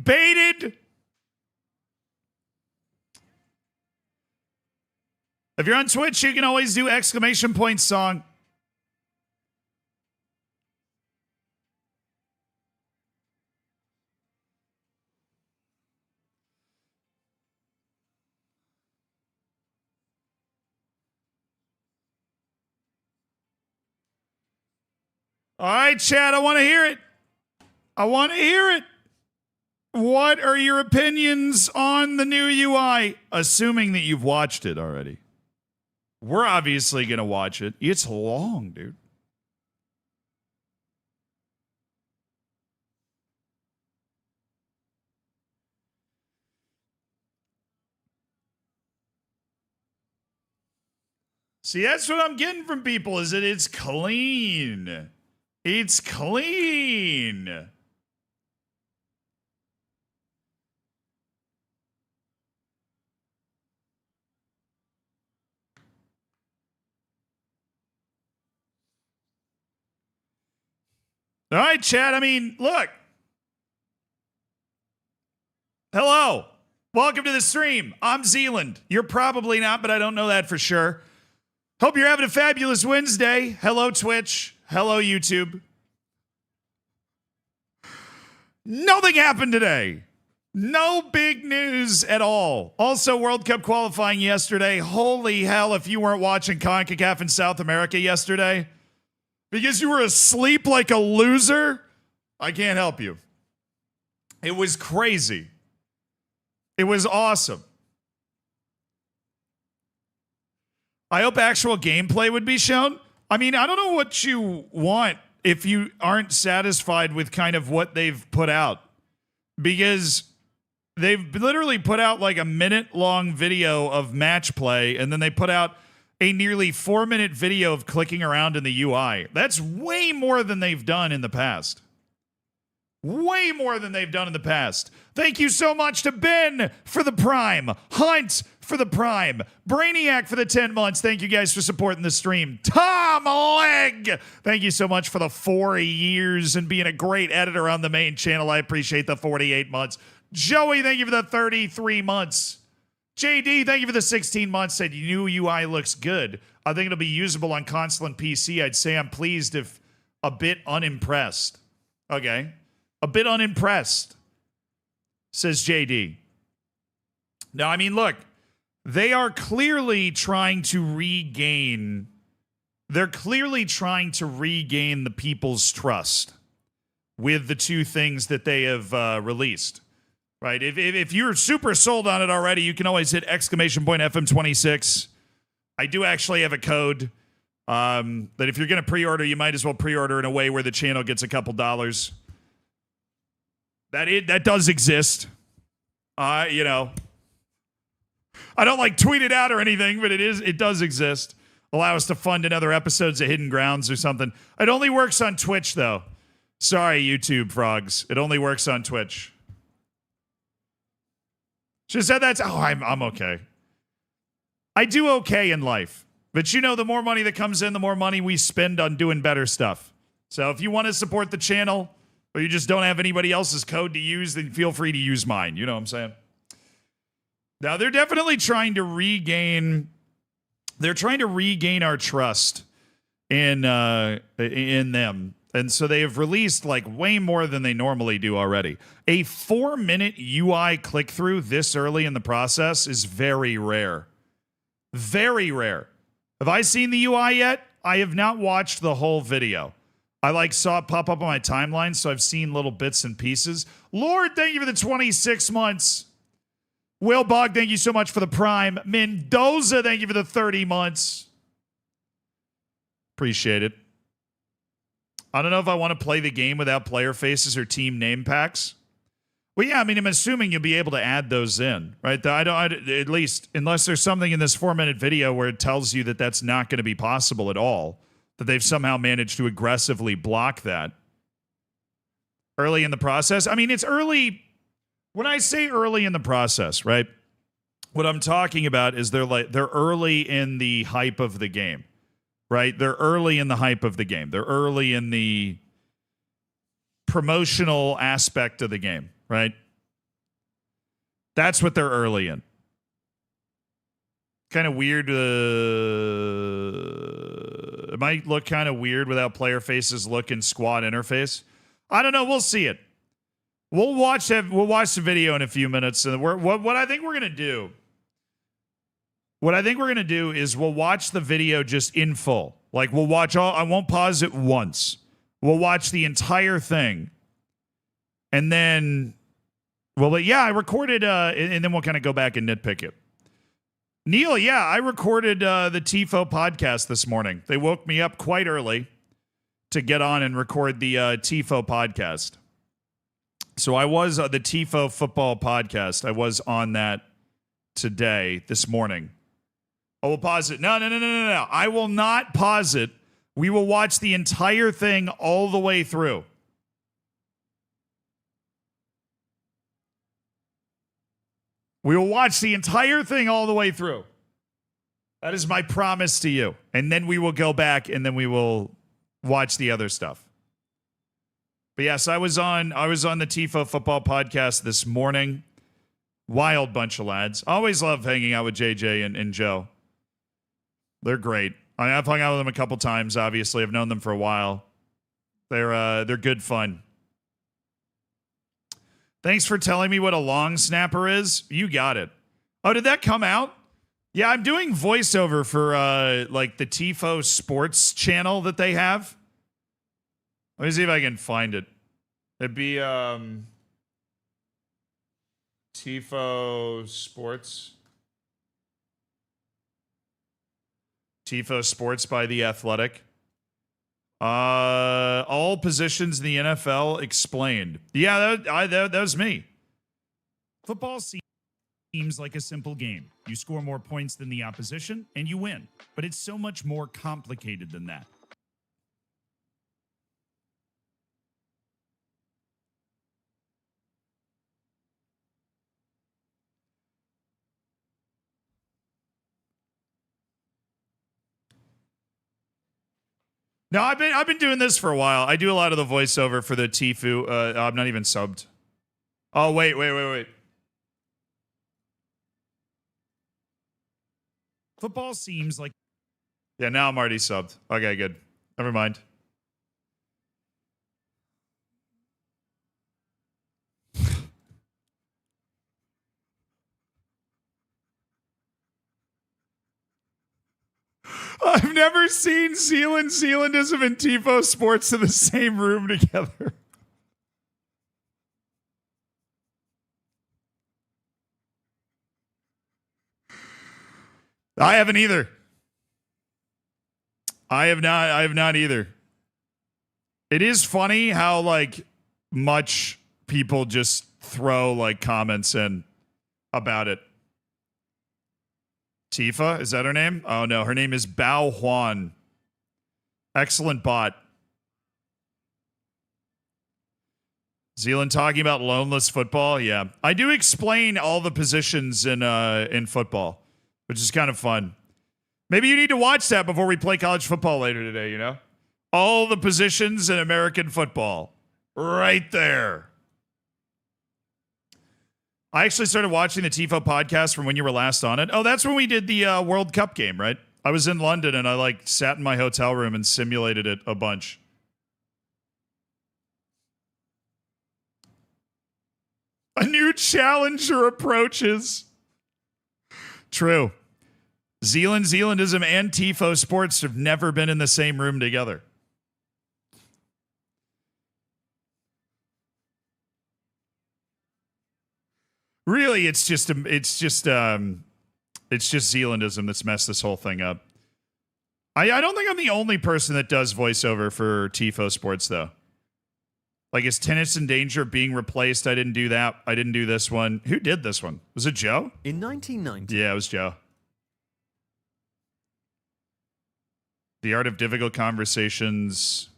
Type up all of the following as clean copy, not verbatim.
Baited. If you're on Twitch, you can always do exclamation point song. All right, chat, I want to hear it. I want to hear it. What are your opinions on the new UI? Assuming that you've watched it already. We're obviously going to watch it. It's long, dude. See, that's what I'm getting from people, is that it's clean. It's clean. All right, chat. I mean, look. Hello. Welcome to the stream. I'm Zealand. You're probably not, but I don't know that for sure. Hope you're having a fabulous Wednesday. Hello, Twitch. Hello, YouTube. Nothing happened today. No big news at all. Also, World Cup qualifying yesterday. Holy hell, if you weren't watching CONCACAF in South America yesterday, because you were asleep like a loser, I can't help you. It was crazy. It was awesome. I hope actual gameplay would be shown. I mean, I don't know what you want if you aren't satisfied with kind of what they've put out. Because they've literally put out like a minute-long video of match play, and then they put out a nearly 4-minute video of clicking around in the UI. That's way more than they've done in the past. Way more than they've done in the past. Thank you so much to Ben for the Prime, Hunt for the Prime, Brainiac for the 10 months. Thank you guys for supporting the stream. Tom Legg, thank you so much for the 4 years and being a great editor on the main channel. I appreciate the 48 months. Joey, thank you for the 33 months. JD, thank you for the 16 months. Said new UI looks good. I think it'll be usable on console and PC. I'd say I'm pleased if a bit unimpressed. Okay. A bit unimpressed, says JD. Now, I mean, look, they are clearly trying to regain. They're clearly trying to regain the people's trust with the two things that they have released. Right? If you're super sold on it already, you can always hit exclamation point FM26. I do actually have a code that if you're going to pre-order, you might as well pre-order in a way where the channel gets a couple dollars. That does exist. You know, I don't like tweet it out or anything, but it does exist. Allow us to fund another episodes of Hidden Grounds or something. It only works on Twitch though. Sorry, YouTube frogs. It only works on Twitch. She said that's I'm okay. I do okay in life. But you know, the more money that comes in, the more money we spend on doing better stuff. So if you want to support the channel, or you just don't have anybody else's code to use, then feel free to use mine. You know what I'm saying? Now, they're definitely trying to regain our trust in them. And so they have released like way more than they normally do already. A 4-minute UI click-through this early in the process is very rare. Very rare. Have I seen the UI yet? I have not watched the whole video. I saw it pop up on my timeline, so I've seen little bits and pieces. Lord, thank you for the 26 months. Will Bog, thank you so much for the Prime. Mendoza, thank you for the 30 months. Appreciate it. I don't know if I want to play the game without player faces or team name packs. Well, yeah, I mean, I'm assuming you'll be able to add those in, right? At least, unless there's something in this 4-minute video where it tells you that that's not going to be possible at all. That they've somehow managed to aggressively block that early in the process. I mean, it's early. When I say early in the process, right? What I'm talking about is they're early in the hype of the game, right? They're early in the hype of the game. They're early in the promotional aspect of the game, right? That's what they're early in. Kind of weird. It might look kind of weird without player faces look in squad interface. I don't know. We'll see it. We'll watch the video in a few minutes. And what I think we're gonna do. What I think we're gonna do is we'll watch the video just in full. Like we'll watch all. I won't pause it once. We'll watch the entire thing, and then, well, yeah, I recorded, and then we'll kind of go back and nitpick it. Neil, yeah, I recorded the TIFO podcast this morning. They woke me up quite early to get on and record the TIFO podcast. So I was the TIFO football podcast. I was on that this morning. Oh, we'll pause it. No. I will not pause it. We will watch the entire thing all the way through. We will watch the entire thing all the way through. That is my promise to you. And then we will go back and then we will watch the other stuff. But yes, I was on the TIFO football podcast this morning. Wild bunch of lads. Always love hanging out with JJ and Joe. They're great. I've hung out with them a couple times, obviously. I've known them for a while. They're good fun. Thanks for telling me what a long snapper is. You got it. Oh, did that come out? Yeah, I'm doing voiceover for like the TIFO Sports channel that they have. Let me see if I can find it. It'd be TIFO Sports. TIFO Sports by The Athletic. All positions in the NFL explained. Yeah, that was me. Football seems like a simple game. You score more points than the opposition, and you win. But it's so much more complicated than that. No, I've been doing this for a while. I do a lot of the voiceover for the Tifu. I'm not even subbed. Oh, wait. Football seems like... Yeah, now I'm already subbed. Okay, good. Never mind. I've never seen Zealandism and TIFO Sports in the same room together. I haven't either. I have not either. It is funny how like much people just throw like comments in about it. Tifa, is that her name? Oh no, her name is Bao Huan. Excellent bot. Zealand talking about loanless football. Yeah, I do explain all the positions in football, which is kind of fun. Maybe you need to watch that before we play college football later today, you know? All the positions in American football. Right there. I actually started watching the TIFO podcast from when you were last on it. Oh, that's when we did the World Cup game, right? I was in London and I like sat in my hotel room and simulated it a bunch. A new challenger approaches. True. Zealandism and TIFO Sports have never been in the same room together. Really, it's just Zealandism that's messed this whole thing up. I don't think I'm the only person that does voiceover for TIFO Sports, though. Like, is tennis in danger of being replaced? I didn't do that. I didn't do this one. Who did this one? Was it Joe? In 1990. Yeah, it was Joe. The Art of Difficult Conversations.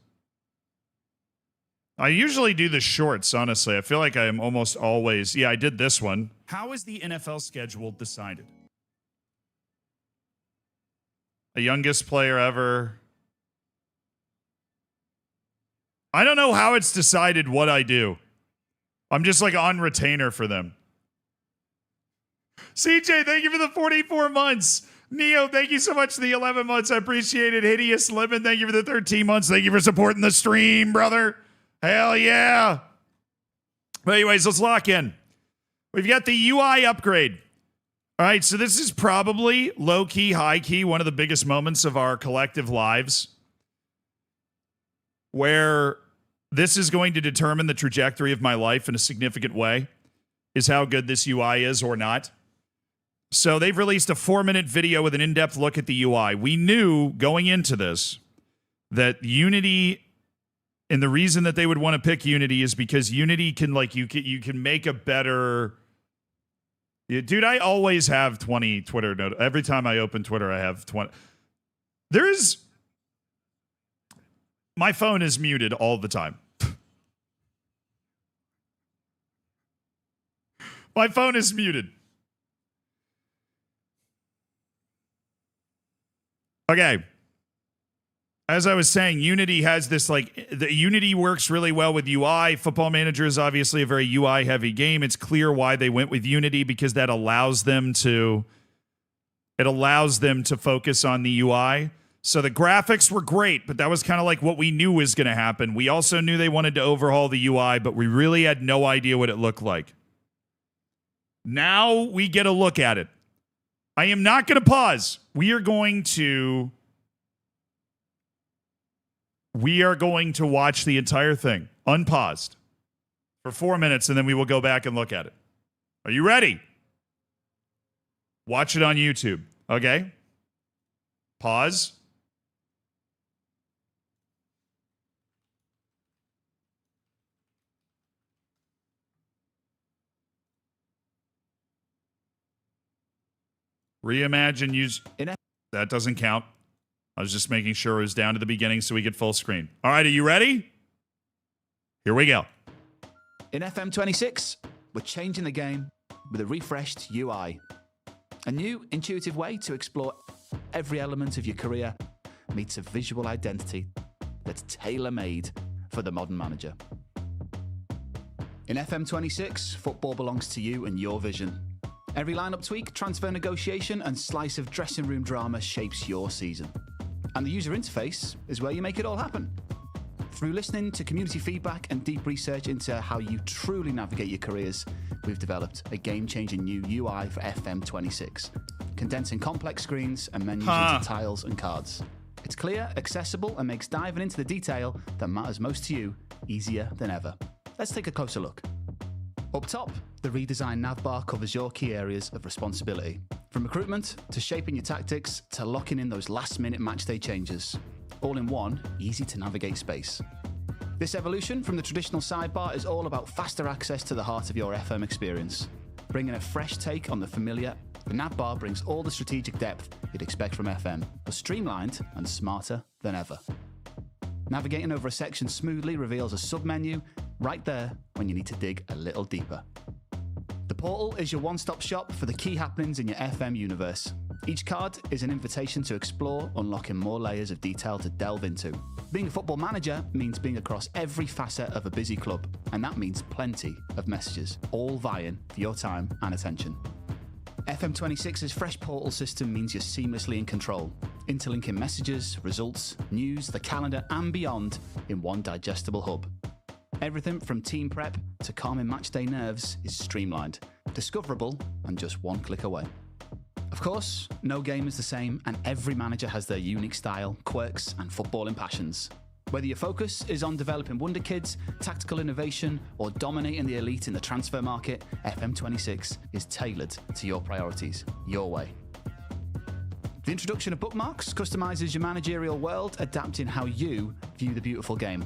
I usually do the shorts, honestly. I feel like I am almost always... Yeah, I did this one. How is the NFL schedule decided? The youngest player ever. I don't know how it's decided what I do. I'm just like on retainer for them. CJ, thank you for the 44 months. Neo, thank you so much for the 11 months. I appreciate it. Hideous Lemon, thank you for the 13 months. Thank you for supporting the stream, brother. Hell yeah. But anyways, let's lock in. We've got the UI upgrade. All right, so this is probably low-key, high-key, one of the biggest moments of our collective lives, where this is going to determine the trajectory of my life in a significant way, is how good this UI is or not. So they've released a 4-minute video with an in-depth look at the UI. We knew going into this that Unity, and the reason that they would want to pick Unity is because Unity can, like, you can make a better... Yeah, dude, I always have 20 Twitter notes. Every time I open Twitter, I have 20. My phone is muted all the time. My phone is muted. Okay. As I was saying, Unity has this, like, the Unity works really well with UI. Football Manager is obviously a very UI-heavy game. It's clear why they went with Unity, because that allows them to focus on the UI. So the graphics were great, but that was kind of like what we knew was going to happen. We also knew they wanted to overhaul the UI, but we really had no idea what it looked like. Now we get a look at it. I am not going to pause. We are going to watch the entire thing, unpaused, for 4 minutes, and then we will go back and look at it. Are you ready? Watch it on YouTube, okay? Pause. Reimagine use. That doesn't count. I was just making sure it was down to the beginning so we get full screen. All right, are you ready? Here we go. In FM26, we're changing the game with a refreshed UI. A new, intuitive way to explore every element of your career meets a visual identity that's tailor-made for the modern manager. In FM26, football belongs to you and your vision. Every lineup tweak, transfer negotiation, and slice of dressing room drama shapes your season. And the user interface is where you make it all happen. Through listening to community feedback and deep research into how you truly navigate your careers, we've developed a game-changing new UI for FM26, condensing complex screens and menus into tiles and cards. It's clear, accessible, and makes diving into the detail that matters most to you easier than ever. Let's take a closer look. Up top, the redesigned navbar covers your key areas of responsibility. From recruitment, to shaping your tactics, to locking in those last-minute matchday changes. All in one, easy-to-navigate space. This evolution from the traditional sidebar is all about faster access to the heart of your FM experience. Bringing a fresh take on the familiar, the navbar brings all the strategic depth you'd expect from FM, but streamlined and smarter than ever. Navigating over a section smoothly reveals a sub-menu right there when you need to dig a little deeper. The portal is your one-stop shop for the key happenings in your FM universe. Each card is an invitation to explore, unlocking more layers of detail to delve into. Being a football manager means being across every facet of a busy club, and that means plenty of messages, all vying for your time and attention. FM26's fresh portal system means you're seamlessly in control, interlinking messages, results, news, the calendar, and beyond in one digestible hub. Everything from team prep to calming matchday nerves is streamlined, discoverable, and just one click away. Of course, no game is the same, and every manager has their unique style, quirks, and footballing passions. Whether your focus is on developing wonder kids, tactical innovation, or dominating the elite in the transfer market, FM26 is tailored to your priorities, your way. The introduction of bookmarks customizes your managerial world, adapting how you view the beautiful game.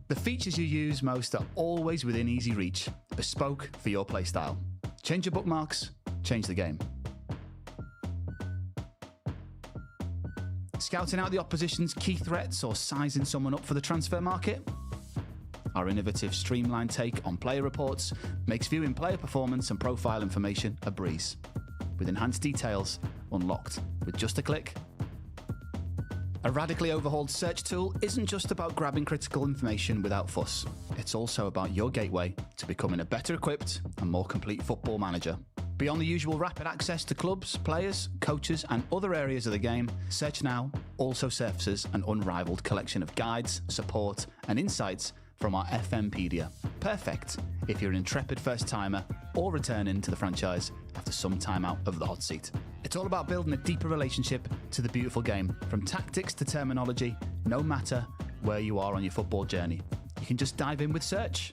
The features you use most are always within easy reach, bespoke for your playstyle. Change your bookmarks, change the game. Scouting out the opposition's key threats or sizing someone up for the transfer market? Our innovative streamlined take on player reports makes viewing player performance and profile information a breeze, with enhanced details unlocked with just a click. A radically overhauled search tool isn't just about grabbing critical information without fuss. It's also about your gateway to becoming a better equipped and more complete football manager. Beyond the usual rapid access to clubs, players, coaches, and other areas of the game, Search Now also surfaces an unrivaled collection of guides, support, and insights from our FMpedia. Perfect if you're an intrepid first-timer or returning to the franchise after some time out of the hot seat. It's all about building a deeper relationship to the beautiful game, from tactics to terminology, no matter where you are on your football journey. You can just dive in with Search.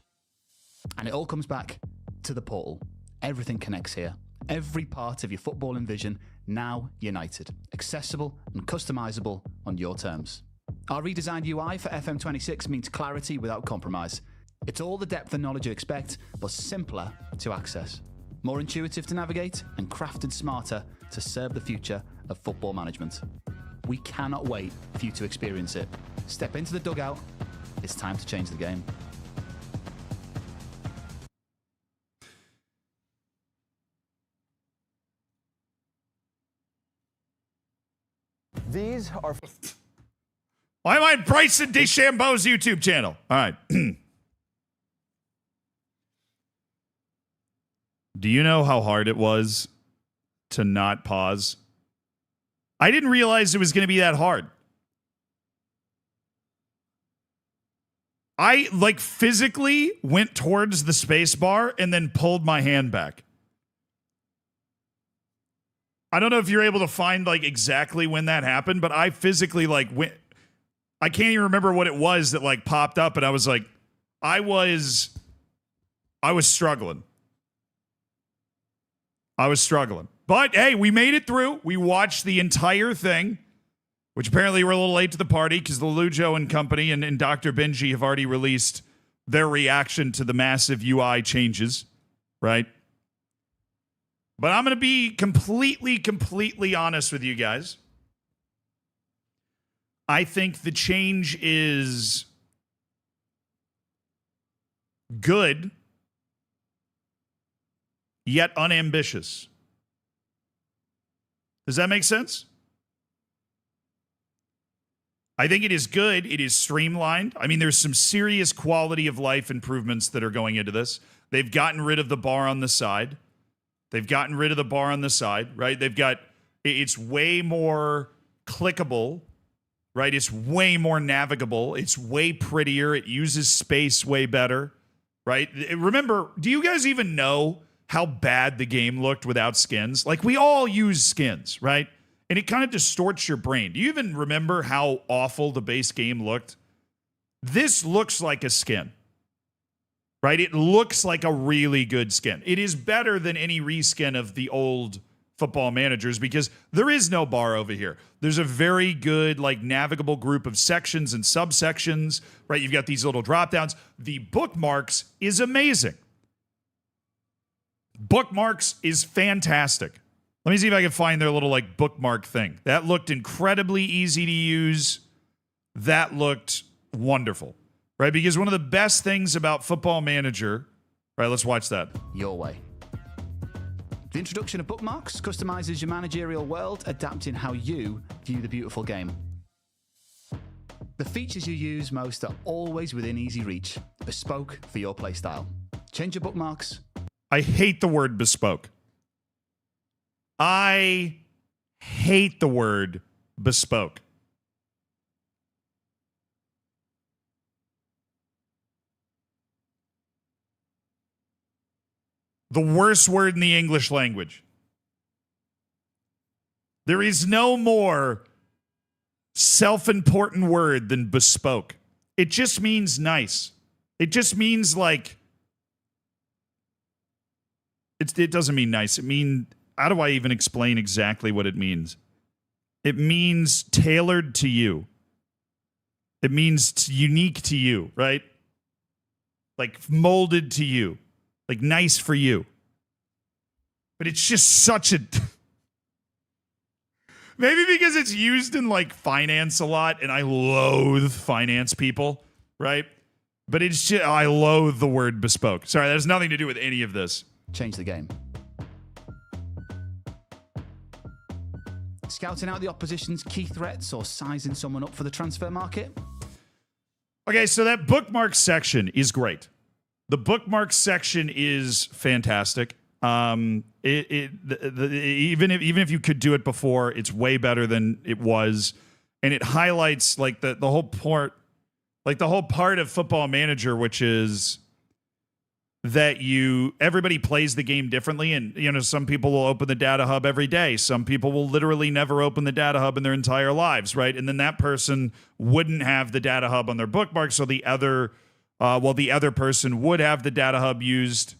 And it all comes back to the portal. Everything connects here. Every part of your footballing vision now united, accessible and customizable on your terms. Our redesigned UI for FM26 means clarity without compromise. It's all the depth and knowledge you expect, but simpler to access. More intuitive to navigate and crafted smarter to serve the future of football management. We cannot wait for you to experience it. Step into the dugout. It's time to change the game. These are... Why am I on Bryson DeChambeau's YouTube channel? All right. Do you know how hard it was to not pause? I didn't realize it was going to be that hard. I physically went towards the space bar and then pulled my hand back. I don't know if you're able to find exactly when that happened, but I physically went. I can't even remember what it was that popped up, and I was I was struggling. I was struggling. But hey, we made it through. We watched the entire thing, which apparently we're a little late to the party because the Lujo and company and Dr. Benji have already released their reaction to the massive UI changes, right? But I'm going to be completely honest with you guys. I think the change is good, yet unambitious. Does that make sense? I think it is good. It is streamlined. I mean, there's some serious quality of life improvements that are going into this. They've gotten rid of the bar on the side. Right? It's way more clickable, right? It's way more navigable. It's way prettier. It uses space way better, right? Remember, do you guys even know how bad the game looked without skins? We all use skins, right? And it kind of distorts your brain. Do you even remember how awful the base game looked? This looks like a skin, right? It looks like a really good skin. It is better than any reskin of the old football managers because there is no bar over here. There's a very good navigable group of sections and subsections, right? You've got these little drop downs. The bookmarks is amazing. Bookmarks is fantastic. Let me see if I can find their little bookmark thing. That looked incredibly easy to use. That looked wonderful, right? Because one of the best things about Football Manager, right? Let's watch that. Your way. The introduction of bookmarks customizes your managerial world, adapting how you view the beautiful game. The features you use most are always within easy reach, bespoke for your playstyle. Change your bookmarks. I hate the word bespoke. I hate the word bespoke. The worst word in the English language. There is no more self-important word than bespoke. It just means nice. It just means it doesn't mean nice. How do I even explain exactly what it means? It means tailored to you. It means unique to you, right? Molded to you. Nice for you. But it's just such a... Maybe because it's used in finance a lot, and I loathe finance people, right? But it's just... I loathe the word bespoke. Sorry, that has nothing to do with any of this. Change the game. Scouting out the opposition's key threats or sizing someone up for the transfer market? Okay, so that bookmark section is great. The bookmark section is fantastic. Even if you could do it before, it's way better than it was, and it highlights like the whole part, like the whole part of Football Manager, which is that everybody plays the game differently, and some people will open the data hub every day. Some people will literally never open the data hub in their entire lives, right? And then that person wouldn't have the data hub on their bookmark, so the other person would have the data hub used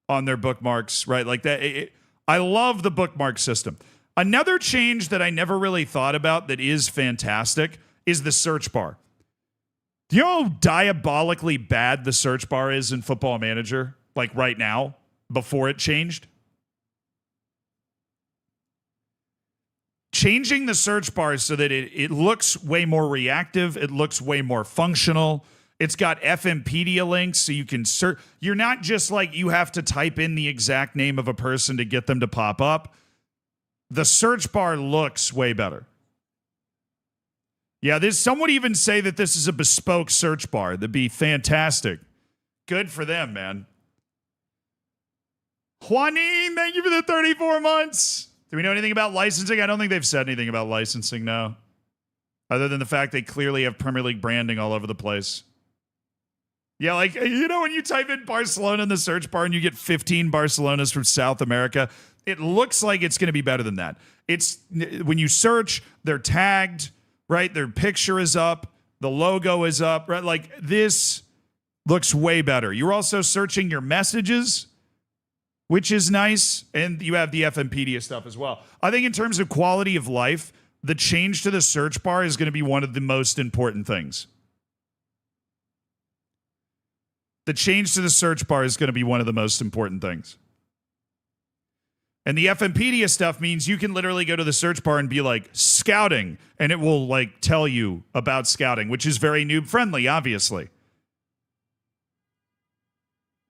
on their bookmarks, right? Like that. I love the bookmark system. Another change that I never really thought about that is fantastic is the search bar. Do you know how diabolically bad the search bar is in Football Manager, like right now, before it changed? Changing the search bar so that it looks way more reactive, it looks way more functional. It's got FMpedia links so you can search. You're not just like you have to type in the exact name of a person to get them to pop up. The search bar looks way better. Yeah, some would even say that this is a bespoke search bar. That'd be fantastic. Good for them, man. Juanin, thank you for the 34 months. Do we know anything about licensing? I don't think they've said anything about licensing, no. Other than the fact they clearly have Premier League branding all over the place. Yeah, like, when you type in Barcelona in the search bar and you get 15 Barcelonas from South America, it looks like it's going to be better than that. When you search, they're tagged, right? Their picture is up. The logo is up, right? Like, this looks way better. You're also searching your messages, which is nice. And you have the FMpedia stuff as well. I think in terms of quality of life, the change to the search bar is going to be one of the most important things. The change to the search bar is going to be one of the most important things. And the FMpedia stuff means you can literally go to the search bar and be like, scouting, and it will like tell you about scouting, which is very noob friendly, obviously.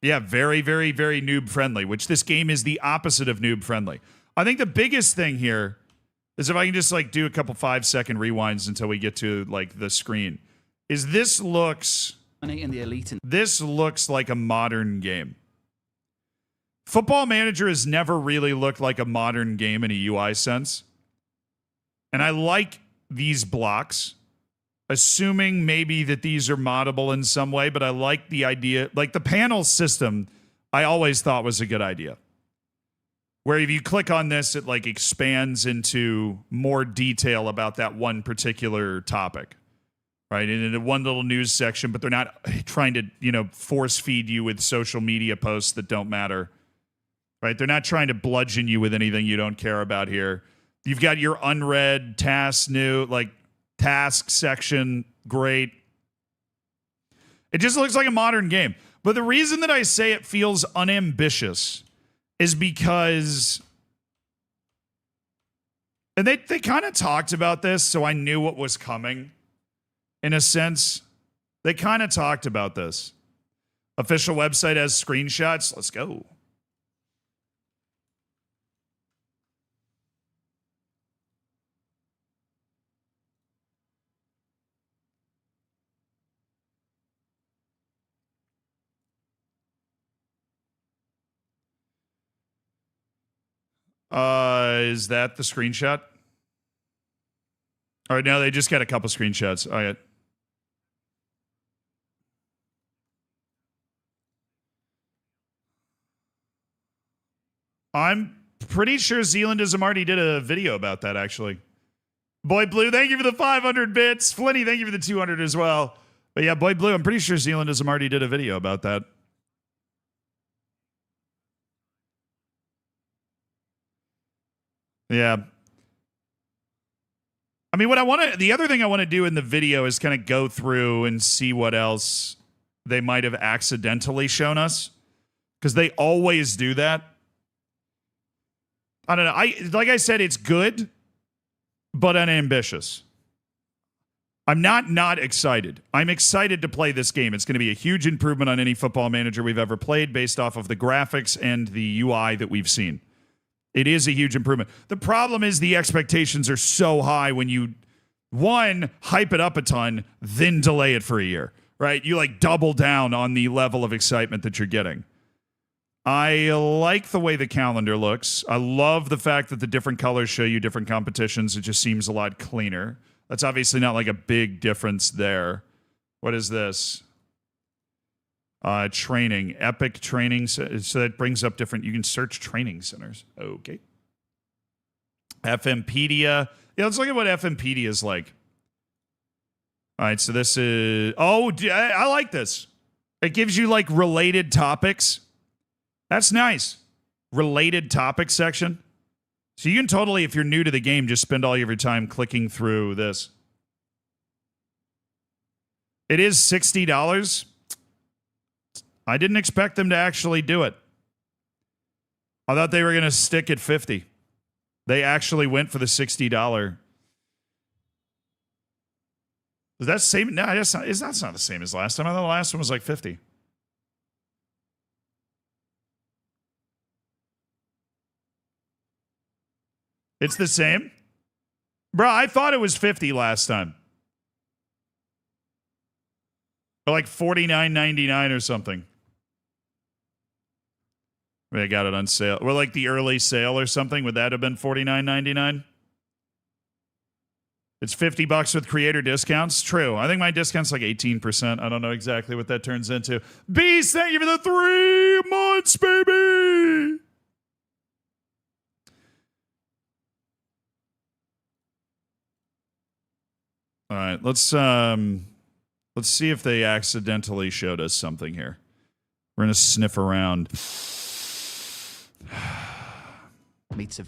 Yeah, very, very, very noob friendly, which this game is the opposite of noob friendly. I think the biggest thing here is, if I can just like do a couple 5-second rewinds until we get to like the screen, is this looks like a modern game. Football Manager has never really looked like a modern game in a UI sense. And I like these blocks, assuming maybe that these are moddable in some way, but I like the idea, like the panel system, I always thought was a good idea. Where if you click on this, it like expands into more detail about that one particular topic. Right, and in one little news section, but they're not trying to, force feed you with social media posts that don't matter. Right, they're not trying to bludgeon you with anything you don't care about here. You've got your unread tasks, task section, great. It just looks like a modern game. But the reason that I say it feels unambitious is because, and they kind of talked about this, so I knew what was coming. In a sense, they kind of talked about this. Official website has screenshots. Let's go. Is that the screenshot? All right, now they just got a couple screenshots. All right. I'm pretty sure Zealandism already did a video about that, actually. Boy Blue, thank you for the 500 bits. Flinny, thank you for the 200 as well. But yeah, Boy Blue, I'm pretty sure Zealandism already did a video about that. Yeah. I mean, the other thing I want to do in the video is kind of go through and see what else they might have accidentally shown us. Because they always do that. I don't know. Like I said, it's good, but unambitious. I'm not excited. I'm excited to play this game. It's going to be a huge improvement on any Football Manager we've ever played based off of the graphics and the UI that we've seen. It is a huge improvement. The problem is the expectations are so high when you, one, hype it up a ton, then delay it for a year, right? You like double down on the level of excitement that you're getting. I like the way the calendar looks. I love the fact that the different colors show you different competitions. It just seems a lot cleaner. That's obviously not like a big difference there. What is this? Training. Epic training. So that brings up different... You can search training centers. Okay. FMpedia. Yeah, let's look at what FMpedia is like. All right, so this is... Oh, I like this. It gives you like related topics. That's nice. Related topics section. So you can totally, if you're new to the game, just spend all of your time clicking through this. It is $60. I didn't expect them to actually do it. I thought they were going to stick at $50. They actually went for the $60. Is that same? No, that's not the same as last time. I thought the last one was like $50. It's the same? Bro, I thought it was $50 last time. Or like $49.99 or something. They got it on sale. Or like the early sale or something. Would that have been $49.99? It's $50 with creator discounts. True. I think my discount's like 18%. I don't know exactly what that turns into. Beast, thank you for the 3 months, baby! All right, let's see if they accidentally showed us something here. We're gonna sniff around.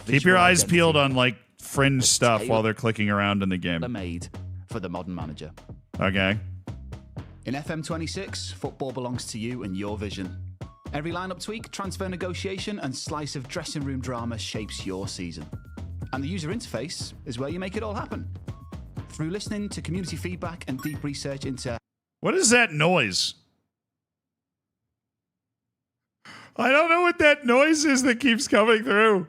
Keep your eyes peeled on like fringe stuff while they're clicking around in the game. Made for the modern manager. Okay. In FM26, football belongs to you and your vision. Every lineup tweak, transfer negotiation, and slice of dressing room drama shapes your season. And the user interface is where you make it all happen. Through listening to community feedback and deep research into... What is that noise? I don't know what that noise is that keeps coming through.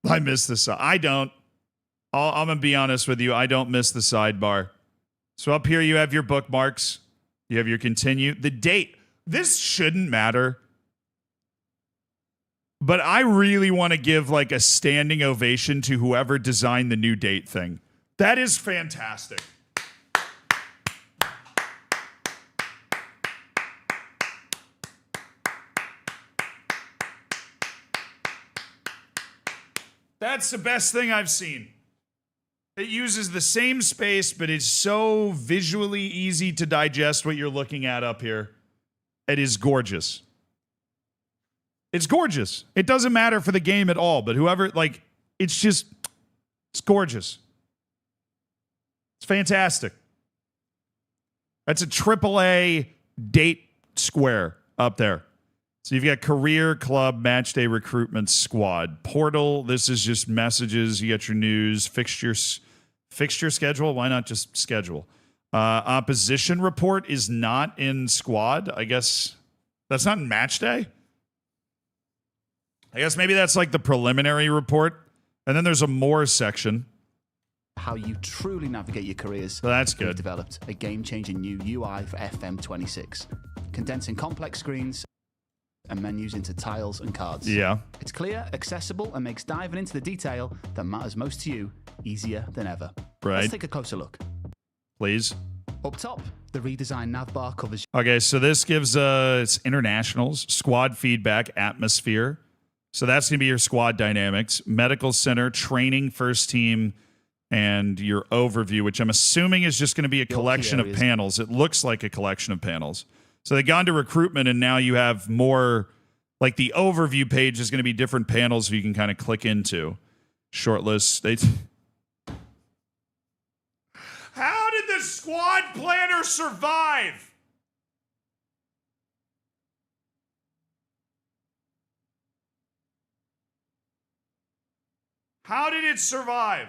I miss this. I don't. I'm going to be honest with you. I don't miss the sidebar. So up here you have your bookmarks. You have your continue. The date. This shouldn't matter. But I really want to give like a standing ovation to whoever designed the new date thing. That is fantastic. That's the best thing I've seen. It uses the same space, but it's so visually easy to digest what you're looking at up here. It is gorgeous. It's gorgeous. It doesn't matter for the game at all, but whoever, like, it's gorgeous. It's fantastic. That's a AAA date square up there. So you've got career, club, match day, recruitment, squad. Portal, this is just messages. You got your news, fixture schedule. Why not just schedule? Opposition report is not in squad. I guess that's not in match day. I guess maybe that's like the preliminary report. And then there's a more section. How you truly navigate your careers. So that's good. We've developed a game-changing new UI for FM26, condensing complex screens and menus into tiles and cards. Yeah. It's clear, accessible, and makes diving into the detail that matters most to you easier than ever. Right. Let's take a closer look. Please. Up top, the redesigned navbar covers... Okay, so this gives it's internationals, squad feedback, atmosphere. So that's going to be your squad dynamics, medical center, training, first team, and your overview, which I'm assuming is just going to be a collection of panels. It looks like a collection of panels. So they've gone to recruitment, and now you have more, like the overview page is going to be different panels you can kind of click into. Shortlist. How did the squad planner survive? How did it survive?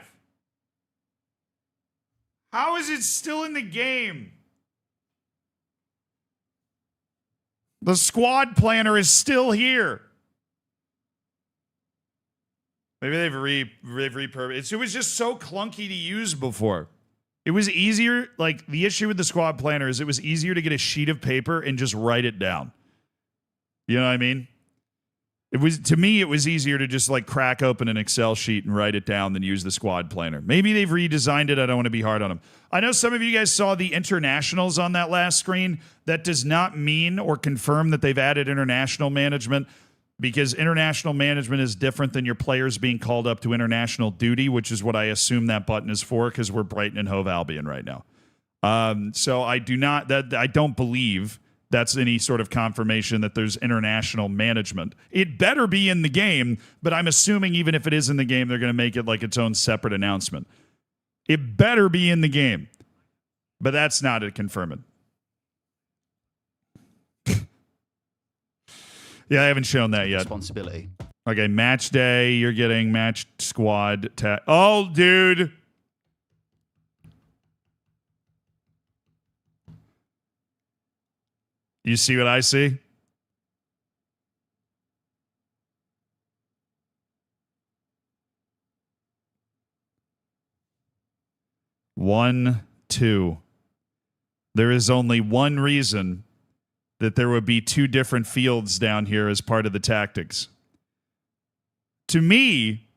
How is it still in the game? The squad planner is still here. Maybe they've repurposed. It was just so clunky to use before. It was easier. Like, the issue with the squad planner is it was easier to get a sheet of paper and just write it down. You know what I mean? To me, it was easier to just like crack open an Excel sheet and write it down than use the squad planner. Maybe they've redesigned it. I don't want to be hard on them. I know some of you guys saw the internationals on that last screen. That does not mean or confirm that they've added international management, because international management is different than your players being called up to international duty, which is what I assume that button is for, because we're Brighton and Hove Albion right now. So I don't believe that's any sort of confirmation that there's international management. It better be in the game, but I'm assuming even if it is in the game, they're going to make it like its own separate announcement. It better be in the game, but that's not a confirming. Yeah, I haven't shown that yet. Responsibility. Okay, match day, you're getting match squad. Oh, dude. You see what I see? One, two. There is only one reason that there would be two different fields down here as part of the tactics. To me,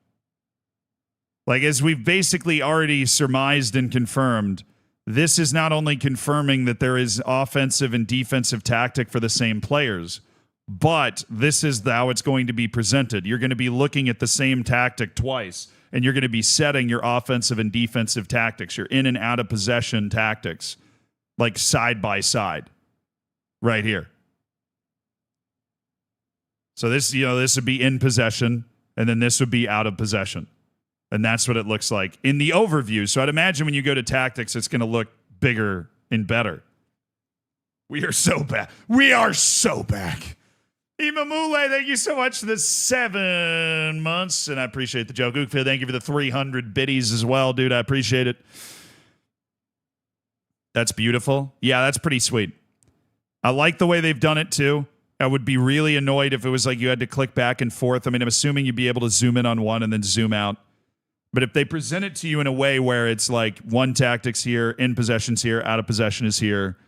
like, as we've basically already surmised and confirmed, this is not only confirming that there is offensive and defensive tactic for the same players, but this is how it's going to be presented. You're going to be looking at the same tactic twice, and you're going to be setting your offensive and defensive tactics, your in and out of possession tactics, like side by side, right here. So this would be in possession, and then this would be out of possession. And that's what it looks like in the overview. So I'd imagine when you go to tactics, it's going to look bigger and better. We are so back. We are so back. Imamule, thank you so much for the 7 months. And I appreciate the joke. Ukfid, thank you for the 300 biddies as well, dude. I appreciate it. That's beautiful. Yeah, that's pretty sweet. I like the way they've done it, too. I would be really annoyed if it was like you had to click back and forth. I mean, I'm assuming you'd be able to zoom in on one and then zoom out. But if they present it to you in a way where it's like one tactic's here, in possession's here, out of possession is here,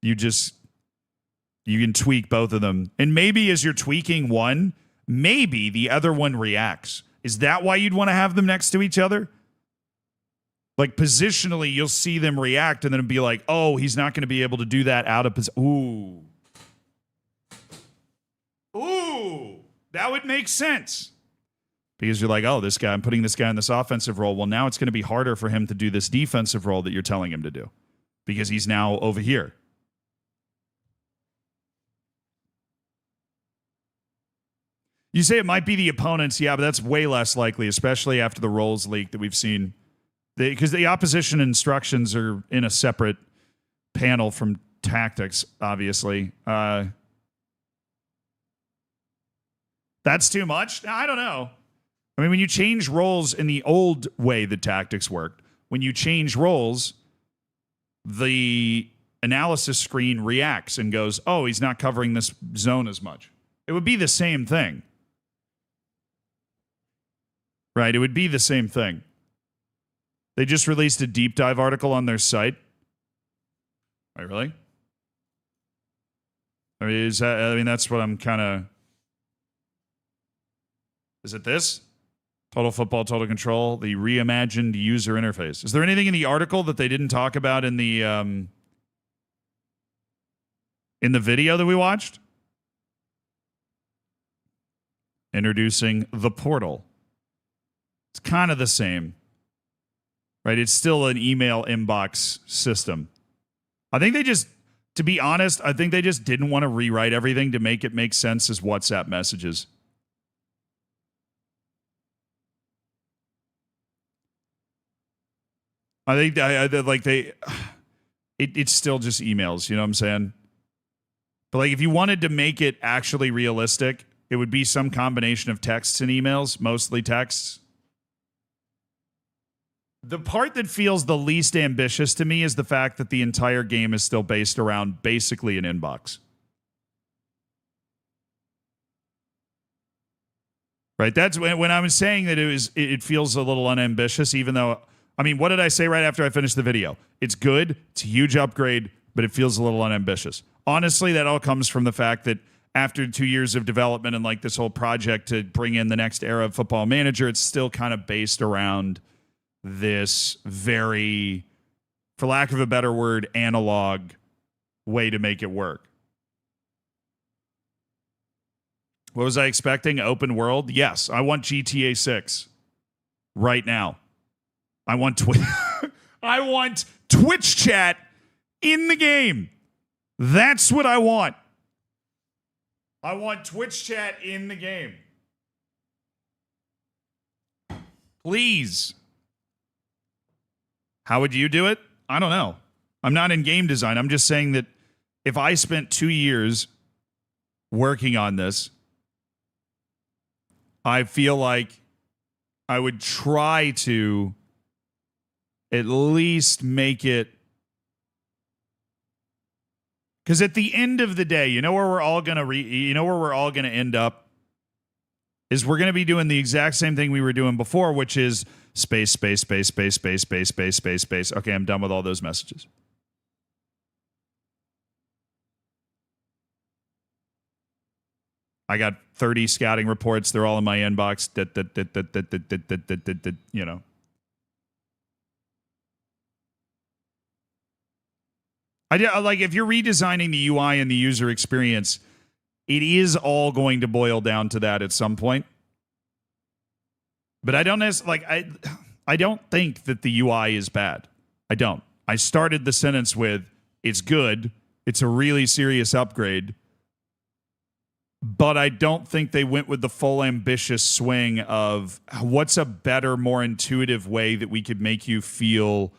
you can tweak both of them. And maybe as you're tweaking one, maybe the other one reacts. Is that why you'd want to have them next to each other? Like, positionally, you'll see them react and then be like, oh, he's not going to be able to do that out of possession. Ooh, that would make sense. Because you're like, oh, this guy, I'm putting this guy in this offensive role. Well, now it's going to be harder for him to do this defensive role that you're telling him to do. Because he's now over here. You say it might be the opponents. Yeah, but that's way less likely, especially after the roles leak that we've seen. Because the opposition instructions are in a separate panel from tactics, obviously. That's too much? I don't know. I mean, when you change roles in the old way the tactics worked, when you change roles, the analysis screen reacts and goes, oh, he's not covering this zone as much. It would be the same thing. Right? It would be the same thing. They just released a deep dive article on their site. Wait, really? I mean, that's what I'm kind of... Is it this? Total Football, Total Control, the reimagined user interface. Is there anything in the article that they didn't talk about in the video that we watched? Introducing the portal. It's kind of the same, right? It's still an email inbox system. I think they just, to be honest, I think they just didn't want to rewrite everything to make it make sense as WhatsApp messages. I think it's still just emails, you know what I'm saying? But like, if you wanted to make it actually realistic, it would be some combination of texts and emails, mostly texts. The part that feels the least ambitious to me is the fact that the entire game is still based around basically an inbox. Right? That's when I was saying that it feels a little unambitious, even though, I mean, what did I say right after I finished the video? It's good. It's a huge upgrade, but it feels a little unambitious. Honestly, that all comes from the fact that after 2 years of development and like this whole project to bring in the next era of Football Manager, it's still kind of based around this very, for lack of a better word, analog way to make it work. What was I expecting? Open world? Yes. I want GTA 6 right now. I want I want Twitch chat in the game. That's what I want. I want Twitch chat in the game. Please. How would you do it? I don't know. I'm not in game design. I'm just saying that if I spent 2 years working on this, I feel like I would try to at least make it, because at the end of the day, you know where we're all gonna end up is we're gonna be doing the exact same thing we were doing before, which is space. Okay, I'm done with all those messages. I got 30 scouting reports. They're all in my inbox. You know. Like if you're redesigning the UI and the user experience, it is all going to boil down to that at some point. But I don't I don't think that the UI is bad. I don't. I started the sentence with, it's good. It's a really serious upgrade. But I don't think they went with the full ambitious swing of what's a better, more intuitive way that we could make you feel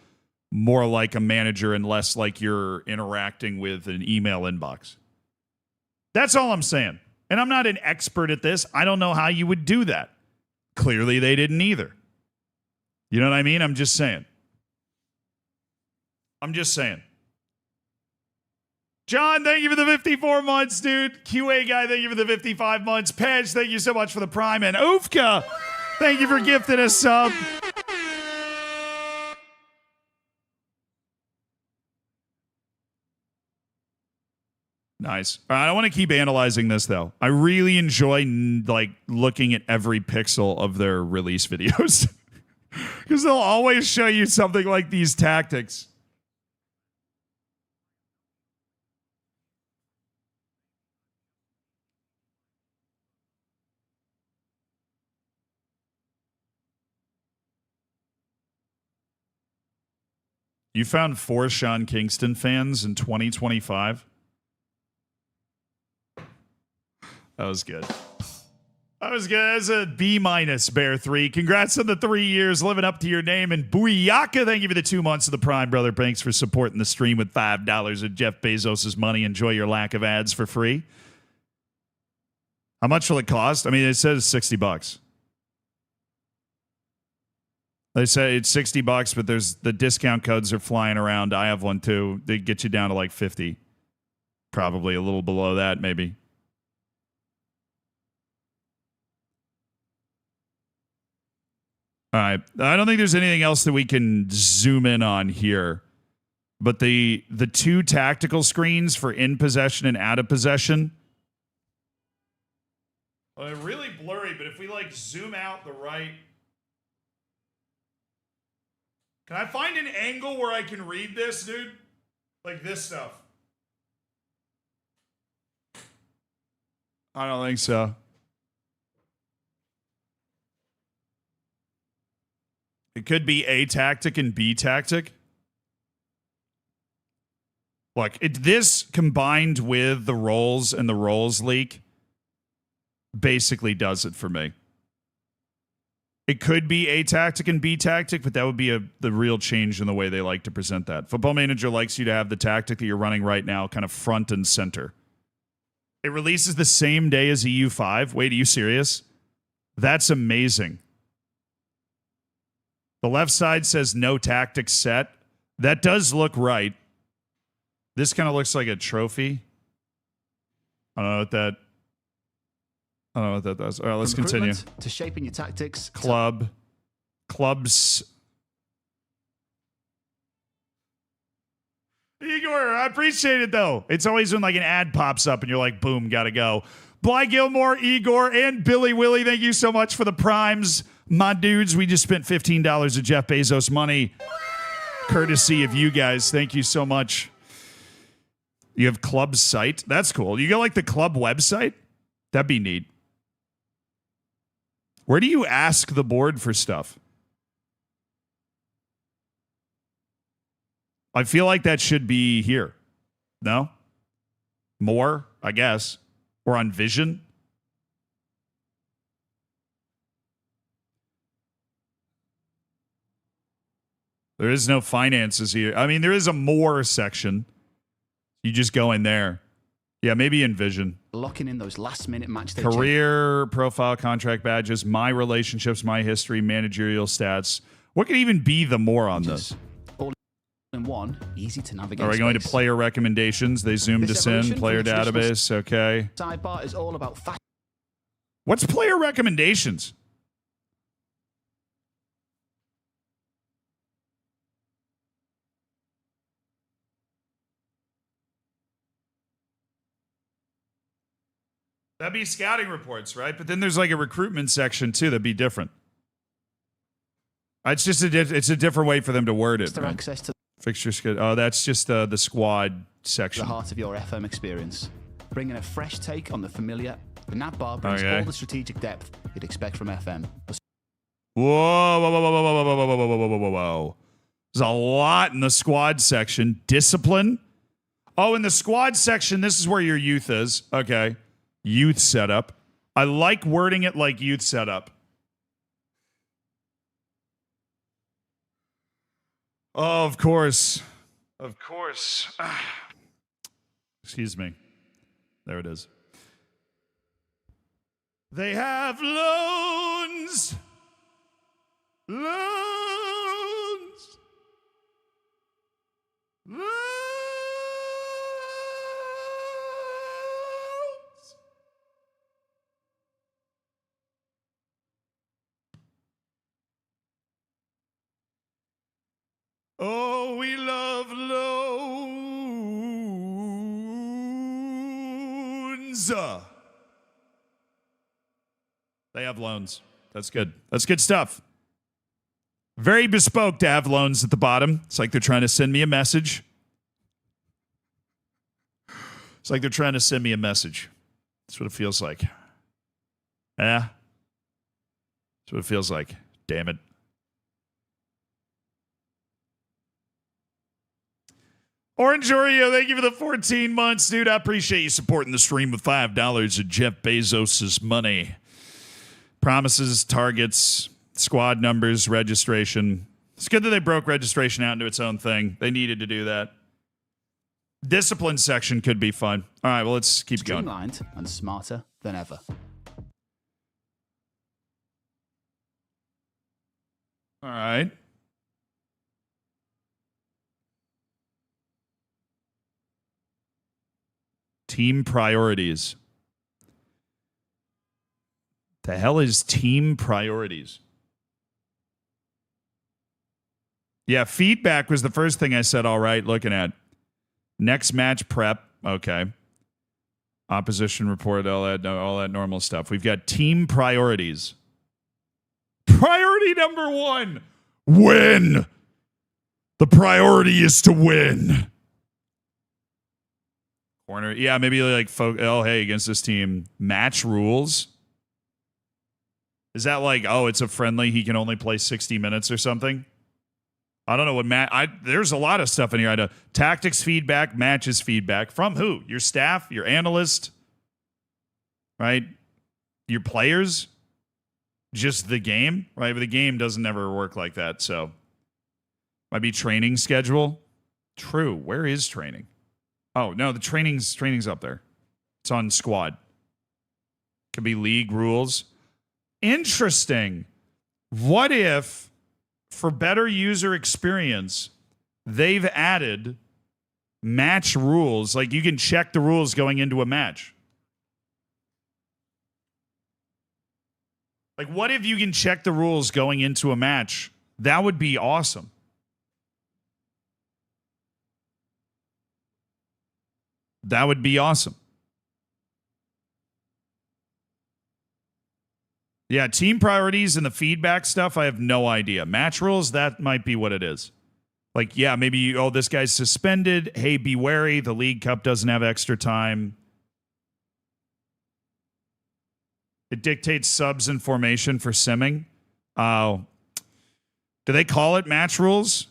more like a manager and less like you're interacting with an email inbox. That's all I'm saying. And I'm not an expert at this. I don't know how you would do that. Clearly, they didn't either. You know what I mean? I'm just saying. John, thank you for the 54 months, dude. QA guy, thank you for the 55 months. Pej, thank you so much for the prime. And Ufka, thank you for gifting a sub. Nice. All right, I want to keep analyzing this, though. I really enjoy looking at every pixel of their release videos because they'll always show you something like these tactics. You found 4 Sean Kingston fans in 2025? That was good. That's a B- Bear 3. Congrats on the 3 years living up to your name. And Booyaka, thank you for the 2 months of the Prime, brother. Thanks for supporting the stream with $5 of Jeff Bezos' money. Enjoy your lack of ads for free. How much will it cost? I mean, it says $60. They say it's $60, but there's the discount codes are flying around. I have one too. They get you down to like 50. Probably a little below that, maybe. All right. I don't think there's anything else that we can zoom in on here. But the 2 tactical screens for in possession and out of possession. Well, they're really blurry, but if we zoom out the right. Can I find an angle where I can read this, dude? Like this stuff. I don't think so. It could be A tactic and B tactic. Look, this combined with the rolls and the rolls leak basically does it for me. It could be A tactic and B tactic, but that would be the real change in the way they like to present that. Football Manager likes you to have the tactic that you're running right now kind of front and center. It releases the same day as EU5. Wait, are you serious? That's amazing. The left side says no tactics set. That does look right. This kind of looks like a trophy. I don't know what that. I don't know what that does. All right, let's continue. To shaping your tactics. Clubs. Igor, I appreciate it, though. It's always when like an ad pops up and you're like, boom, gotta go. Bly Gilmore, Igor, and Billy Willie, thank you so much for the primes. My dudes, we just spent $15 of Jeff Bezos money. Courtesy of you guys. Thank you so much. You have club site. That's cool. You got like the club website? That'd be neat. Where do you ask the board for stuff? I feel like that should be here. No? More, I guess. Or on Vision. There is no finances here. I mean, there is a more section. You just go in there. Yeah, maybe in Vision. Locking in those last-minute match day career, profile, contract badges, my relationships, my history, managerial stats. What could even be the more on this? All in one, easy to navigate. Are we going to player recommendations? They zoomed us in. Player database. Okay. Sidebar is all about What's player recommendations? That'd be scouting reports, right? But then there's like a recruitment section too. That'd be different. It's just it's a different way for them to word it. Access to fixture schedule. Oh, that's just the squad section. The heart of your FM experience, bringing a fresh take on the familiar. The nav bar brings all the strategic depth you'd expect from FM. Whoa. There's a lot in the squad section. Discipline. Oh, in the squad section, this is where your youth is. Okay. Youth setup. I like wording it like youth setup. Oh, of course. Of course. Excuse me. There it is. They have loans. Loans. Loans. Oh, we love loans. They have loans. That's good. That's good stuff. Very bespoke to have loans at the bottom. It's like they're trying to send me a message. It's like they're trying to send me a message. That's what it feels like. Yeah. That's what it feels like. Damn it. Orange Oreo, thank you for the 14 months, dude. I appreciate you supporting the stream with $5 of Jeff Bezos' money. Promises, targets, squad numbers, registration. It's good that they broke registration out into its own thing. They needed to do that. Discipline section could be fun. All right, well, let's keep going. Streamlined and smarter than ever. All right. Team priorities. The hell is team priorities? Yeah, feedback was the first thing I said, all right, looking at. Next match prep. Okay. Opposition report, all that normal stuff. We've got team priorities. Priority number 1, win. The priority is to win. Corner. Yeah, maybe like, oh, hey, against this team. Match rules. Is that like, oh, it's a friendly, he can only play 60 minutes or something? I don't know what there's a lot of stuff in here. I know tactics feedback, matches feedback. From who? Your staff, your analyst, right? Your players? Just the game, right? But the game doesn't ever work like that, so. Might be training schedule. True. Where is training? Oh, no, the training's up there. It's on squad. Could be league rules. Interesting. What if, for better user experience, they've added match rules? Like you can check the rules going into a match. Like, what if you can check the rules going into a match? That would be awesome. That would be awesome. Yeah, team priorities and the feedback stuff, I have no idea. Match rules, that might be what it is. Like, yeah, maybe, this guy's suspended. Hey, be wary. The League Cup doesn't have extra time. It dictates subs and formation for simming. Do they call it match rules?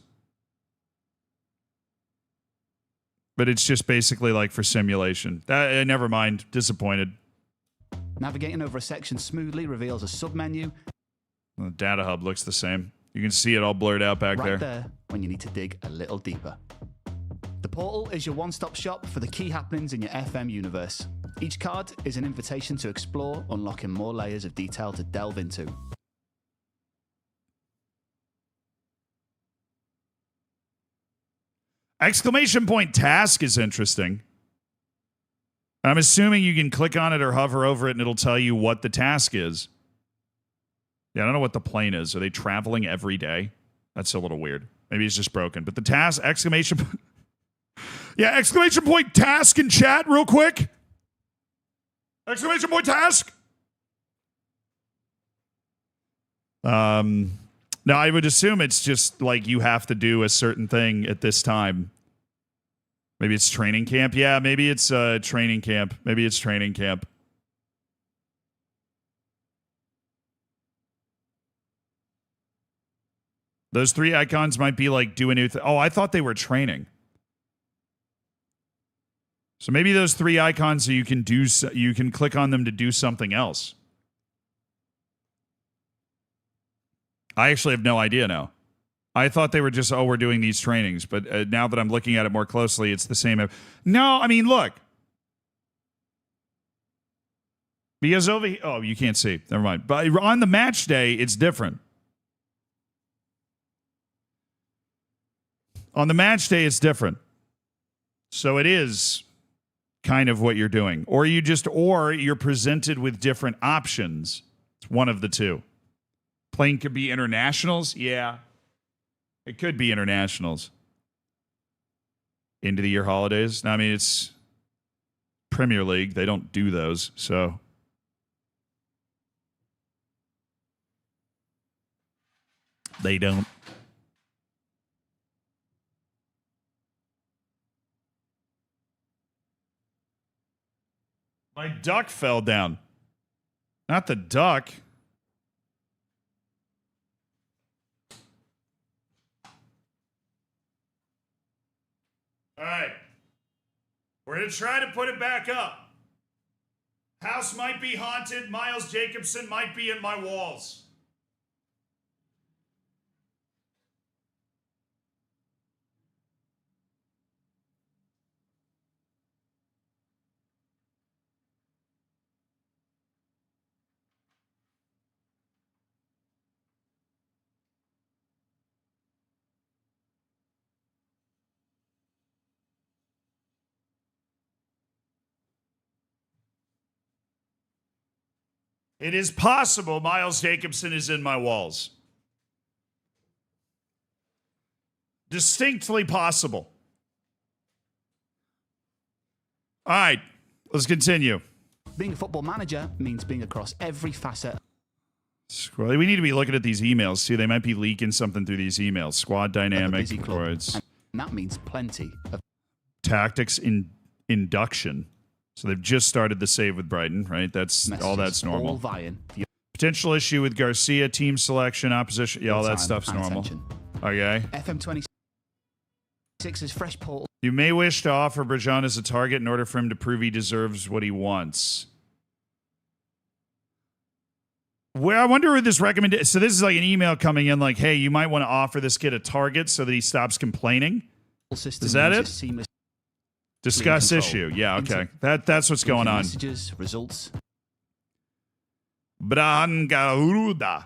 But it's just basically like for simulation. Never mind. Disappointed. Navigating over a section smoothly reveals a submenu. The data hub looks the same. You can see it all blurred out back right there when you need to dig a little deeper. The portal is your one-stop shop for the key happenings in your FM universe. Each card is an invitation to explore, unlocking more layers of detail to delve into. Exclamation point task is interesting. I'm assuming you can click on it or hover over it and it'll tell you what the task is. Yeah, I don't know what the plane is. Are they traveling every day? That's a little weird. Maybe it's just broken. But the task, exclamation... yeah, exclamation point task in chat real quick. Exclamation point task. Now, I would assume it's just like you have to do a certain thing at this time. Maybe it's training camp. Yeah, maybe it's training camp. Maybe it's training camp. Those three icons might be like do a new thing. Oh, I thought they were training. So maybe those three icons so you can click on them to do something else. I actually have no idea now. I thought they were just, we're doing these trainings. But now that I'm looking at it more closely, it's the same. No, I mean, look. Because over here, you can't see. Never mind. But on the match day, it's different. On the match day, it's different. So it is kind of what you're doing. Or you're presented with different options. It's one of the two. Playing could be internationals. Yeah. It could be internationals. End of the year holidays. I mean, it's Premier League. They don't do those. So they don't. My duck fell down. Not the duck. All right. We're going to try to put it back up. House might be haunted. Miles Jacobson might be in my walls. It is possible Miles Jacobson is in my walls. Distinctly possible. All right, let's continue. Being a football manager means being across every facet. We need to be looking at these emails, too. They might be leaking something through these emails. Squad dynamic. And that means plenty of tactics in induction. So they've just started the save with Brighton, right? That's normal. All vying. Potential issue with Garcia, team selection, opposition. Yeah, all that stuff's normal. Okay. FM26 is fresh portal. You may wish to offer Brajan as a target in order for him to prove he deserves what he wants. Well, I wonder where this recommendation. So this is like an email coming in like, hey, you might want to offer this kid a target so that he stops complaining. Is that it? Discuss issue. Yeah, okay. That's what's going on. Messages, results. Brangaruda.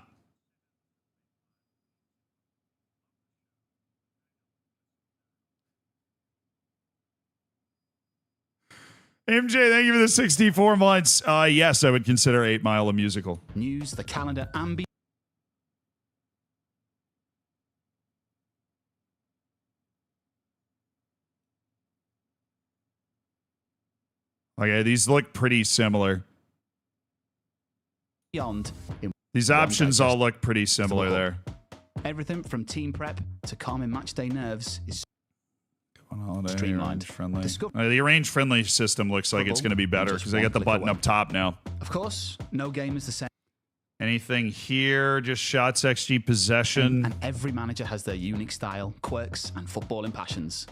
MJ, thank you for the 64 months. Yes, I would consider 8 Mile a musical. News, the calendar, and beyond. Okay, these look pretty similar. These options all look pretty similar there. Everything from team prep to calming matchday nerves is streamlined. Friendly. The arrange friendly system looks like it's going to be better because I got the button up top now. Of course, no game is the same. Anything here? Just shots, XG, possession. And every manager has their unique style, quirks, and footballing passions.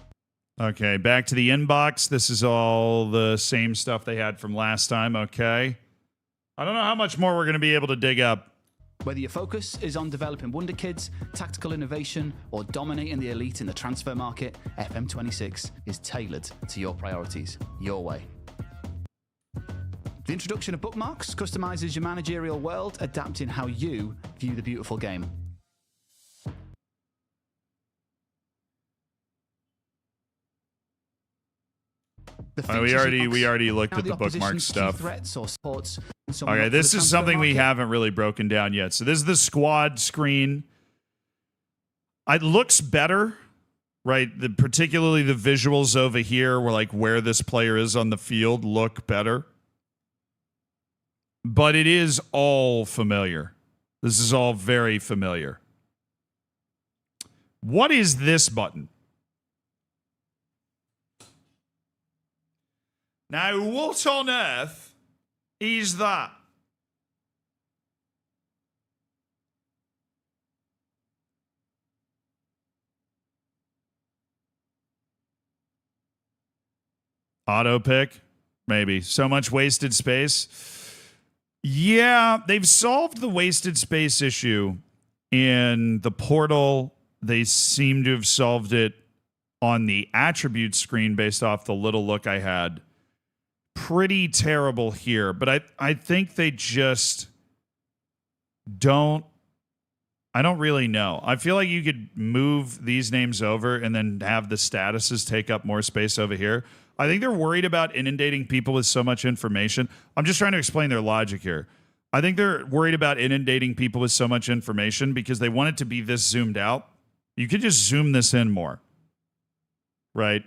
Okay, back to the inbox. This is all the same stuff they had from last time. Okay. I don't know how much more we're going to be able to dig up. Whether your focus is on developing wonder kids, tactical innovation, or dominating the elite in the transfer market, FM26 is tailored to your priorities, your way. The introduction of bookmarks customizes your managerial world, adapting how you view the beautiful game. We already looked at the bookmark stuff. Threats or sports. Okay, this is something we haven't really broken down yet. So this is the squad screen. It looks better, right? Particularly the visuals over here, where this player is on the field, look better. But it is all familiar. This is all very familiar. What is this button? Now, what on earth is that? Auto pick? Maybe. So much wasted space? Yeah, they've solved the wasted space issue in the portal. They seem to have solved it on the attribute screen based off the little look I had. Pretty terrible here, but I think they just don't. I don't really know. I feel like you could move these names over and then have the statuses take up more space over here. I think they're worried about inundating people with so much information. I'm just trying to explain their logic here. I think they're worried about inundating people with so much information because they want it to be this zoomed out. You could just zoom this in more, right?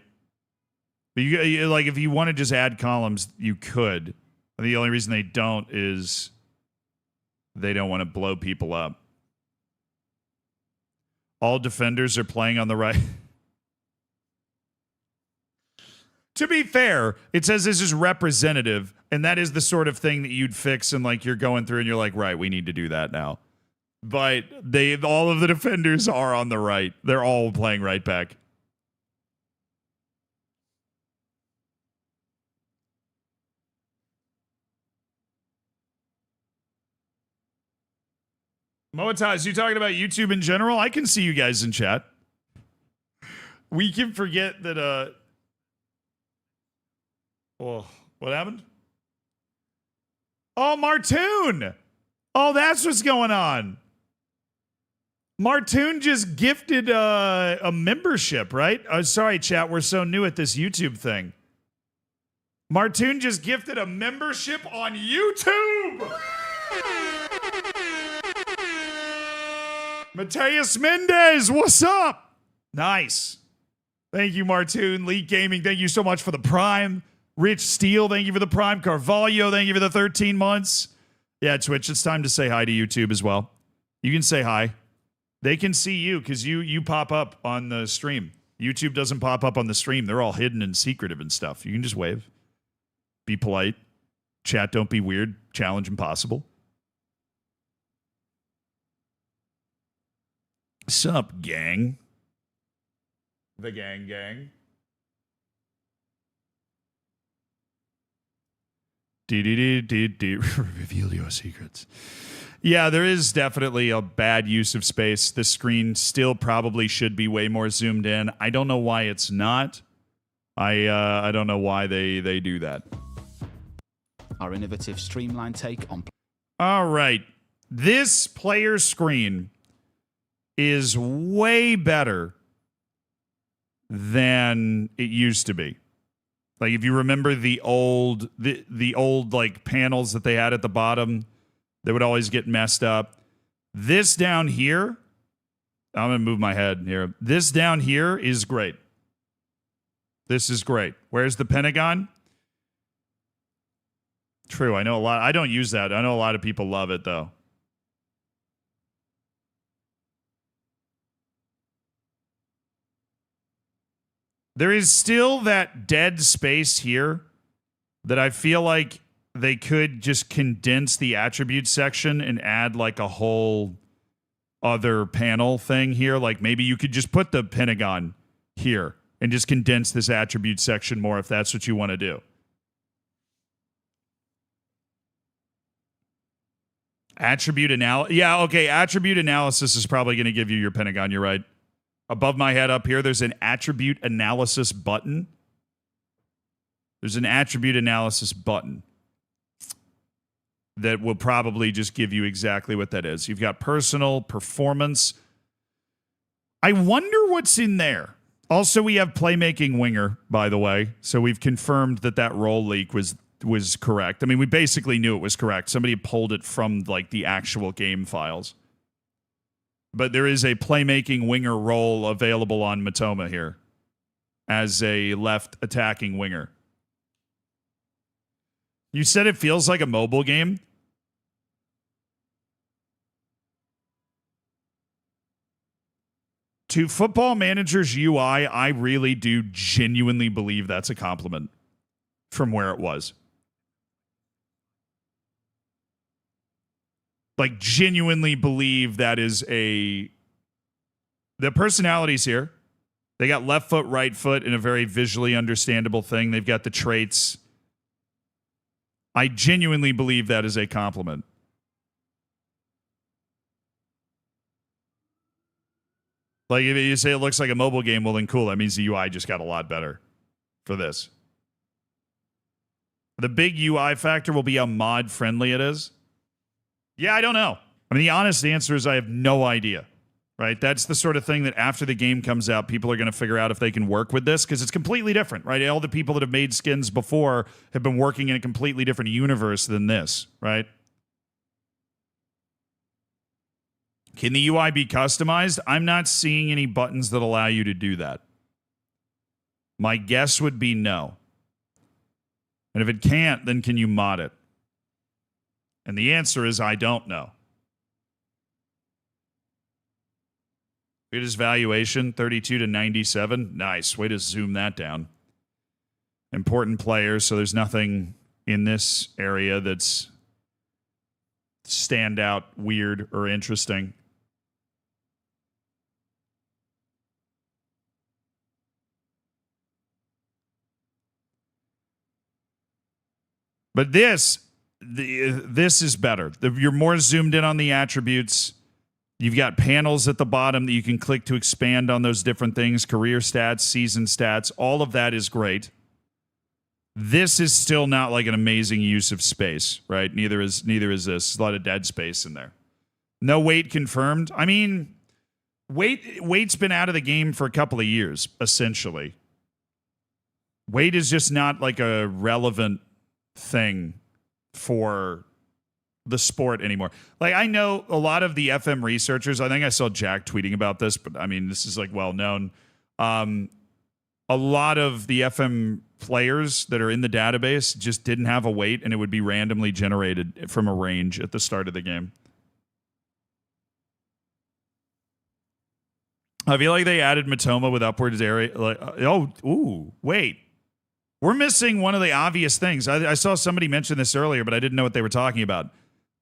But you like if you want to just add columns, you could. The only reason they don't is they don't want to blow people up. All defenders are playing on the right. To be fair, it says this is representative, and that is the sort of thing that you'd fix and you're going through and you're like, right, we need to do that now. But all of the defenders are on the right. They're all playing right back. Moataz, you talking about YouTube in general? I can see you guys in chat. We can forget that, oh, what happened? Oh, Martoon! Oh, that's what's going on. Martoon just gifted a membership, right? Oh, sorry, chat. We're so new at this YouTube thing. Martoon just gifted a membership on YouTube! Mateus Mendez, what's up? Nice. Thank you, Martoon. League Gaming, thank you so much for the Prime. Rich Steele, thank you for the Prime. Carvalho, thank you for the 13 months. Yeah, Twitch, it's time to say hi to YouTube as well. You can say hi. They can see you because you pop up on the stream. YouTube doesn't pop up on the stream. They're all hidden and secretive and stuff. You can just wave. Be polite. Chat, don't be weird. Challenge impossible. Sup, gang? The gang. Reveal your secrets. Yeah, there is definitely a bad use of space. This screen still probably should be way more zoomed in. I don't know why it's not. I don't know why they do that. Our innovative streamlined take on. All right. This player screen is way better than it used to be. Like if you remember the old like panels that they had at the bottom, they would always get messed up. This down here, I'm going to move my head here. This down here is great. This is great. Where's the Pentagon? True, I know a lot. I don't use that. I know a lot of people love it though. There is still that dead space here that I feel like they could just condense the attribute section and add like a whole other panel thing here. Like maybe you could just put the Pentagon here and just condense this attribute section more if that's what you want to do. Attribute analysis. Yeah, okay. Attribute analysis is probably going to give you your Pentagon. You're right. Above my head up here, there's an attribute analysis button. There's an attribute analysis button that will probably just give you exactly what that is. You've got personal, performance. I wonder what's in there. Also, we have playmaking winger, by the way. So we've confirmed that that role leak was correct. I mean, we basically knew it was correct. Somebody pulled it from like the actual game files. But there is a playmaking winger role available on Matoma here as a left attacking winger. You said it feels like a mobile game. To Football Manager's UI, I really do genuinely believe that's a compliment from where it was. Like, genuinely believe that is the personalities here. They got left foot, right foot in a very visually understandable thing. They've got the traits. I genuinely believe that is a compliment. Like, if you say it looks like a mobile game, well, then cool. That means the UI just got a lot better for this. The big UI factor will be how mod-friendly it is. Yeah, I don't know. I mean, the honest answer is I have no idea, right? That's the sort of thing that after the game comes out, people are going to figure out if they can work with this because it's completely different, right? All the people that have made skins before have been working in a completely different universe than this, right? Can the UI be customized? I'm not seeing any buttons that allow you to do that. My guess would be no. And if it can't, then can you mod it? And the answer is I don't know. It is valuation 32 to 97. Nice. Way to zoom that down. Important players, so there's nothing in this area that's standout, weird, or interesting. But this is better. You're more zoomed in on the attributes. You've got panels at the bottom that you can click to expand on those different things, career stats, season stats. All of that is great. This is still not like an amazing use of space, right? Neither is this. There's a lot of dead space in there. No weight confirmed. I mean, weight's been out of the game for a couple of years, essentially. Weight is just not like a relevant thing for the sport anymore. Like, I know a lot of the FM researchers, I think I saw Jack tweeting about this, but I mean, this is like well known. A lot of the FM players that are in the database just didn't have a weight, and it would be randomly generated from a range at the start of the game. I feel like they added Matoma with upwards area. Like, wait. We're missing one of the obvious things. I saw somebody mention this earlier, but I didn't know what they were talking about.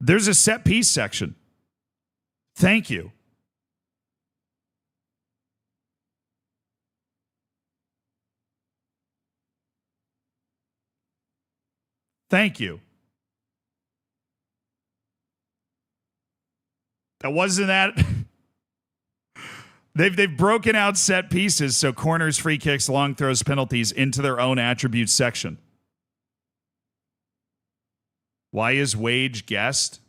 There's a set piece section. Thank you. Thank you. That wasn't that. They've broken out set pieces, so corners, free kicks, long throws, penalties into their own attributes section. Why is wage guessed?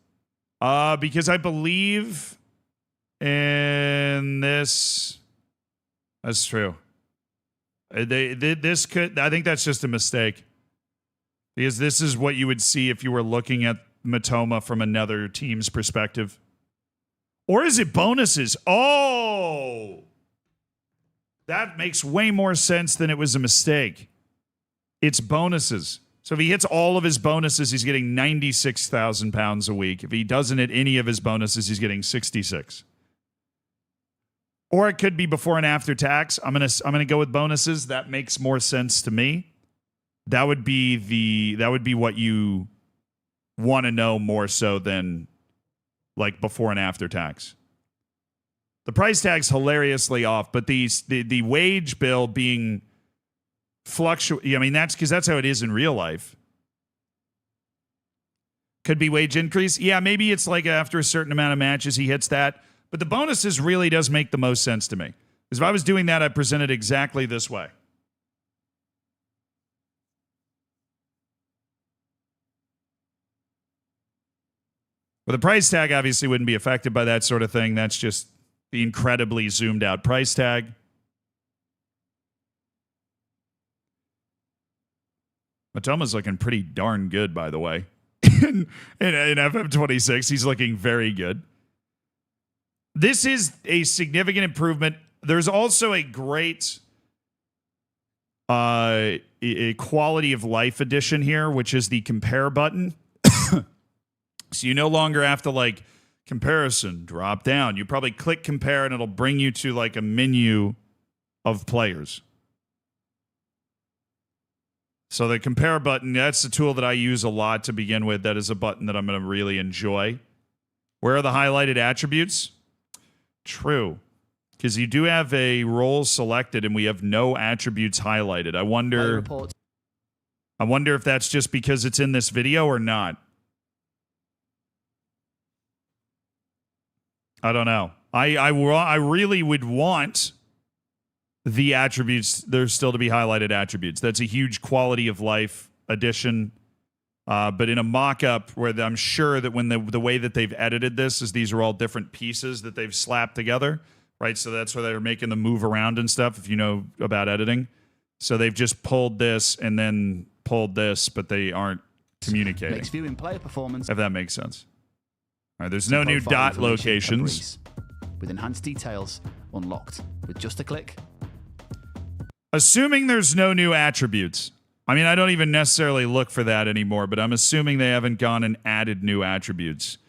Because I believe in this. That's true. I think that's just a mistake. Because this is what you would see if you were looking at Matoma from another team's perspective. Or is it bonuses? Oh! That makes way more sense than it was a mistake. It's bonuses. So if he hits all of his bonuses, he's getting 96,000 pounds a week. If he doesn't hit any of his bonuses, he's getting 66. Or it could be before and after tax. I'm gonna go with bonuses. That makes more sense to me. That would be what you want to know more so than like before and after tax. The price tag's hilariously off, but the wage bill being fluctuate. I mean, that's because that's how it is in real life. Could be wage increase. Yeah, maybe it's like after a certain amount of matches he hits that. But the bonuses really does make the most sense to me. Because if I was doing that, I'd present it exactly this way. But the price tag obviously wouldn't be affected by that sort of thing. That's just the incredibly zoomed out price tag. Matoma's looking pretty darn good, by the way. in FM26, he's looking very good. This is a significant improvement. There's also a great a quality of life addition here, which is the compare button. So you no longer have to like comparison, drop down. You probably click compare and it'll bring you to like a menu of players. So the compare button, that's the tool that I use a lot to begin with. That is a button that I'm going to really enjoy. Where are the highlighted attributes? True. Because you do have a role selected and we have no attributes highlighted. I wonder if that's just because it's in this video or not. I don't know. I really would want the attributes, there's still to be highlighted attributes. That's a huge quality of life addition. But in a mock-up where I'm sure that when the way that they've edited this is these are all different pieces that they've slapped together, right? So that's where they're making them move around and stuff, if you know about editing. So they've just pulled this and then pulled this, but they aren't communicating. Makes viewing player performance. If that makes sense. All right, there's no new dot locations. With enhanced details unlocked with just a click. Assuming there's no new attributes. I mean, I don't even necessarily look for that anymore, but I'm assuming they haven't gone and added new attributes,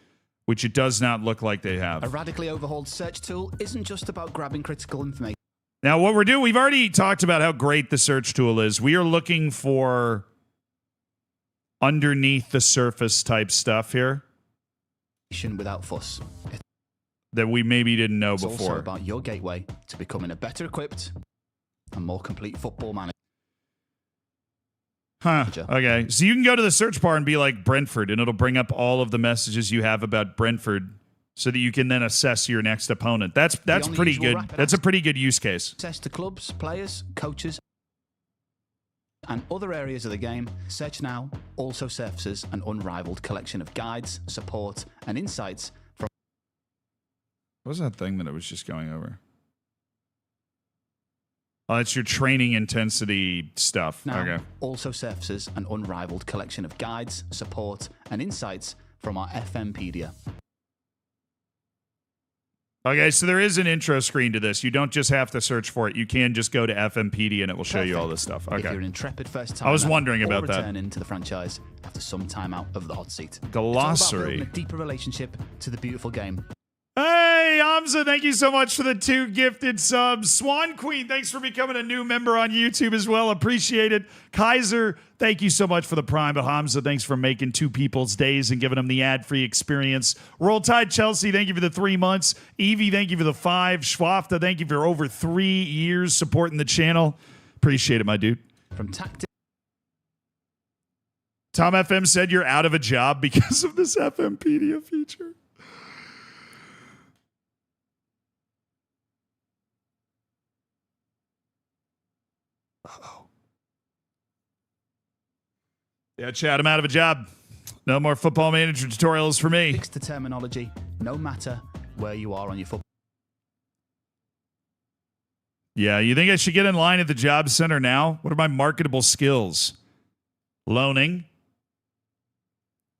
which it does not look like they have. A radically overhauled search tool isn't just about grabbing critical information. Now, what we're doing, we've already talked about how great the search tool is. We are looking for underneath the surface type stuff here. Without fuss. That we maybe didn't know before. It's also about your gateway to becoming a better equipped and more complete football manager. Huh. Okay. So you can go to the search bar and be like Brentford, and it'll bring up all of the messages you have about Brentford so that you can then assess your next opponent. That's pretty good. That's a pretty good use case. Access to clubs, players, coaches, and other areas of the game. Search Now also surfaces an unrivaled collection of guides, support, and insights from... What was that thing that it was just going over? Oh, it's your training intensity stuff. Now okay. Also surfaces an unrivaled collection of guides, support, and insights from our FMpedia. Okay, so there is an intro screen to this. You don't just have to search for it. You can just go to FMpedia and it will show you all this stuff. Okay. If you're an intrepid first time, I was wondering about that. Return into the franchise after some time out of the hot seat. Glossary. It's all about building a deeper relationship to the beautiful game. Hey, Hamza, thank you so much for the 2 gifted subs. Swan Queen, thanks for becoming a new member on YouTube as well. Appreciate it. Kaiser, thank you so much for the Prime. But Hamza, thanks for making 2 people's days and giving them the ad-free experience. Roll Tide Chelsea, thank you for the 3 months. Evie, thank you for the 5. Schwafta, thank you for over 3 years supporting the channel. Appreciate it, my dude. From tactics. Tom FM said you're out of a job because of this FMpedia feature. Uh-oh. Yeah, Chad, I'm out of a job. No more Football Manager tutorials for me. Fix the terminology, no matter where you are on your football. Yeah, you think I should get in line at the job center now? What are my marketable skills? Loaning.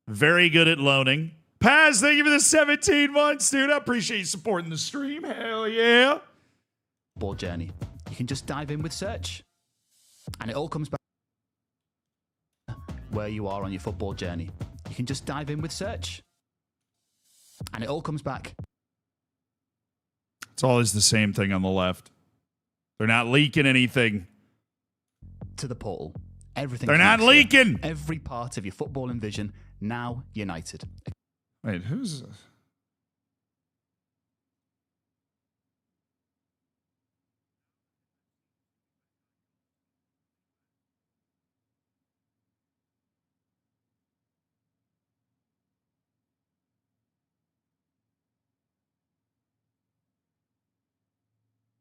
Very good at loaning. Paz, thank you for the 17 months, dude. I appreciate you supporting the stream. Hell yeah. Football journey. You can just dive in with search. And it all comes back where you are on your football journey. You can just dive in with search. And it all comes back. It's always the same thing on the left. They're not leaking anything. To the portal. Everything. They're not leaking. Every part of your footballing vision now united. Wait, who's this?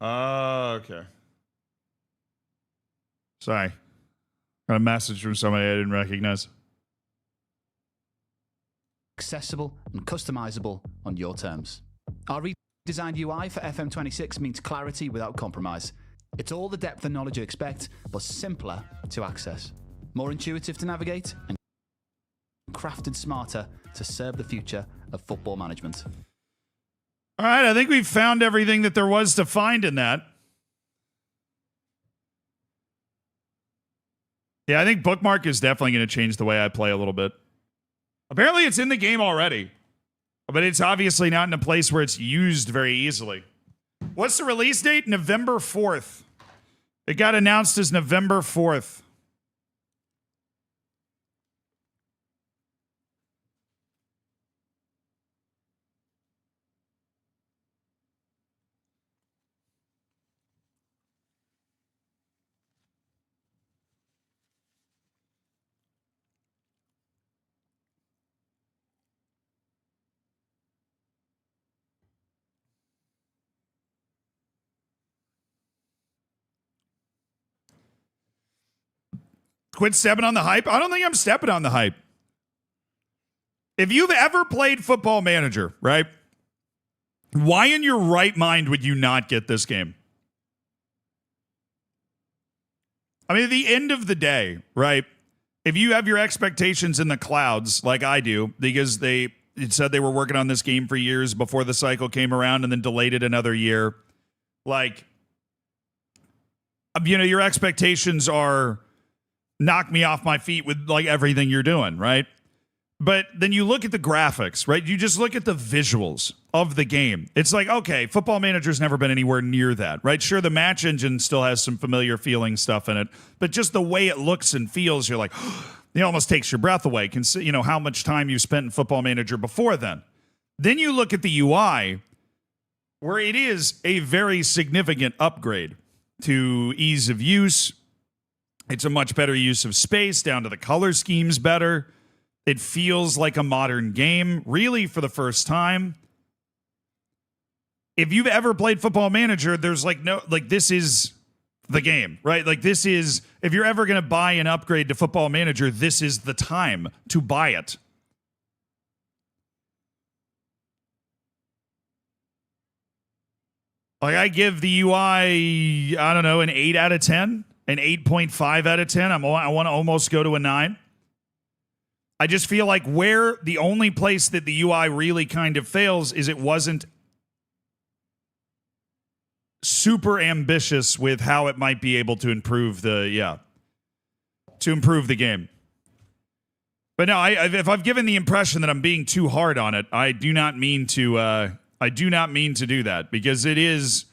Okay. Sorry. Got a message from somebody I didn't recognize. Accessible and customizable on your terms. Our redesigned UI for FM26 means clarity without compromise. It's all the depth and knowledge you expect, but simpler to access. More intuitive to navigate and crafted smarter to serve the future of football management. All right, I think we've found everything that there was to find in that. Yeah, I think Bookmark is definitely going to change the way I play a little bit. Apparently it's in the game already, but it's obviously not in a place where it's used very easily. What's the release date? November 4th. It got announced as November 4th. Quit stepping on the hype? I don't think I'm stepping on the hype. If you've ever played Football Manager, right? Why in your right mind would you not get this game? I mean, at the end of the day, right? If you have your expectations in the clouds, like I do, because it said they were working on this game for years before the cycle came around and then delayed it another year. Like, you know, your expectations are knock me off my feet with like everything you're doing, right? But then you look at the graphics, right? You just look at the visuals of the game. It's like, okay, Football Manager's never been anywhere near that, right? Sure, the match engine still has some familiar feeling stuff in it, but just the way it looks and feels, you're like, it almost takes your breath away. You know, how much time you spent in Football Manager before then. Then you look at the UI, where it is a very significant upgrade to ease of use. It's a much better use of space, down to the color schemes better. It feels like a modern game, really, for the first time. If you've ever played Football Manager, there's this is the game, right? Like this is, if you're ever going to buy an upgrade to Football Manager, this is the time to buy it. Like I give the UI, I don't know, an 8 out of 10. An 8.5 out of 10. I want to almost go to a 9. I just feel like where the only place that the UI really kind of fails is it wasn't super ambitious with how it might be able to improve the game. But no, if I've given the impression that I'm being too hard on it, I do not mean to do that, because it is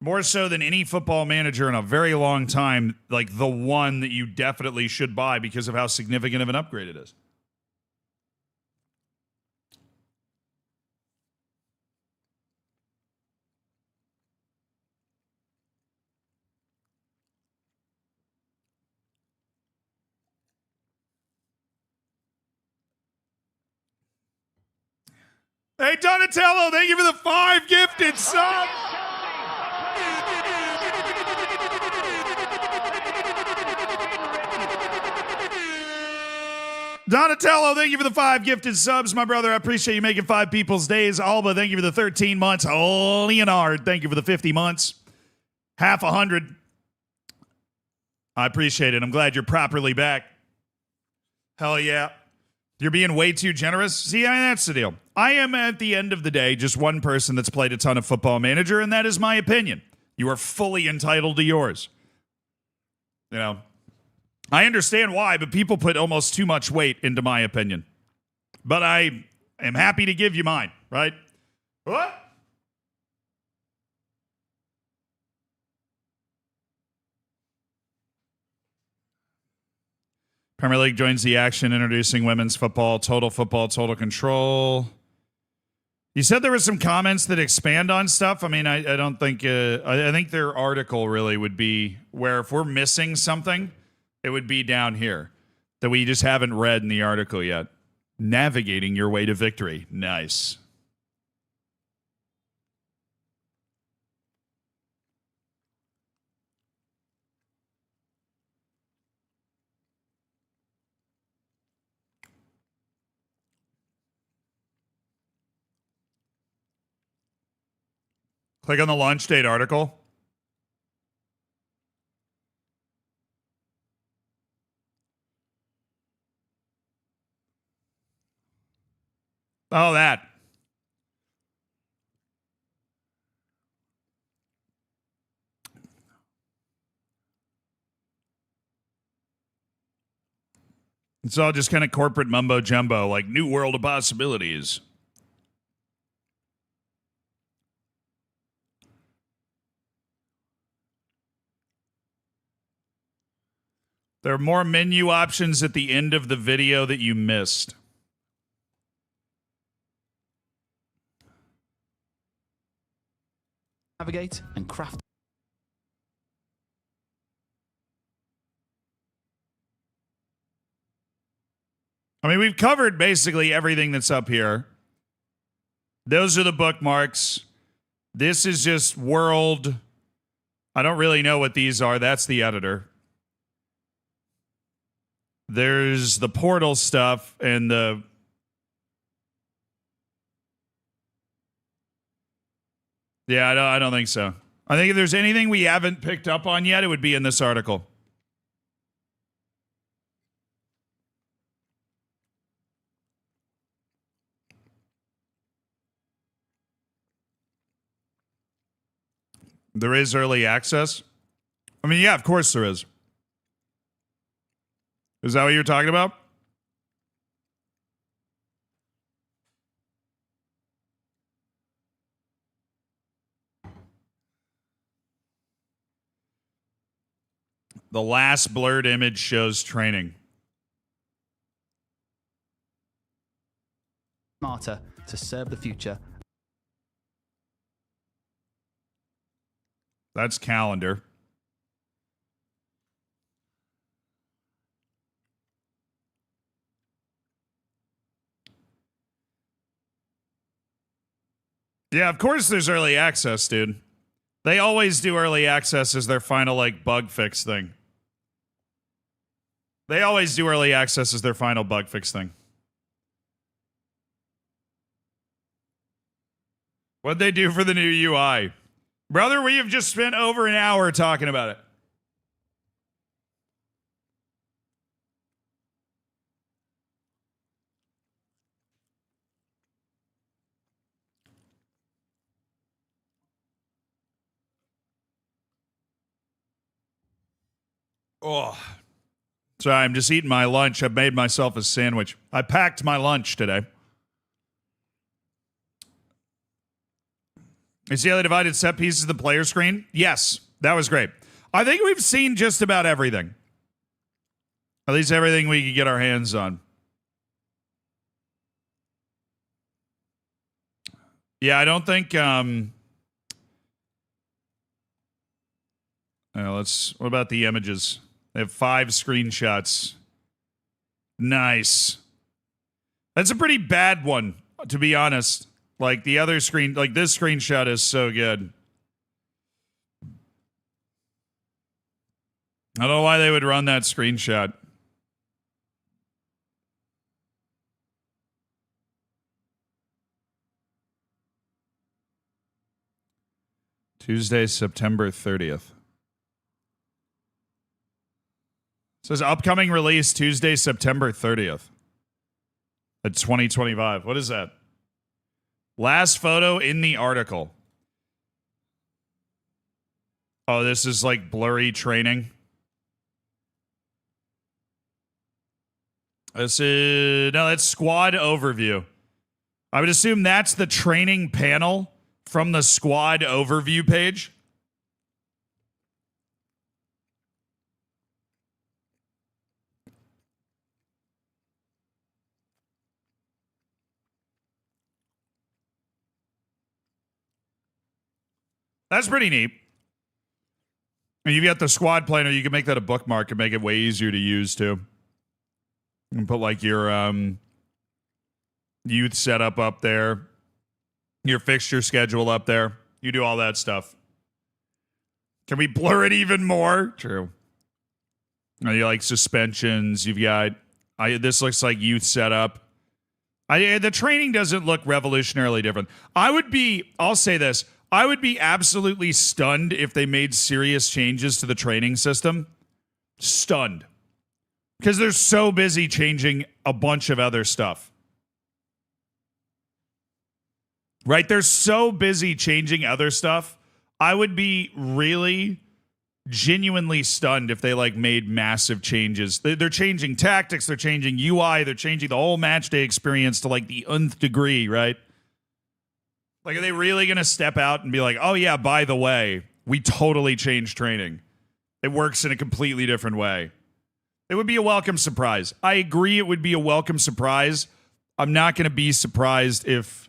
more so than any Football Manager in a very long time, like the one that you definitely should buy because of how significant of an upgrade it is. Hey, Donatello, thank you for the 5 gifted subs. Donatello, thank you for the 5 gifted subs, my brother. I appreciate you making 5 people's days. Alba, thank you for the 13 months. Leonard, thank you for the 50 months. Half 100. I appreciate it. I'm glad you're properly back. Hell yeah. You're being way too generous. See, that's the deal. I am, at the end of the day, just one person that's played a ton of Football Manager, and that is my opinion. You are fully entitled to yours. You know, I understand why, but people put almost too much weight into my opinion. But I am happy to give you mine, right? What? Premier League joins the action, introducing women's football, total control. You said there were some comments that expand on stuff. I mean, I don't think, I think their article really would be where if we're missing something, it would be down here that we just haven't read in the article yet. Navigating your way to victory. Nice. Click on the launch date article. Oh, that. It's all just kind of corporate mumbo jumbo, like new world of possibilities. There are more menu options at the end of the video that you missed. Navigate and craft. I mean, we've covered basically everything that's up here. Those are the bookmarks. This is just world. I don't really know what these are. That's the editor. There's the portal stuff and the... Yeah, I don't think so. I think if there's anything we haven't picked up on yet, it would be in this article. There is early access. I mean, yeah, of course there is. Is that what you're talking about? The last blurred image shows training. Smarter to serve the future. That's calendar. Yeah, of course there's early access, dude. They always do early access as their final, like, bug fix thing. They always do early access as their final bug fix thing. What'd they do for the new UI? Brother, we have just spent over an hour talking about it. Oh. Sorry, I'm just eating my lunch. I've made myself a sandwich. I packed my lunch today. You see how they divided set pieces of the player screen? Yes, that was great. I think we've seen just about everything. At least everything we could get our hands on. Yeah, I don't think... what about the images? They have 5 screenshots. Nice. That's a pretty bad one, to be honest. Like the other screen, like this screenshot is so good. I don't know why they would run that screenshot. Tuesday, September 30th. It says upcoming release Tuesday, September 30th. At 2025. What is that? Last photo in the article. Oh, this is like blurry training. That's squad overview. I would assume that's the training panel from the squad overview page. That's pretty neat. And you've got the squad planner. You can make that a bookmark and make it way easier to use too. You can put like your youth setup up there, your fixture schedule up there. You do all that stuff. Can we blur it even more? True. You like suspensions. You've got this looks like youth setup. The training doesn't look revolutionarily different. I'll say this. I would be absolutely stunned if they made serious changes to the training system. Stunned. Because they're so busy changing a bunch of other stuff. Right? They're so busy changing other stuff. I would be really genuinely stunned if they like made massive changes. They're changing tactics. They're changing UI. They're changing the whole match day experience to like the nth degree, right? Like, are they really going to step out and be like, oh, yeah, by the way, we totally changed training. It works in a completely different way. It would be a welcome surprise. I agree it would be a welcome surprise. I'm not going to be surprised if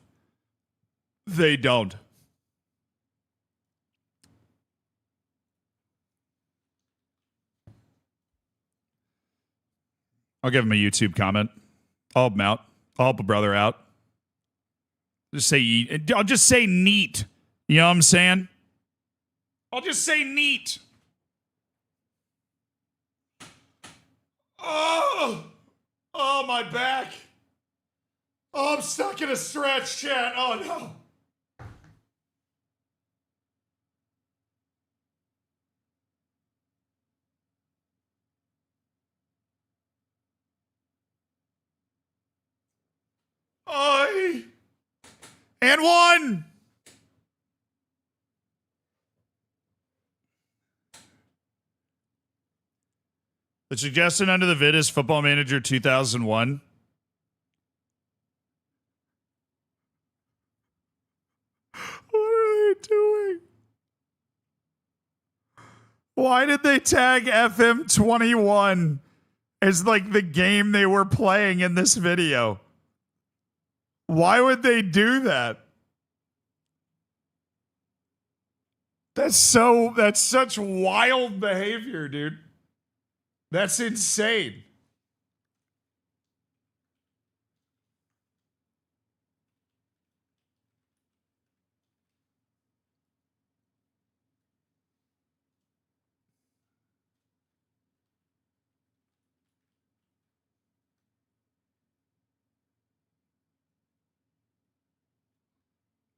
they don't. I'll give him a YouTube comment. I'll help him out. I'll help a brother out. I'll just say neat. You know what I'm saying? I'll just say neat. Oh, my back. Oh, I'm stuck in a stretch, chat. Oh, no. Oh, and one. The suggestion under the vid is Football Manager 2001. What are they doing? Why did they tag FM21 as like the game they were playing in this video? Why would they do that? That's such wild behavior, dude. That's insane.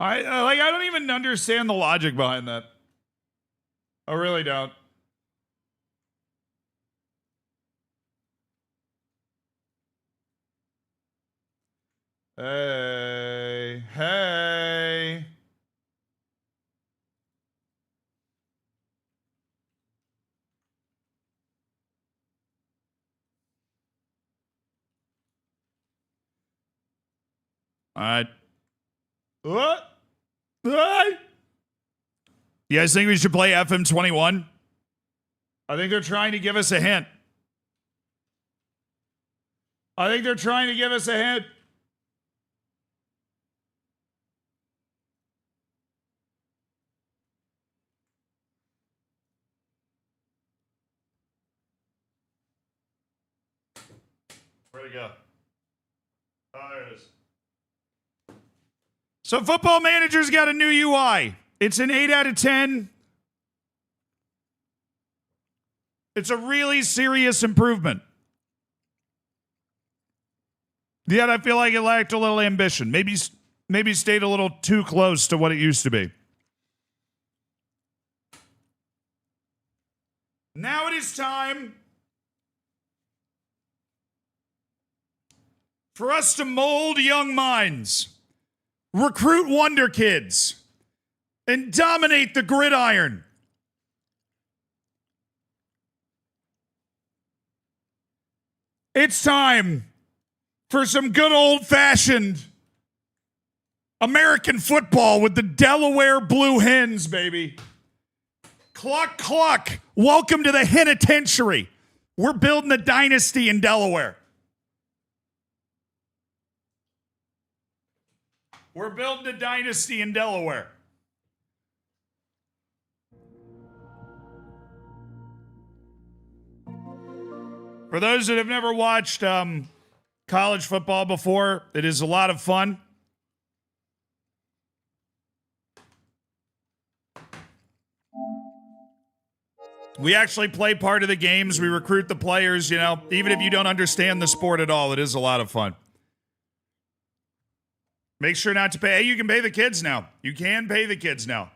I don't even understand the logic behind that. I really don't. Hey. All right. What? You guys think we should play FM21? I think they're trying to give us a hint. Where'd it go? Oh, there it is. So Football Manager's got a new UI. It's an 8 out of 10. It's a really serious improvement. Yet I feel like it lacked a little ambition. Maybe stayed a little too close to what it used to be. Now it is time for us to mold young minds, recruit wonder kids, and dominate the gridiron. It's time for some good old-fashioned American football with the Delaware Blue Hens, baby. Cluck, cluck. Welcome to the Henitentiary. We're building a dynasty in Delaware. We're building a dynasty in Delaware. For those that have never watched college football before, it is a lot of fun. We actually play part of the games. We recruit the players, you know. Even if you don't understand the sport at all, it is a lot of fun. Make sure not to pay. Hey, you can pay the kids now. You can pay the kids now.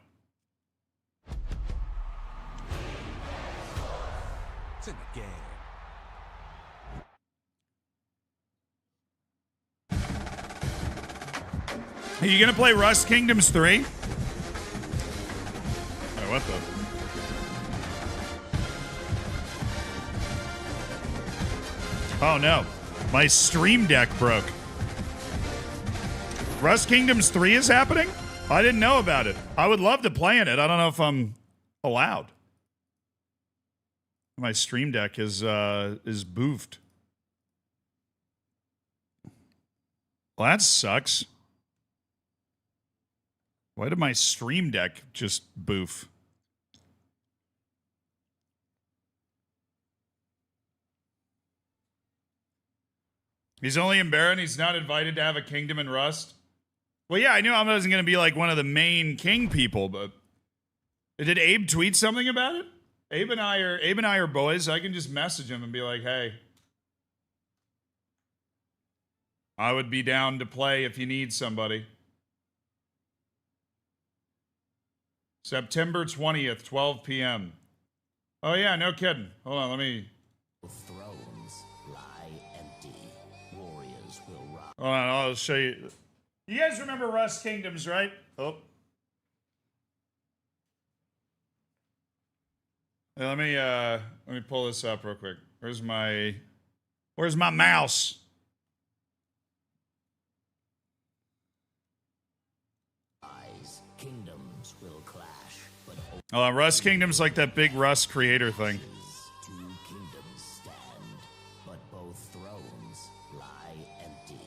It's in the game. Are you going to play Rust Kingdoms 3? Oh, what the... Oh no, my stream deck broke. Rust Kingdoms 3 is happening? I didn't know about it. I would love to play in it. I don't know if I'm allowed. My stream deck is boofed. Well, that sucks. Why did my stream deck just boof? He's only in Baron. He's not invited to have a kingdom in Rust. Well, yeah, I knew I wasn't going to be like one of the main king people, but did Abe tweet something about it? Abe and I are boys. I can just message him and be like, "Hey, I would be down to play if you need somebody." September 20th, 12 p.m. Oh yeah, no kidding. Hold on, let me. Thrones lie empty. Warriors will rise. Hold on, I'll show you. You guys remember Rust Kingdoms, right? Oh. Hey, let me pull this up real quick. Where's my mouse? Kingdoms will clash, but Oh, Rust Kingdom's like that big Rust creator thing. two kingdoms stand, but both thrones lie empty.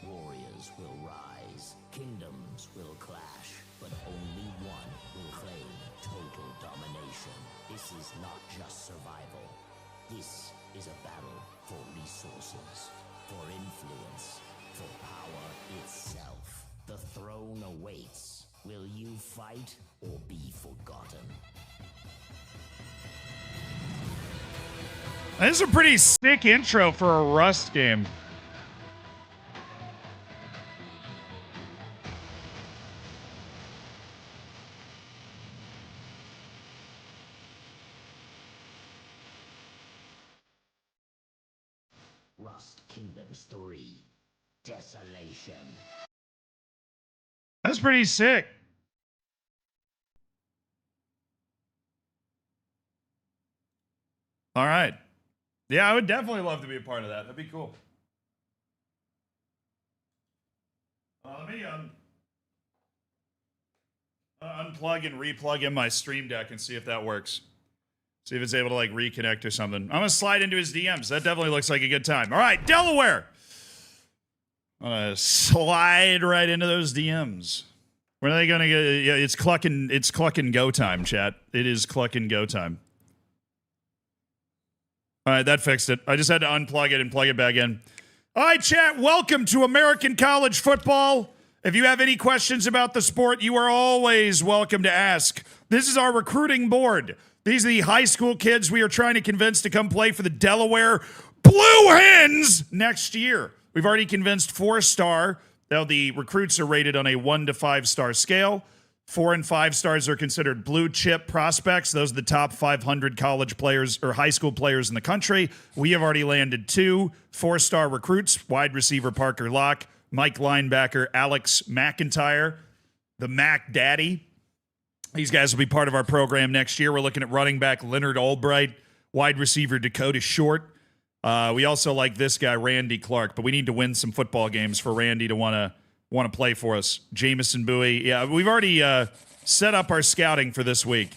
Warriors will rise, kingdoms will clash, but only one will claim total domination. This is not just survival. This is a battle for resources, for influence, for power itself. The throne awaits. Will you fight or be forgotten? This is a pretty sick intro for a Rust game. Rust Kingdoms 3. Desolation. That's pretty sick. All right. Yeah, I would definitely love to be a part of that. That'd be cool. Let me unplug and replug in my stream deck and see if that works. See if it's able to like reconnect or something. I'm gonna slide into his DMs. That definitely looks like a good time. All right, Delaware. I'm gonna slide right into those DMs. When are they gonna get? Yeah, it's clucking go time, chat. It is clucking go time. All right, that fixed it. I just had to unplug it and plug it back in. All right, chat, welcome to American college football. If you have any questions about the sport, you are always welcome to ask. This is our recruiting board. These are the high school kids we are trying to convince to come play for the Delaware Blue Hens next year. We've already convinced 4-star. Now, the recruits are rated on a 1 to 5-star scale. 4 and 5 stars are considered blue chip prospects. Those are the top 500 college players or high school players in the country. We have already landed 2 4-star recruits, wide receiver Parker Locke, Mike linebacker Alex McIntyre, the Mac Daddy. These guys will be part of our program next year. We're looking at running back Leonard Albright, wide receiver Dakota Short. We also like this guy, Randy Clark, but we need to win some football games for Randy to want to play for us. Jamison Bowie. Yeah, we've already set up our scouting for this week.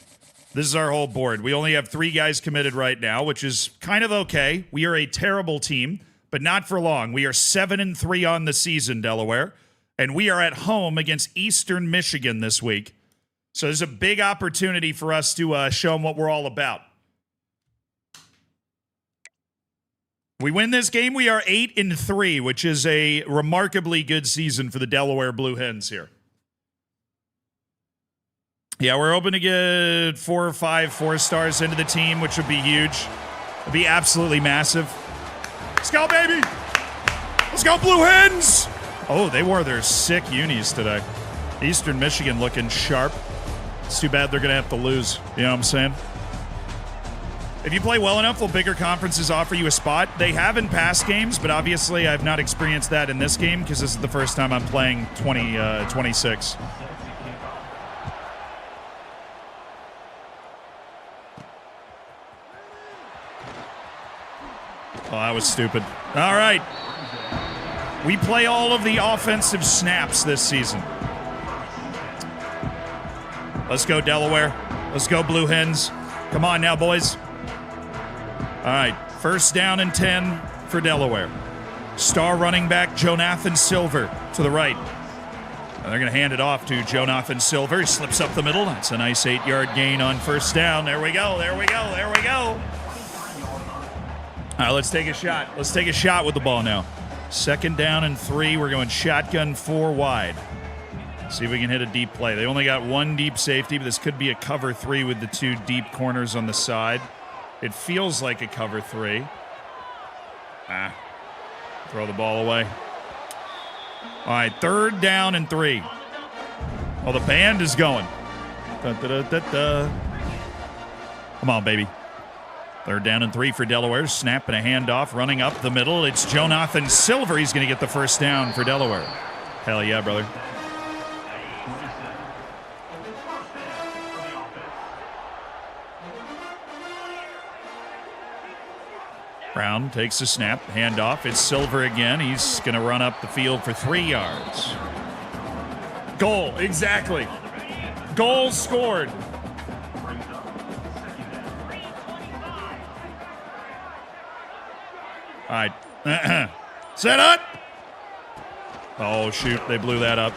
This is our whole board. We only have 3 guys committed right now, which is kind of okay. We are a terrible team, but not for long. We are 7-3 on the season, Delaware, and we are at home against Eastern Michigan this week. So there's a big opportunity for us to show them what we're all about. We win this game, we are 8-3, which is a remarkably good season for the Delaware Blue Hens here. Yeah, we're hoping to get 4 or 5 4-stars into the team, which would be huge. It'd be absolutely massive. Let's go, baby! Let's go, Blue Hens! Oh, they wore their sick unis today. Eastern Michigan looking sharp. It's too bad they're going to have to lose. You know what I'm saying? If you play well enough, will bigger conferences offer you a spot? They have in past games, but obviously I've not experienced that in this game because this is the first time I'm playing 26. Oh, that was stupid. All right. We play all of the offensive snaps this season. Let's go, Delaware. Let's go, Blue Hens. Come on now, boys. All right, 1st down and 10 for Delaware. Star running back Jonathan Silver to the right. And they're going to hand it off to Jonathan Silver. He slips up the middle. That's a nice 8-yard gain on 1st down. There we go, there we go, there we go. All right, let's take a shot. Let's take a shot with the ball now. 2nd down and 3. We're going shotgun 4 wide. See if we can hit a deep play. They only got 1 deep safety, but this could be a cover 3 with the 2 deep corners on the side. It feels like a cover 3. Throw the ball away. All right, 3rd down and 3. Oh, the band is going. Da, da, da, da, da. Come on, baby. 3rd down and 3 for Delaware. Snap and a handoff, running up the middle. It's Jonathan Silver. He's going to get the 1st down for Delaware. Hell yeah, brother. Brown takes a snap, handoff. It's Silver again. He's going to run up the field for 3 yards. Goal, exactly. Goal scored. All right. Set up. Oh, shoot. They blew that up.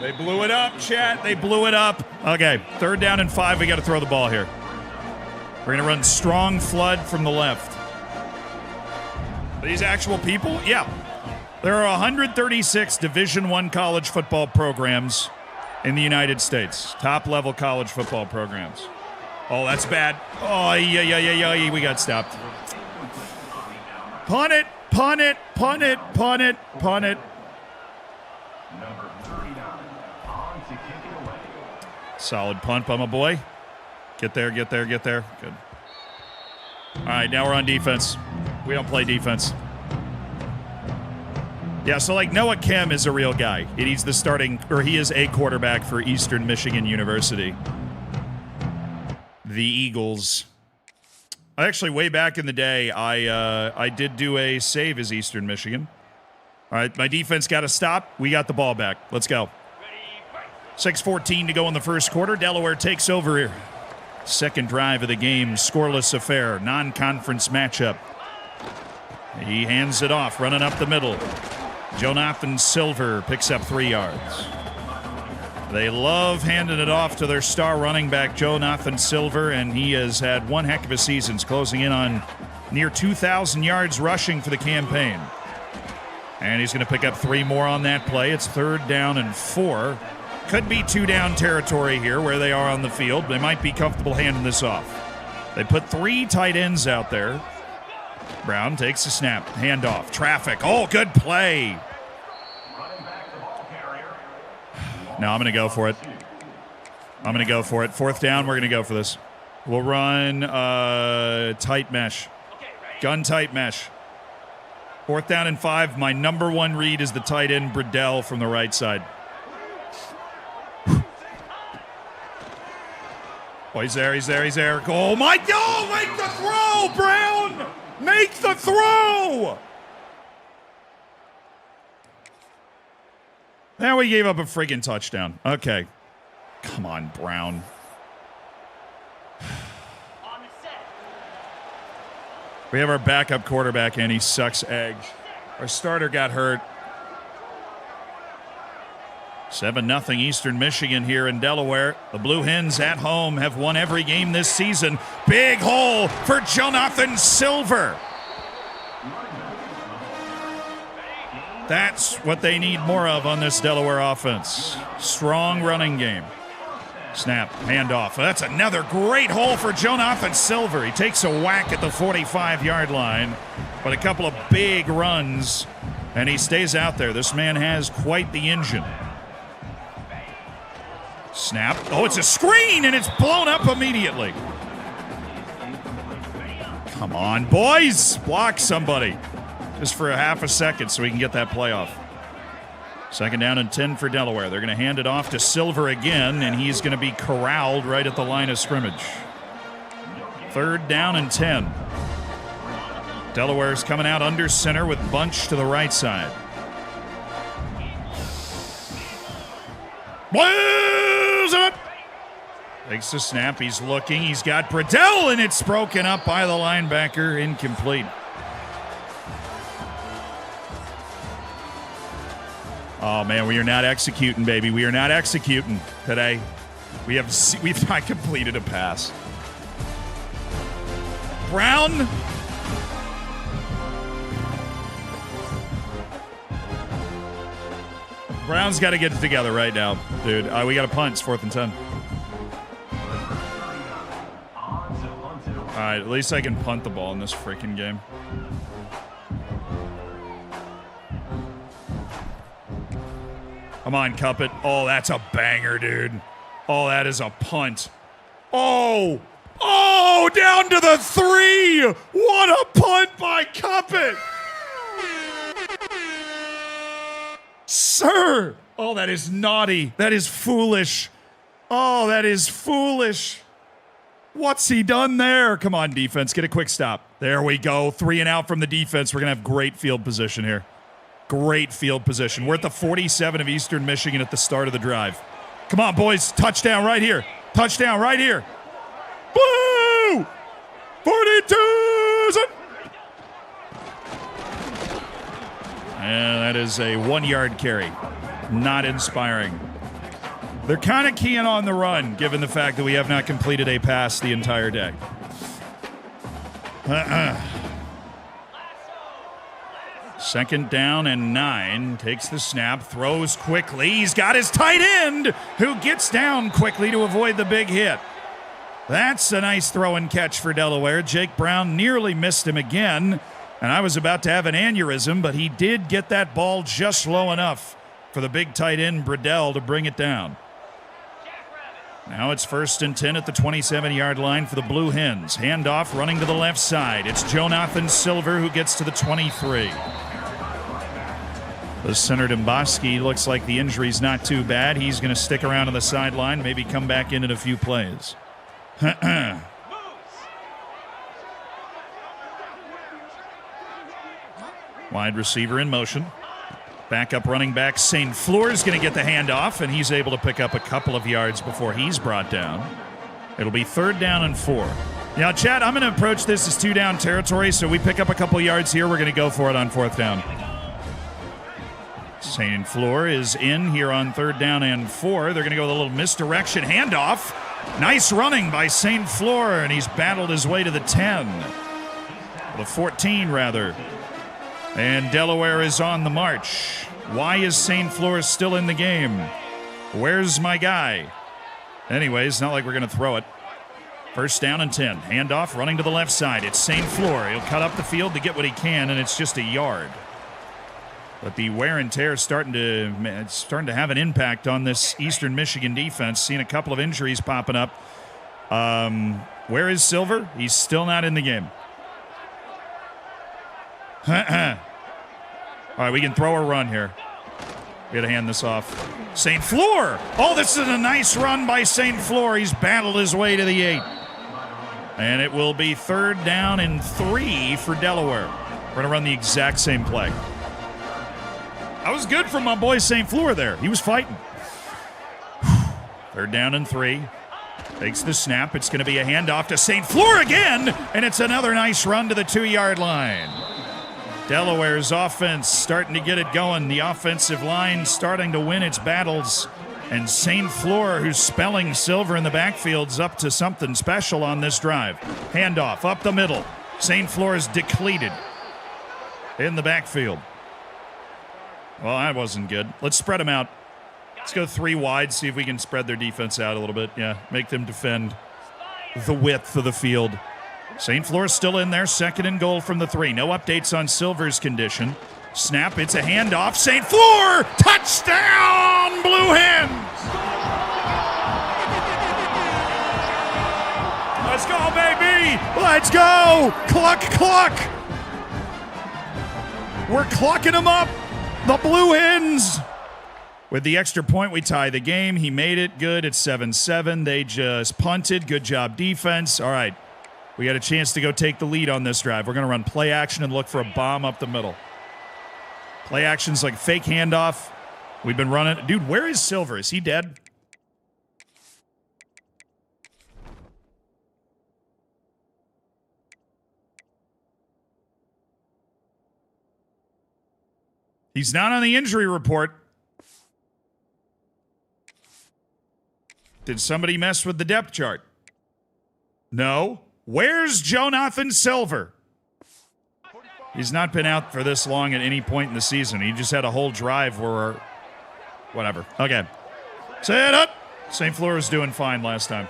They blew it up, chat. They blew it up. Okay, 3rd down and 5. We got to throw the ball here. We're going to run strong flood from the left. Are these actual people? Yeah. There are 136 Division I college football programs in the United States. Top-level college football programs. Oh, that's bad. Oh, yeah. We got stopped. Punt it, punt it, punt it, punt it, punt it. Solid punt by my boy. Get there, get there, get there. Good. All right, now we're on defense. We don't play defense. Yeah, so like Noah Kim is a real guy. He's the starting, or he is a quarterback for Eastern Michigan University. The Eagles. Actually, way back in the day, I did do a save as Eastern Michigan. All right, my defense got a stop. We got the ball back. Let's go. 6:14 to go in the first quarter. Delaware takes over here. 2nd drive of the game, scoreless affair, non-conference matchup. He hands it off, running up the middle. Jonathan Silver picks up 3 yards. They love handing it off to their star running back, Jonathan Silver, and he has had one heck of a season, closing in on near 2,000 yards rushing for the campaign. And he's going to pick up 3 more on that play. It's 3rd down and 4. Could be 2-down territory here where they are on the field. They might be comfortable handing this off. They put 3 tight ends out there. Brown takes a snap. Handoff. Traffic. Oh, good play. No, I'm going to go for it. I'm going to go for it. Fourth down, we're going to go for this. We'll run tight mesh. Gun tight mesh. Fourth down and 5. My number one read is the tight end, Bradell, from the right side. Oh, he's there. Oh, my God! Make the throw, Brown! Make the throw! Now we gave up a friggin' touchdown. Okay. Come on, Brown. We have our backup quarterback, and he sucks eggs. Our starter got hurt. 7-0 Eastern Michigan here in Delaware. The Blue Hens at home have won every game this season. Big hole for Jonathan Silver. That's what they need more of on this Delaware offense. Strong running game. Snap, handoff. That's another great hole for Jonathan Silver. He takes a whack at the 45-yard line, but a couple of big runs, and he stays out there. This man has quite the engine. Snap. Oh, it's a screen, and it's blown up immediately. Come on, boys. Block somebody. Just for a half a second so we can get that play off. Second down and 10 for Delaware. They're going to hand it off to Silver again, and he's going to be corralled right at the line of scrimmage. Third down and 10. Delaware's coming out under center with Bunch to the right side. Blows it! Takes the snap. He's looking. He's got Bradell, and it's broken up by the linebacker. Incomplete. Oh, man, we are not executing, baby. We are not executing today. We've not completed a pass. Brown. Brown's got to get it together right now, dude. We got a punt. It's 4th and 10. All right, at least I can punt the ball in this freaking game. Come on, Cup it. Oh, that's a banger, dude. Oh, that is a punt. Oh, down to the 3. What a punt by Cuppet. Sir. Oh, that is naughty. That is foolish. Oh, that is foolish. What's he done there? Come on, defense. Get a quick stop. There we go. 3 and out from the defense. We're going to have great field position here. Great field position. We're at the 47 of Eastern Michigan at the start of the drive. Come on, boys. Touchdown right here. Touchdown right here. Woo! 42! And that is a 1-yard carry. Not inspiring. They're kind of keying on the run, given the fact that we have not completed a pass the entire day. Second down and 9. Takes the snap, throws quickly. He's got his tight end, who gets down quickly to avoid the big hit. That's a nice throw and catch for Delaware. Jake Brown nearly missed him again, and I was about to have an aneurysm, but he did get that ball just low enough for the big tight end, Bradell, to bring it down. Now it's 1st and 10 at the 27-yard line for the Blue Hens. Handoff running to the left side. It's Jonathan Silver who gets to the 23. The center Demboski looks like the injury's not too bad. He's going to stick around on the sideline, maybe come back in a few plays. Wide receiver in motion. Backup running back St. Fleur is going to get the handoff, and he's able to pick up a couple of yards before he's brought down. It'll be 3rd down and 4. Now, Chad, I'm going to approach this as 2-down territory, so we pick up a couple yards here. We're going to go for it on 4th down. St. Fleur is in here on 3rd down and 4. They're going to go with a little misdirection handoff. Nice running by St. Fleur, and he's battled his way to the 10. The 14, rather. And Delaware is on the march. Why is St. Fleur still in the game? Where's my guy? Anyways, not like we're going to throw it. 1st down and 10. Handoff running to the left side. It's St. Fleur. He'll cut up the field to get what he can, and it's just a yard. But the wear and tear is starting to have an impact on this Eastern Michigan defense. Seen a couple of injuries popping up. Where is Silver? He's still not in the game. All right, we can throw a run here. We got to hand this off. St. Fleur. Oh, this is a nice run by St. Fleur. He's battled his way to the 8. And it will be 3rd down and 3 for Delaware. We're going to run the exact same play. That was good from my boy St. Fleur there. He was fighting. 3rd down and 3. Takes the snap. It's going to be a handoff to St. Fleur again. And it's another nice run to the 2-yard line. Delaware's offense starting to get it going. The offensive line starting to win its battles. And St. Fleur, who's spelling Silver in the backfield's up to something special on this drive. Handoff up the middle. St. Fleur's depleted in the backfield. Well, that wasn't good. Let's spread them out. Let's go 3 wide, see if we can spread their defense out a little bit. Yeah, make them defend the width of the field. St. Fleur still in there, 2nd and goal from the 3. No updates on Silver's condition. Snap, it's a handoff. St. Fleur, touchdown, Blue Hens! Let's go, baby! Let's go! Cluck, cluck! We're clucking them up, the Blue Hens! With the extra point, we tie the game. He made it good. It's 7-7. They just punted. Good job, defense. All right. We got a chance to go take the lead on this drive. We're going to run play action and look for a bomb up the middle. Play action's like fake handoff. We've been running. Dude, where is Silver? Is he dead? He's not on the injury report. Did somebody mess with the depth chart? No. Where's Jonathan Silver? He's not been out for this long at any point in the season. He just had a whole drive where... Whatever. Okay. Set up. St. Fleur was doing fine last time.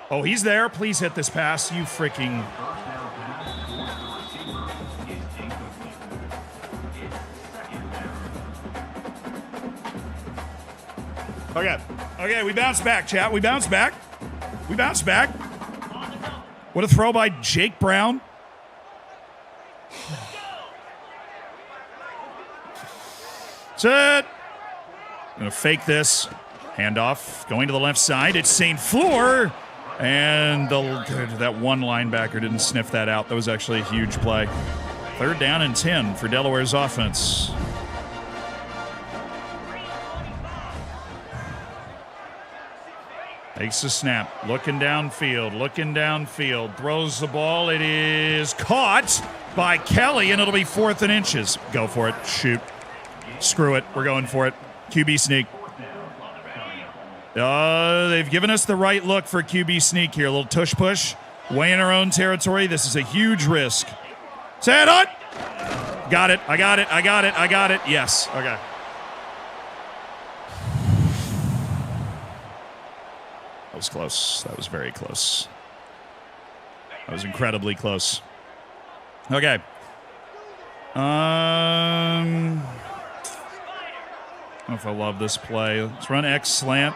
Oh, he's there. Please hit this pass. You freaking... Okay. Okay, we bounce back, chat. We bounce back. We bounce back. What a throw by Jake Brown. Set. Gonna fake this. Handoff. Going to the left side. It's St. Fleur. And that one linebacker didn't sniff that out. That was actually a huge play. 3rd down and 10 for Delaware's offense. Takes the snap, looking downfield, throws the ball. It is caught by Kelly, and it'll be 4th and inches. Go for it, shoot. Screw it, we're going for it. QB sneak. They've given us the right look for QB sneak here. A little tush push, way in our own territory. This is a huge risk. Set up. Got it, I got it. Yes, okay. That was close. That was very close. That was incredibly close. Okay. I don't know if I love this play. Let's run X slant.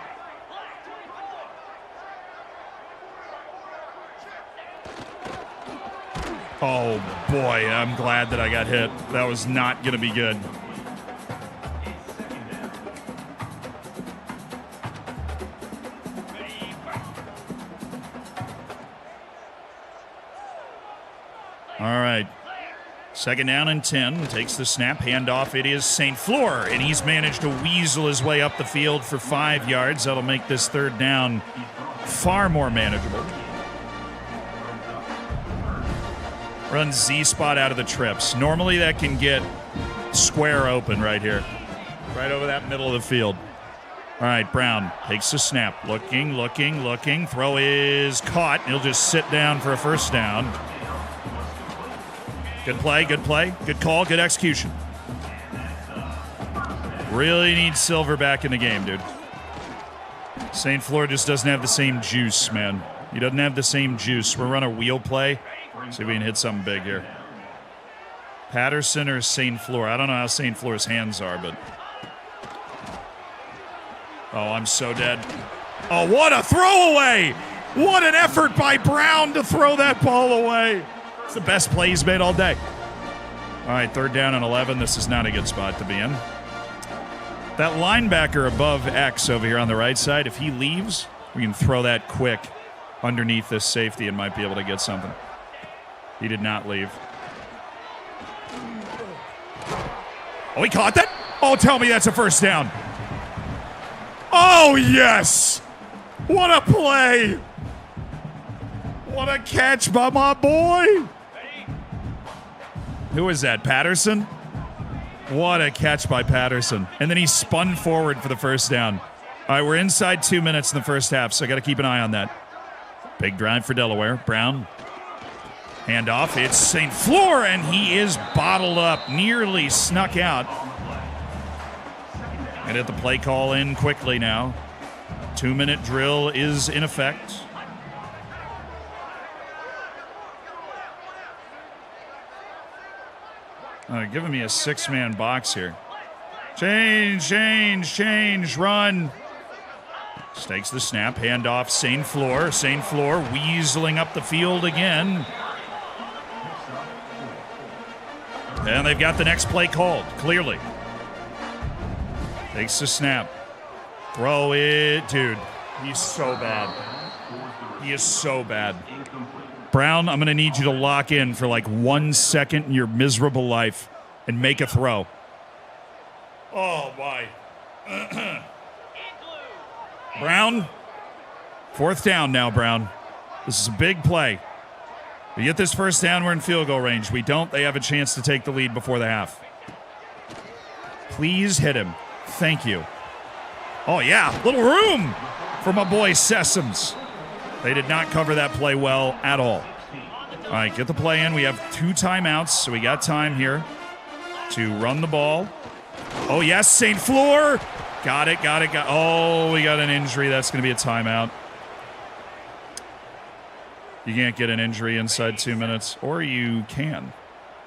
Oh, boy. I'm glad that I got hit. That was not going to be good. All right. 2nd down and 10. Takes the snap. Handoff. It is St. Fleur. And he's managed to weasel his way up the field for 5 yards. That'll make this 3rd down far more manageable. Run Z-spot out of the trips. Normally that can get square open right here. Right over that middle of the field. All right, Brown takes the snap. Looking. Throw is caught. He'll just sit down for a 1st down. Good play. Good call, good execution. Really need Silver back in the game, dude. St. Fleur just doesn't have the same juice, man. He doesn't have the same juice. We'll run a wheel play. See if we can hit something big here. Patterson or St. Fleur? I don't know how St. Fleur's hands are, but... Oh, I'm so dead. Oh, what a throwaway! What an effort by Brown to throw that ball away. It's the best play he's made all day. All right, 3rd down and 11. This is not a good spot to be in. That linebacker above X over here on the right side, if he leaves, we can throw that quick underneath this safety and might be able to get something. He did not leave. Oh, he caught that? Oh, tell me that's a first down. Oh, yes! What a play! What a catch by my boy! Who is that, Patterson? What a catch by Patterson. And then he spun forward for the first down. All right, we're inside 2 minutes in the first half, so I got to keep an eye on that. Big drive for Delaware. Brown. Handoff. It's St. Fleur, and he is bottled up. Nearly snuck out. And get the play call in quickly now. 2-minute drill is in effect. Giving me a 6-man box here. Change, run. Stakes the snap, handoff, St. Fleur. St. Fleur weaseling up the field again. And they've got the next play called, clearly. Takes the snap. Throw it. Dude, he's so bad. He is so bad. Brown, I'm going to need you to lock in for like 1 second in your miserable life and make a throw. Oh, my. Brown, 4th down now, Brown. This is a big play. We get this first down, we're in field goal range. We don't, they have a chance to take the lead before the half. Please hit him. Thank you. Oh, yeah, little room for my boy Sessoms. They did not cover that play well at all. All right, get the play in. We have 2 timeouts, so we got time here to run the ball. Oh, yes, St. Fleur. Got it. Oh, we got an injury. That's going to be a timeout. You can't get an injury inside 2 minutes, or you can,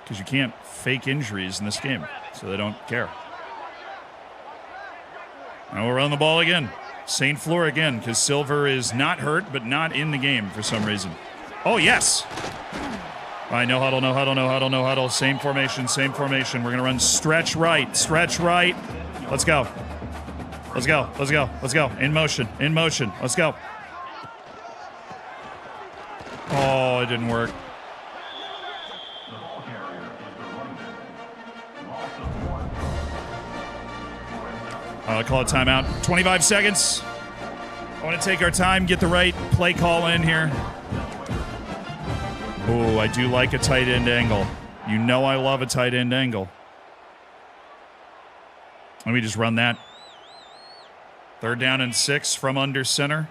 because you can't fake injuries in this game, so they don't care. Now we'll run the ball again. St. Fleur again, because Silver is not hurt, but not in the game for some reason. Oh, yes. All right, no huddle. Same formation. We're going to run stretch right. Let's go. In motion. Let's go. Oh, it didn't work. I'll call a timeout. 25 seconds. I want to take our time, get the right play call in here. Oh, I do like a tight end angle. You know I love a tight end angle. Let me just run that. 3rd down and 6 from under center.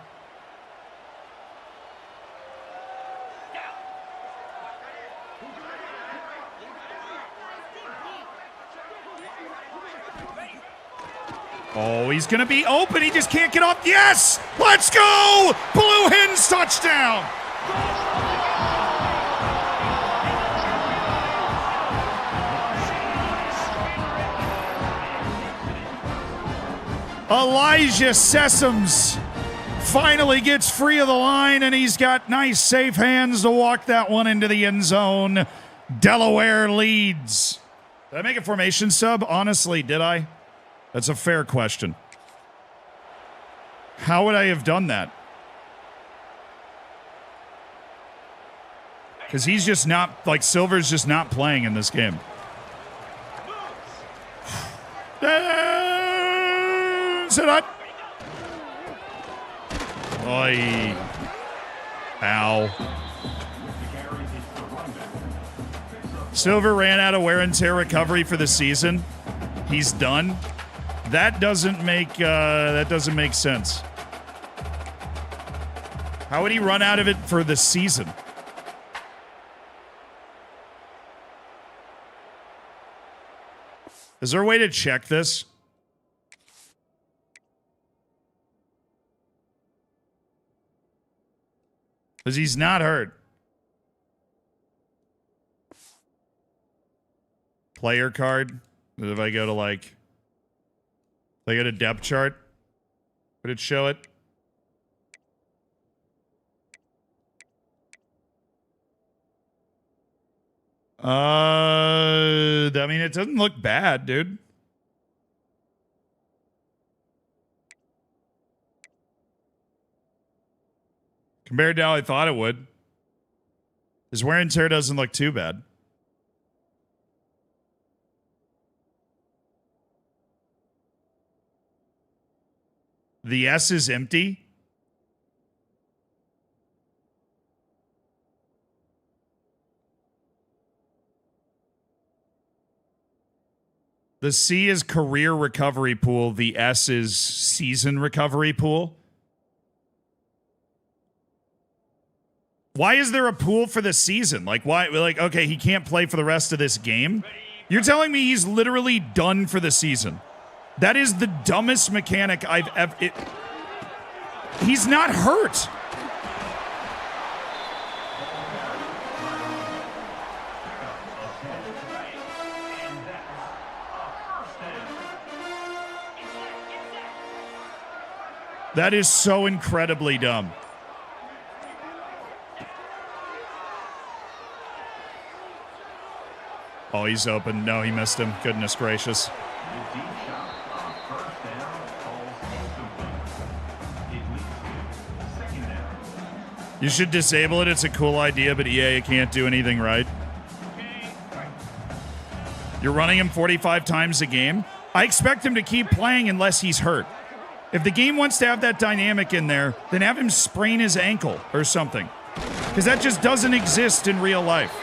Oh, he's going to be open. He just can't get off. Yes! Let's go! Blue Hens touchdown! Elijah Sessoms finally gets free of the line, and he's got nice, safe hands to walk that one into the end zone. Delaware leads. Did I make a formation sub? Honestly, did I? That's a fair question. How would I have done that? Because he's just not, like, Silver's just not playing in this game. Sit up. Oy. Ow. Silver ran out of wear and tear recovery for the season. He's done. That doesn't make sense. How would he run out of it for the season? Is there a way to check this? Because he's not hurt. player card. If I go to like, if I go to depth chart, would it show it? I mean, it doesn't look bad, dude. Compared to how I thought it would. His wear and tear doesn't look too bad. The S is empty. The C is career recovery pool. The S is season recovery pool. Why is there a pool for the season? Like, why? Like, okay, he can't play for the rest of this game. You're telling me he's literally done for the season. That is the dumbest mechanic I've ever... He's not hurt. That is so incredibly dumb. Oh, he's open. No, he missed him. Goodness gracious. You should disable it. It's a cool idea, but EA, you can't do anything right. You're running him 45 times a game. I expect him to keep playing unless he's hurt. If the game wants to have that dynamic in there, then have him sprain his ankle or something. Because that just doesn't exist in real life.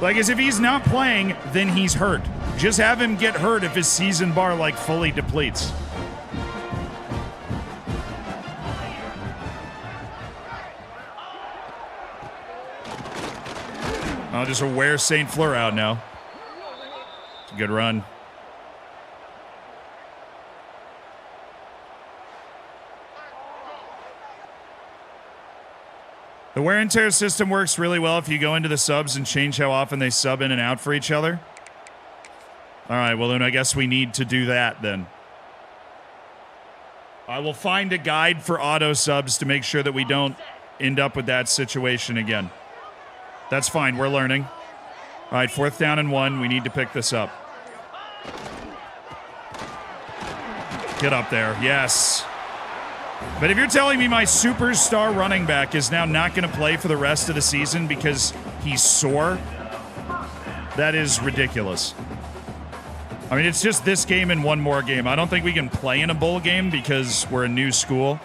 Like, as if he's not playing, then he's hurt. Just have him get hurt if his season bar, like, fully depletes. I'll just wear St. Fleur out now. It's a good run. The wear and tear system works really well if you go into the subs and change how often they sub in and out for each other. All right, well, then I guess we need to do that then. I will find a guide for auto subs to make sure that we don't end up with that situation again. That's fine. We're learning. All right, 4th down and 1. We need to pick this up. Get up there. Yes. But if you're telling me my superstar running back is now not going to play for the rest of the season because he's sore, that is ridiculous. I mean, it's just this game and one more game. I don't think we can play in a bowl game because we're a new school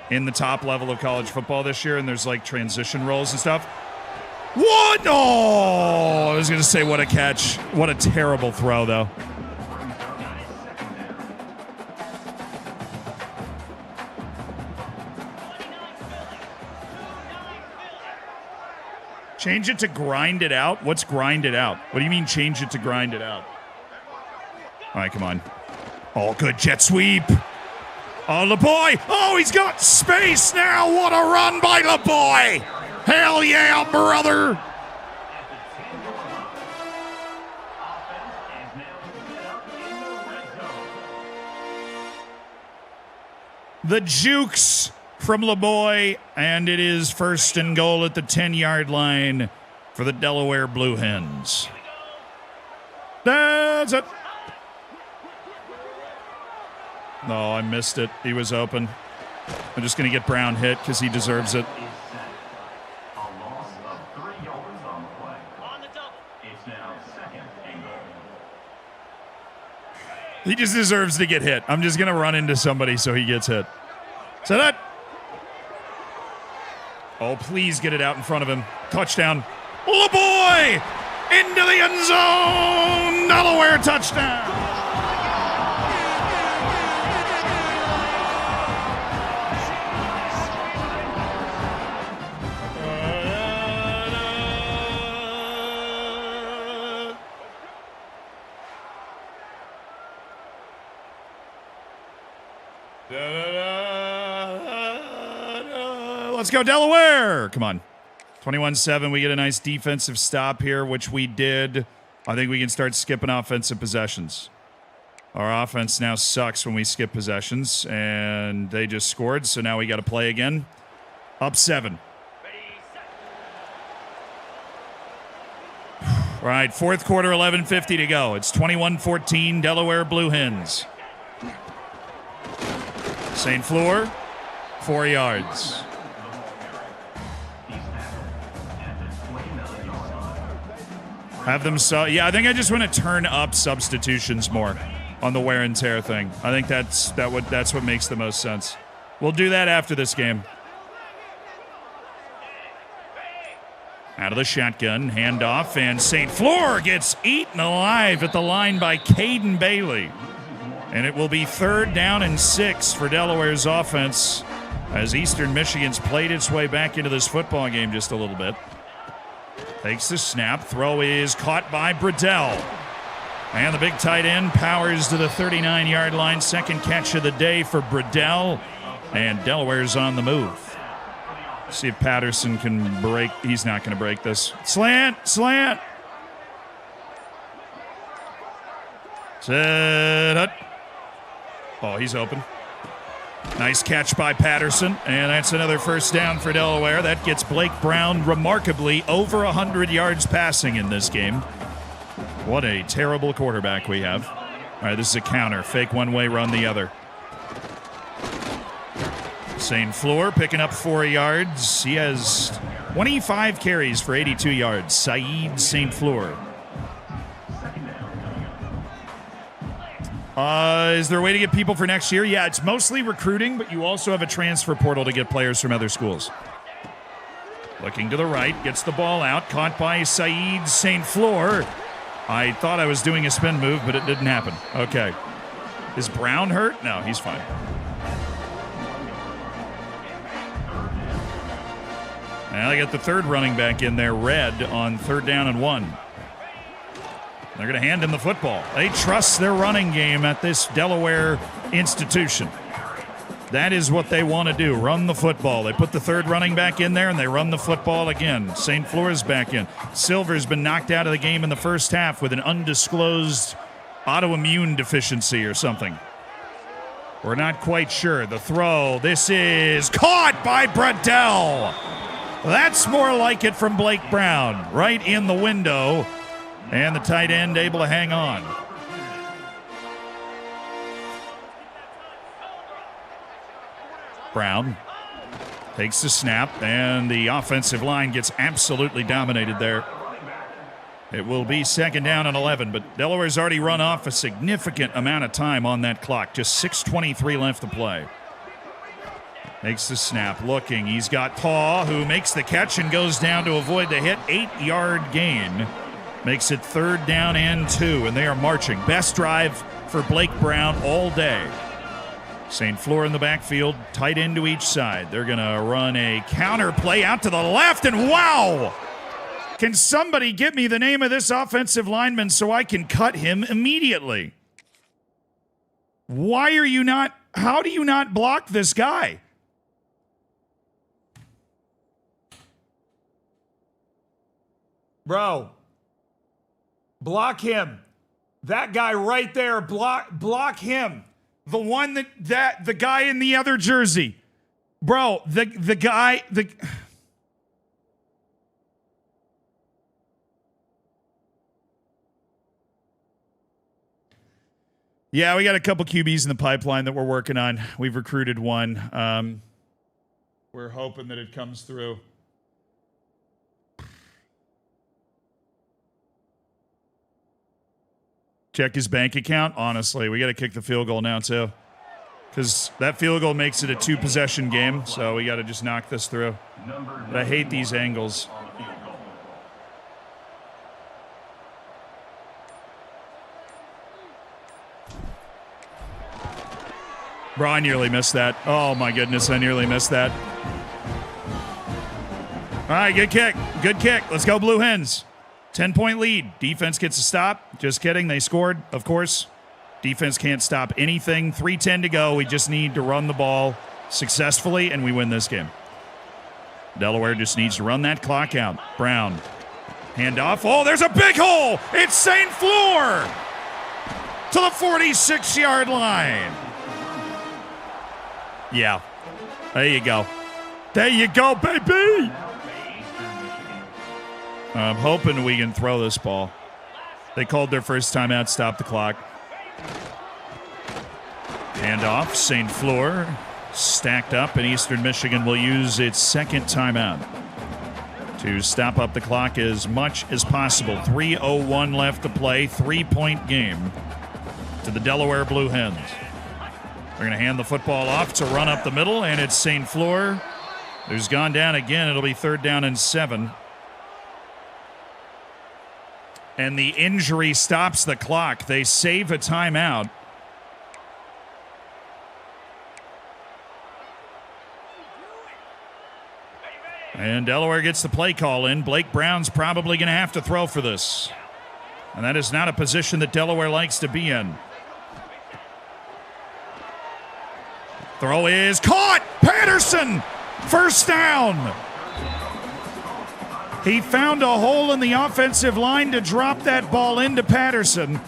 in the top level of college football this year, and there's like transition roles and stuff. What? Oh, I was going to say what a catch. What a terrible throw, though. Change it to grind it out? What's grind it out? What do you mean change it to grind it out? All right, come on. Oh, good jet sweep. Oh, LeBoy. Oh, he's got space now. What a run by LeBoy. Hell yeah, brother. The jukes from LeBoy, and it is 1st and goal at the 10-yard line for the Delaware Blue Hens. That's it. No, I missed it. He was open. I'm just going to get Brown hit because he deserves it. He just deserves to get hit. I'm just going to run into somebody so he gets hit. So that. Oh, please get it out in front of him. Touchdown. LeBoy! Into the end zone! Delaware touchdown! Let's go, Delaware! Come on. 21-7, we get a nice defensive stop here, which we did. I think we can start skipping offensive possessions. Our offense now sucks when we skip possessions, and they just scored, so now we got to play again. Up 7. All right, fourth quarter, 11:50 to go. It's 21-14, Delaware Blue Hens. St. Fleur, 4 yards. Have them yeah, I think I just want to turn up substitutions more on the wear and tear thing. I think that's what makes the most sense. We'll do that after this game. Out of the shotgun, handoff, and St. Fleur gets eaten alive at the line by Caden Bailey. And it will be 3rd down and 6 for Delaware's offense as Eastern Michigan's played its way back into this football game just a little bit. Takes the snap. Throw is caught by Bradell. And the big tight end powers to the 39-yard line. Second catch of the day for Bradell. And Delaware's on the move. See if Patterson can break. He's not going to break this. Slant. Set. Oh, he's open. Nice catch by Patterson, and that's another first down for Delaware. That gets Blake Brown remarkably over 100 yards passing in this game. What a terrible quarterback we have. All right, this is a counter. Fake one way, run the other. St. Fleur picking up 4 yards. He has 25 carries for 82 yards. Saeed St. Fleur. Is there a way to get people for next year? Yeah, it's mostly recruiting, but you also have a transfer portal to get players from other schools. Looking to the right, gets the ball out, caught by Saeed St. Fleur. I thought I was doing a spin move, but it didn't happen. Okay. Is Brown hurt? No, he's fine. Now they got the third running back in there, Red, on 3rd down and 1. They're going to hand him the football. They trust their running game at this Delaware institution. That is what they want to do, run the football. They put the third running back in there, and they run the football again. St. Fleur's back in. Silver's been knocked out of the game in the first half with an undisclosed autoimmune deficiency or something. We're not quite sure. The throw, this is caught by Bradell. That's more like it from Blake Brown, right in the window. And the tight end able to hang on. Brown takes the snap, and the offensive line gets absolutely dominated there. It will be 2nd down and 11, but Delaware's already run off a significant amount of time on that clock. Just 6:23 left to play. Takes the snap, looking. He's got Paw, who makes the catch and goes down to avoid the hit. 8-yard gain. Makes it 3rd down and 2, and they are marching. Best drive for Blake Brown all day. St. Fleur in the backfield, tight end to each side. They're going to run a counter play out to the left, and wow! Can somebody give me the name of this offensive lineman so I can cut him immediately? Why are you not, how do you not block this guy? Bro. Block him. That guy right there, block him. The one that the guy in the other jersey. Bro, the guy, Yeah, we got a couple QBs in the pipeline that we're working on. We've recruited one. We're hoping that it comes through. Check his bank account. Honestly, we got to kick the field goal now, too. Because that field goal makes it a 2-possession game, so we got to just knock this through. But I hate these angles. Bro, I nearly missed that. Oh, my goodness, I nearly missed that. All right, good kick. Good kick. Let's go, Blue Hens. 10-point lead. Defense gets a stop. Just kidding. They scored, of course. Defense can't stop anything. 3:10 to go. We just need to run the ball successfully, and we win this game. Delaware just needs to run that clock out. Brown. Handoff. Oh, there's a big hole. It's St. Fleur to the 46-yard line. Yeah. There you go. There you go, baby. I'm hoping we can throw this ball. They called their first timeout, stop the clock. Handoff. St. Fleur stacked up, and Eastern Michigan will use its second timeout to stop up the clock as much as possible. 3:01 left to play. 3-point game to the Delaware Blue Hens. They're going to hand the football off to run up the middle, and it's St. Fleur who's gone down again. It'll be 3rd down and 7. And the injury stops the clock. They save a timeout. And Delaware gets the play call in. Blake Brown's probably going to have to throw for this. And that is not a position that Delaware likes to be in. Throw is caught! Patterson! First down! He found a hole in the offensive line to drop that ball into Patterson.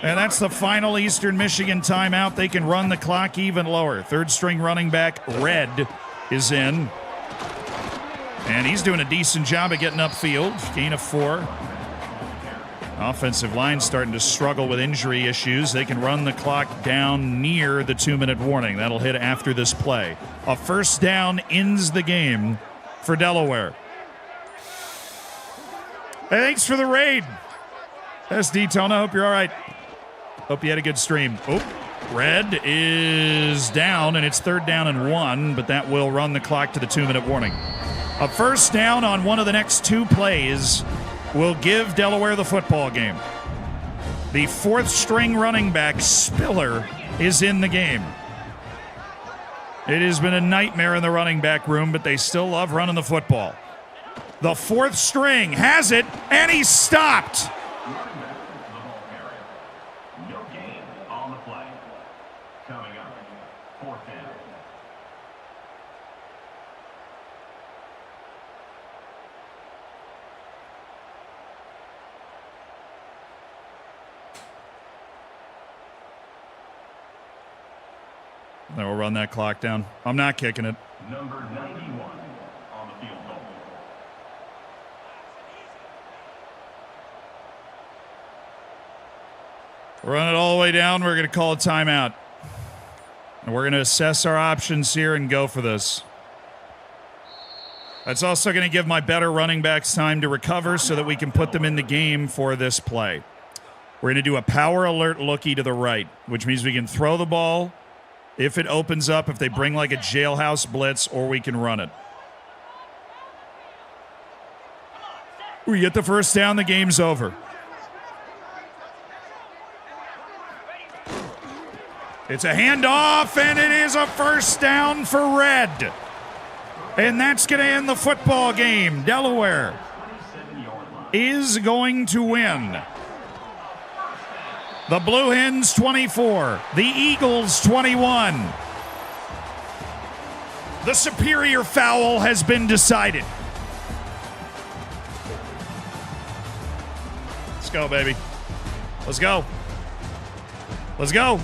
And that's the final Eastern Michigan timeout. They can run the clock even lower. Third string running back, Red, is in. And he's doing a decent job of getting upfield. Gain of 4. Offensive line starting to struggle with injury issues. They can run the clock down near the 2-minute warning. That'll hit after this play. A first down ends the game for Delaware. Hey, thanks for the raid. SD Tona, hope you're all right. Hope you had a good stream. Oh, Red is down, and it's 3rd down and 1, but that will run the clock to the 2-minute warning. A first down on one of the next 2 plays will give Delaware the football game. The 4th string running back, Spiller, is in the game. It has been a nightmare in the running back room, but they still love running the football. The 4th string has it, and he's stopped. No gain on the play. Coming up, 4th down. Then we'll run that clock down. I'm not kicking it. Number 91 on the field goal. Run it all the way down. We're going to call a timeout. And we're going to assess our options here and go for this. That's also going to give my better running backs time to recover so that we can put them in the game for this play. We're going to do a power alert lookie to the right, which means we can throw the ball if it opens up, if they bring like a jailhouse blitz, or we can run it. We get the first down, the game's over. It's a handoff, and it is a first down for Red. And that's going to end the football game. Delaware is going to win. The Blue Hens 24, the Eagles 21. The superior foul has been decided. Let's go, baby. Let's go. Let's go.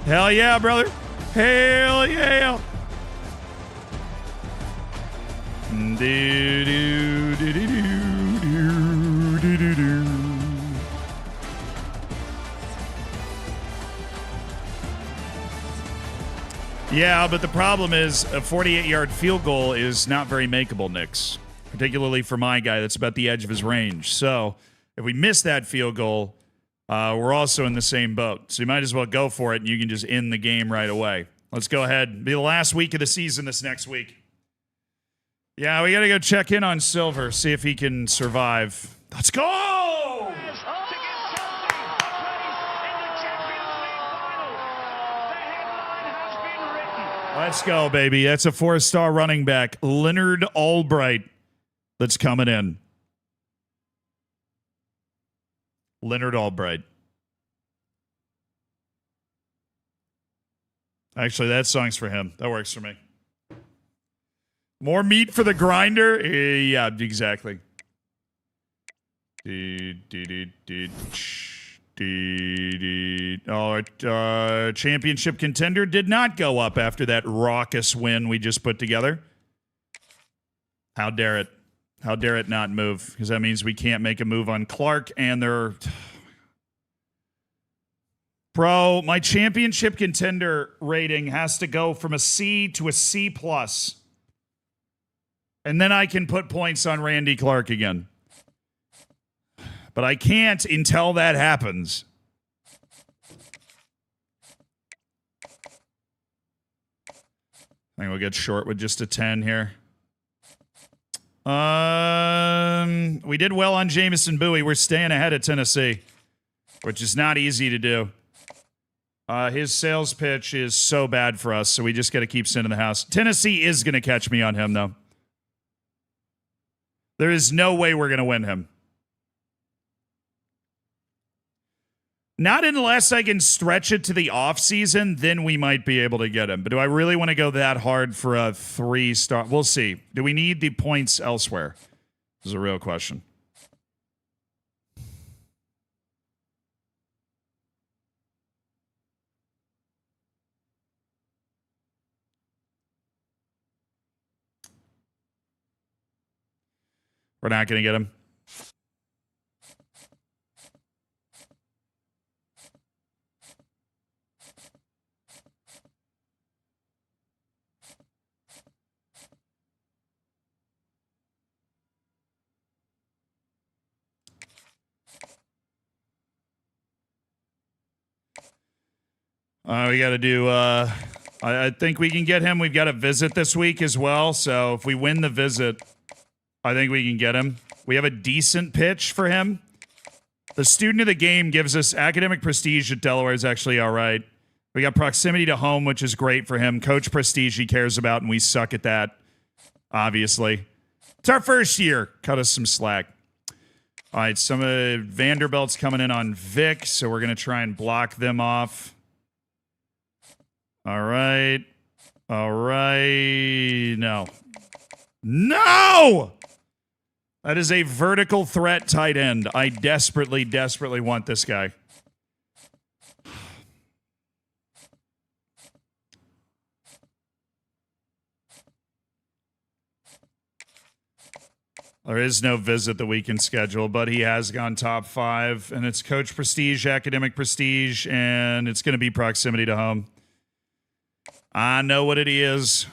Hell yeah, brother. Hell yeah. Do, do, do, do, do, do, do, do, do. Yeah, but the problem is a 48-yard field goal is not very makeable, Knicks, particularly for my guy that's about the edge of his range. So if we miss that field goal, we're also in the same boat. So you might as well go for it, and you can just end the game right away. Let's go ahead. Be the last week of the season this next week. Yeah, we got to go check in on Silver, see if he can survive. Let's go! Let's go, baby. That's a 4-star running back, Leonard Albright, that's coming in. Leonard Albright. Actually, that song's for him. That works for me. More meat for the grinder? Yeah, exactly. Our championship contender did not go up after that raucous win we just put together. How dare it? How dare it not move? Because that means we can't make a move on Clark, and they're... Bro, my championship contender rating has to go from a C to a C+. And then I can put points on Randy Clark again. But I can't until that happens. I think we'll get short with just a 10 here. We did well on Jamison Bowie. We're staying ahead of Tennessee, which is not easy to do. His sales pitch is so bad for us, so we just got to keep sending the house. Tennessee is going to catch me on him, though. There is no way we're going to win him. Not unless I can stretch it to the offseason, then we might be able to get him. But do I really want to go that hard for a 3-star? We'll see. Do we need the points elsewhere? This is a real question. We're not going to get him. We got to do, I think we can get him. We've got a visit this week as well. So if we win the visit, I think we can get him. We have a decent pitch for him. The student of the game gives us academic prestige at Delaware is actually all right. We got proximity to home, which is great for him. Coach prestige he cares about, and we suck at that, obviously. It's our first year. Cut us some slack. All right, some of Vanderbilt's coming in on Vic, so we're going to try and block them off. All right. All right. No. No! That is a vertical threat tight end. I desperately, desperately want this guy. There is no visit that we can schedule, but he has gone top 5, and it's coach prestige, academic prestige, and it's going to be proximity to home. I know what it is.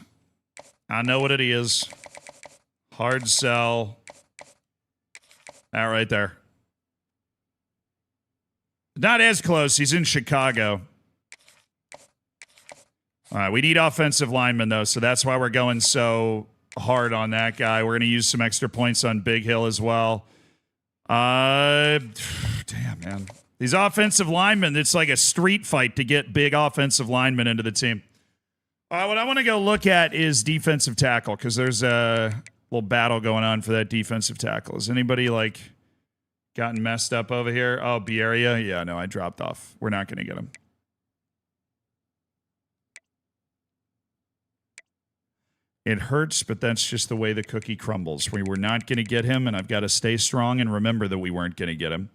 I know what it is. Hard sell. That right there. Not as close. He's in Chicago. All right, we need offensive linemen, though, so that's why we're going so hard on that guy. We're going to use some extra points on Big Hill as well. Damn, man. These offensive linemen, it's like a street fight to get big offensive linemen into the team. What I want to go look at is defensive tackle, because there's a little battle going on for that defensive tackle. Has anybody, like, gotten messed up over here? Oh, Bieria? Yeah, no, I dropped off. We're not going to get him. It hurts, but that's just the way the cookie crumbles. We were not going to get him, and I've got to stay strong and remember that we weren't going to get him.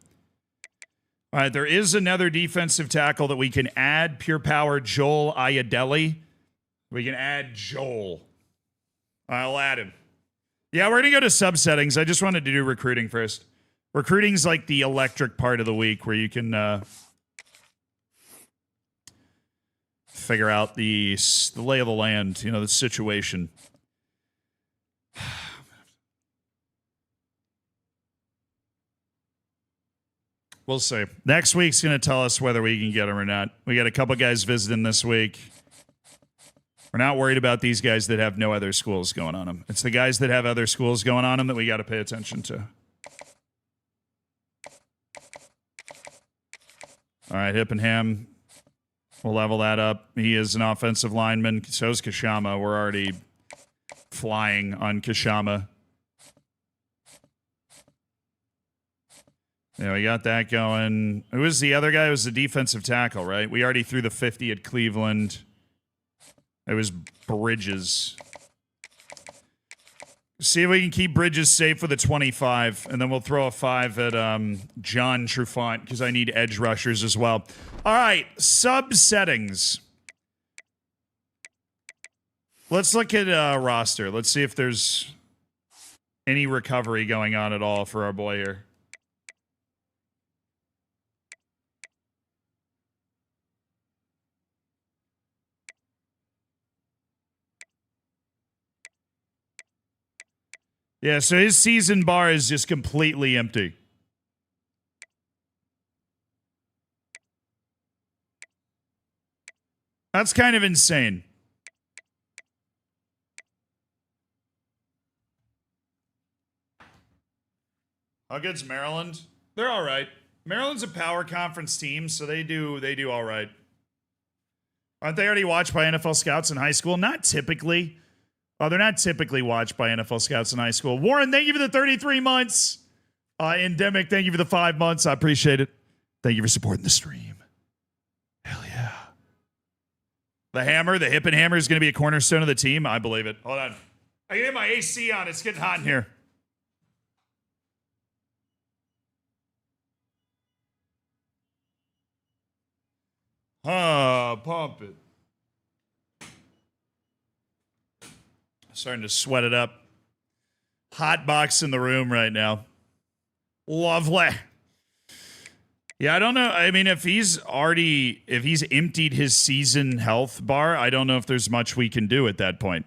All right, there is another defensive tackle that we can add. Pure Power Joel Iadelli. We can add Joel. I'll add him. Yeah, we're going to go to subsettings. I just wanted to do recruiting first. Recruiting's like the electric part of the week where you can figure out the lay of the land, you know, the situation. We'll see. Next week's going to tell us whether we can get him or not. We got a couple guys visiting this week. We're not worried about these guys that have no other schools going on them. It's the guys that have other schools going on them that we got to pay attention to. All right, Hippenham. We'll level that up. He is an offensive lineman. So is Kashama. We're already flying on Kashama. Yeah, we got that going. Who was the other guy? It was the defensive tackle, right? We already threw the 50 at Cleveland. It was Bridges. See if we can keep Bridges safe with a 25, and then we'll throw a 5 at John Trufant because I need edge rushers as well. All right, sub settings. Let's look at roster. Let's see if there's any recovery going on at all for our boy here. Yeah, so his season bar is just completely empty. That's kind of insane. How good's Maryland? They're all right. Maryland's a power conference team, so they do all right. Aren't they already watched by NFL scouts in high school? Not typically. Oh, they're not typically watched by NFL scouts in high school. Warren, thank you for the 33 months. Endemic, thank you for the 5 months. I appreciate it. Thank you for supporting the stream. Hell yeah. The hammer, the hip and hammer is going to be a cornerstone of the team. I believe it. Hold on. I can get my AC on. It's getting hot in here. Pump it. Starting to sweat it up. Hot box in the room right now. Lovely. Yeah, I don't know. I mean, if he's emptied his season health bar, I don't know if there's much we can do at that point.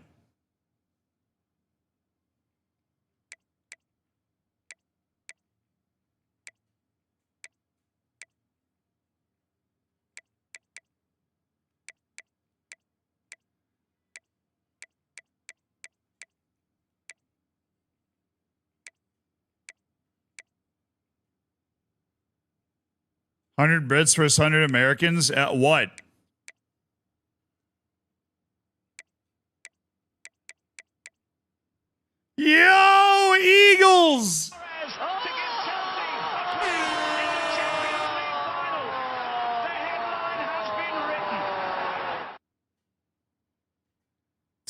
$100 Brits versus 100 Americans at what? Yo, Eagles!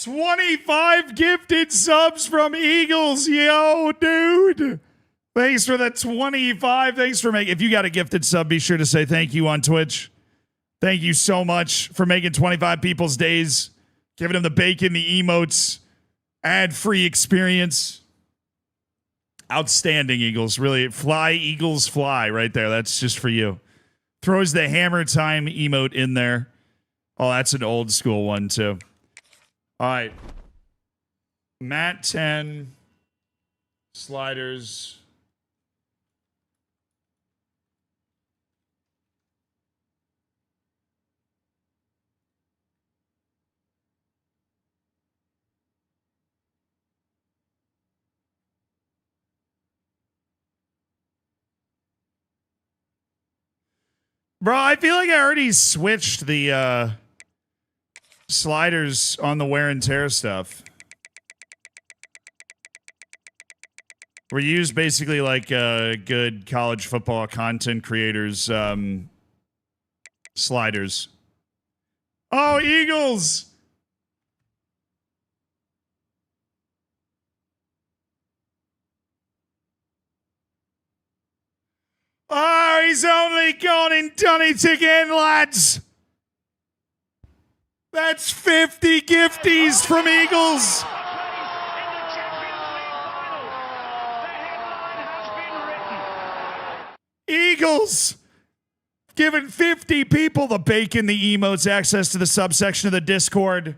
$25 gifted subs from Eagles, yo, dude. Thanks for the 25. Thanks for making. If you got a gifted sub, be sure to say thank you on Twitch. Thank you so much for making 25 people's days, giving them the bacon, the emotes, ad-free experience. Outstanding, Eagles. Really, fly, Eagles, fly right there. That's just for you. Throws the hammer time emote in there. Oh, that's an old school one, too. All right. Matt 10. Sliders. Bro, I feel like I already switched the sliders on the wear and tear stuff. We use basically like good college football content creators sliders. Oh, Eagles! Oh, he's only gone and done it again, lads. That's 50 gifties from Eagles. Eagles giving 50 people the bacon, the emotes, access to the subsection of the Discord.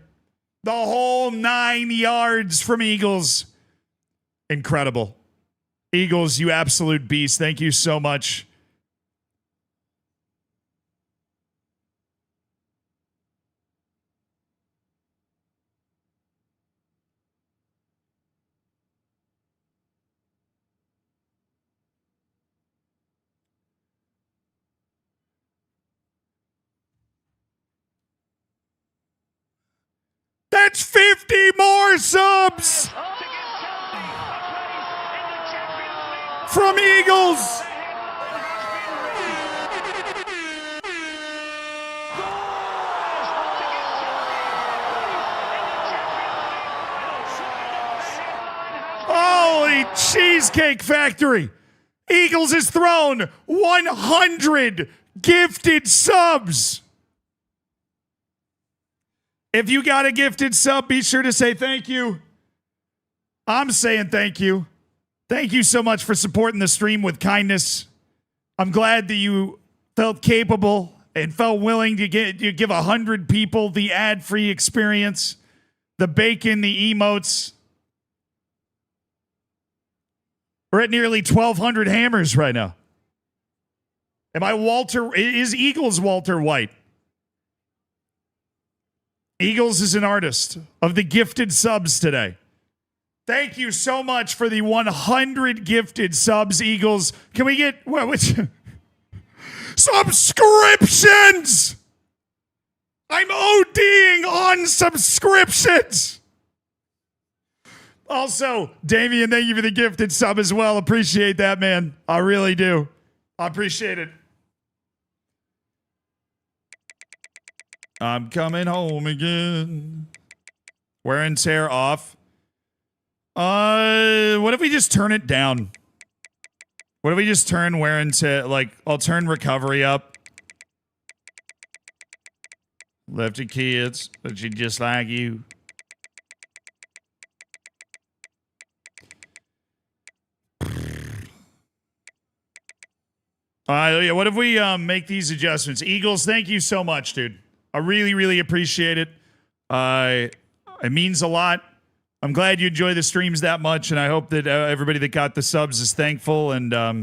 The whole 9 yards from Eagles. Incredible. Eagles, you absolute beast. Thank you so much. That's 50 more subs from Eagles. Cheesecake Factory. Eagles has thrown 100 gifted subs. If you got a gifted sub, be sure to say thank you. I'm saying thank you. Thank you so much for supporting the stream with kindness. I'm glad that you felt capable and felt willing to give 100 people the ad-free experience, the bacon, the emotes. We're at nearly 1,200 hammers right now. Is Eagles Walter White? Eagles is an artist of the gifted subs today. Thank you so much for the 100 gifted subs, Eagles. Can we get subscriptions? I'm ODing on subscriptions. Also, Damien, thank you for the gifted sub as well. Appreciate that, man. I really do. I appreciate it. I'm coming home again. Wear and tear off. What if we just turn it down? What if we just turn wear and tear, I'll turn recovery up. Left your kids, but she just like you. What if we make these adjustments? Eagles, thank you so much, dude. I really, really appreciate it. It means a lot. I'm glad you enjoy the streams that much, and I hope that everybody that got the subs is thankful. And all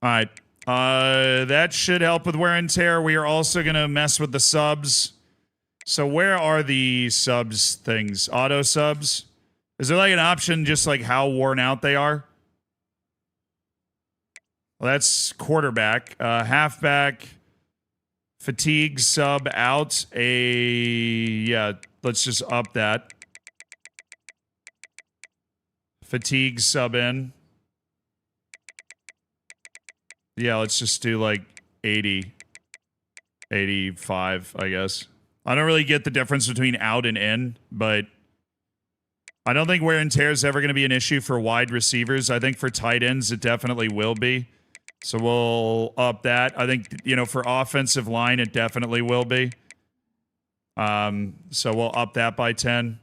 right. That should help with wear and tear. We are also going to mess with the subs. So where are the subs things? Auto subs? Is there like an option just like how worn out they are? Well, that's quarterback. Halfback, fatigue sub out. Yeah, let's just up that. Fatigue sub in. Yeah, let's just do like 80, 85, I guess. I don't really get the difference between out and in, but I don't think wear and tear is ever going to be an issue for wide receivers. I think for tight ends, it definitely will be. So we'll up that. I think, for offensive line, it definitely will be. So we'll up that by 10.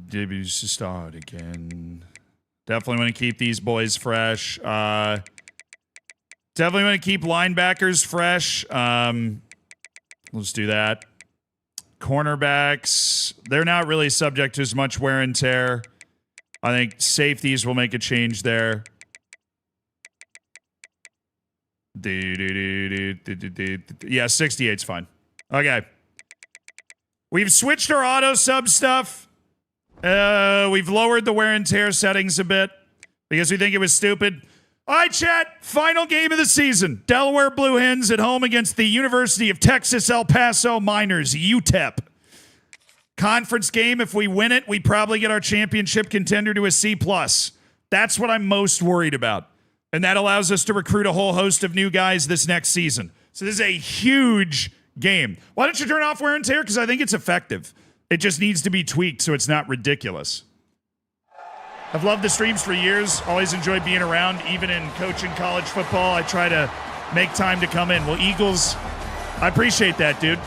Debuts to start again. Definitely want to keep these boys fresh. Definitely want to keep linebackers fresh. Let's do that. Cornerbacks, they're not really subject to as much wear and tear. I think safeties will make a change there. Yeah, 68's fine. Okay. We've switched our auto sub stuff. We've lowered the wear and tear settings a bit because we think it was stupid. All right, chat. Final game of the season. Delaware Blue Hens at home against the University of Texas El Paso Miners, UTEP. Conference game. If we win it, we probably get our championship contender to a C+. That's what I'm most worried about. And that allows us to recruit a whole host of new guys this next season. So this is a huge game. Why don't you turn off wear and tear? Because I think it's effective. It just needs to be tweaked so it's not ridiculous. I've loved the streams for years. Always enjoyed being around. Even in coaching college football, I try to make time to come in. Well, Eagles, I appreciate that, dude.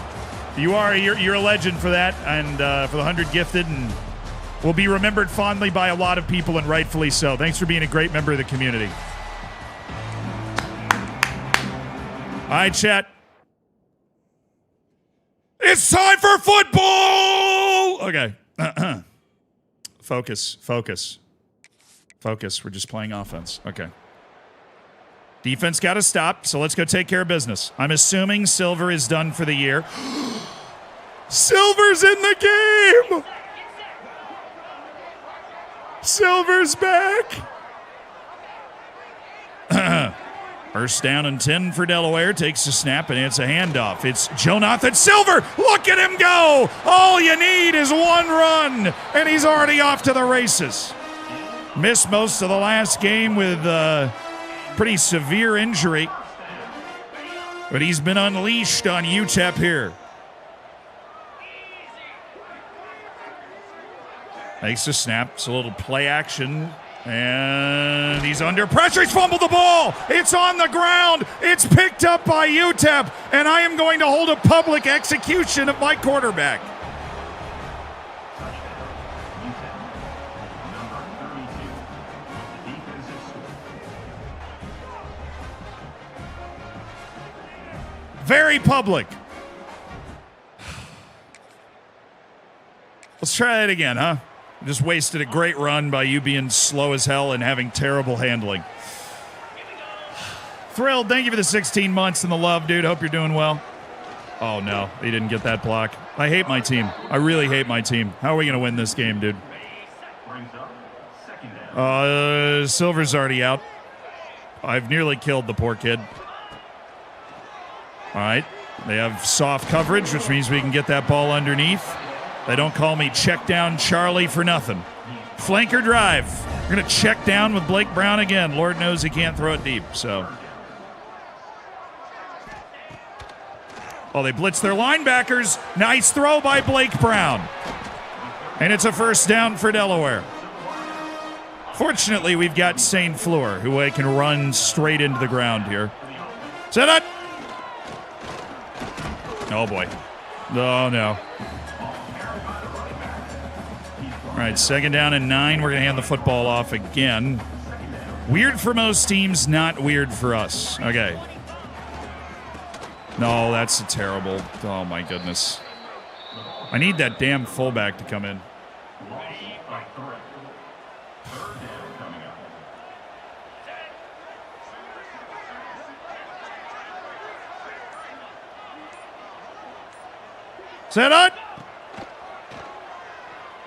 You're a legend for that and for the 100 gifted, and will be remembered fondly by a lot of people, and rightfully so. Thanks for being a great member of the community. All right, chat. It's time for football! Okay. Focus. We're just playing offense. Okay. Defense got to stop, so let's go take care of business. I'm assuming Silver is done for the year. Silver's in the game! Silver's back! We're First down and 10 for Delaware. Takes a snap, and it's a handoff. It's Jonathan Silver. Look at him go. All you need is one run, and he's already off to the races. Missed most of the last game with pretty severe injury, but he's been unleashed on UTEP here. Makes a snap. It's a little play action. And he's under pressure. He's fumbled the ball. It's on the ground. It's picked up by UTEP. And I am going to hold a public execution of my quarterback. Very public. Let's try it again, huh? Just wasted a great run by you being slow as hell and having terrible handling. Thrilled. Thank you for the 16 months and the love, dude. Hope you're doing well. Oh, no. He didn't get that block. I hate my team. I really hate my team. How are we going to win this game, dude? Silver's already out. I've nearly killed the poor kid. All right. They have soft coverage, which means we can get that ball underneath. They don't call me check down Charlie for nothing. Flanker drive. We're going to check down with Blake Brown again. Lord knows he can't throw it deep, so. Oh, they blitz their linebackers. Nice throw by Blake Brown. And it's a first down for Delaware. Fortunately, we've got St. Fleur, who I can run straight into the ground here. Set it. Oh, boy. Oh, no. All right, second down and 9. We're going to hand the football off again. Weird for most teams, not weird for us. Okay. No, that's a terrible. Oh, my goodness. I need that damn fullback to come in. Set up.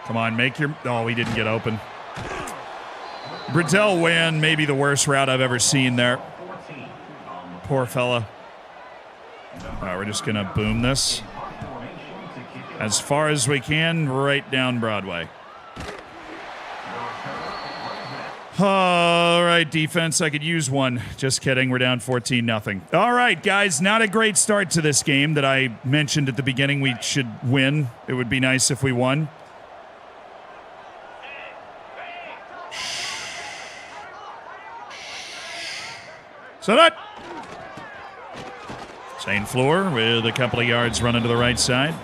Come on, make your... Oh, he didn't get open. Bradell Wan, maybe the worst route I've ever seen there. Poor fella. All right, we're just going to boom this as far as we can, right down Broadway. All right, defense, I could use one. Just kidding, we're down 14-0. All right, guys, not a great start to this game that I mentioned at the beginning we should win. It would be nice if we won. So that St. Fleur with a couple of yards running to the right side.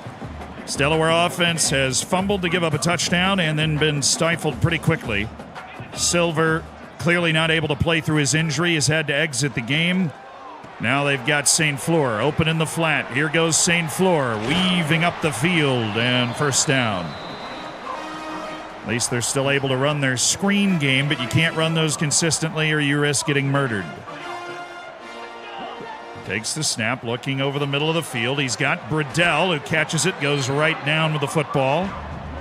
Delaware offense has fumbled to give up a touchdown and then been stifled pretty quickly. Silver, clearly not able to play through his injury, has had to exit the game. Now they've got St. Fleur open in the flat. Here goes St. Fleur weaving up the field and first down. At least they're still able to run their screen game, but you can't run those consistently or you risk getting murdered. Takes the snap, looking over the middle of the field. He's got Bradell, who catches it, goes right down with the football.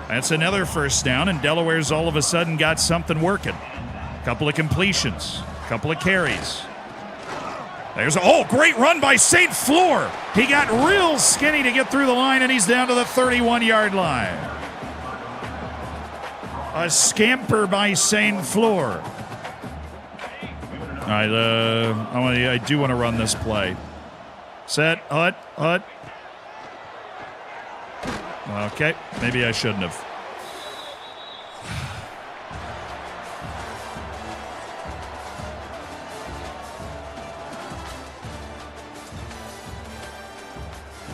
That's another first down, and Delaware's all of a sudden got something working. A couple of completions, a couple of carries. There's great run by St. Fleur. He got real skinny to get through the line, and he's down to the 31-yard line. A scamper by St. Fleur. All right, I do want to run this play. Set, hut. Okay, maybe I shouldn't have.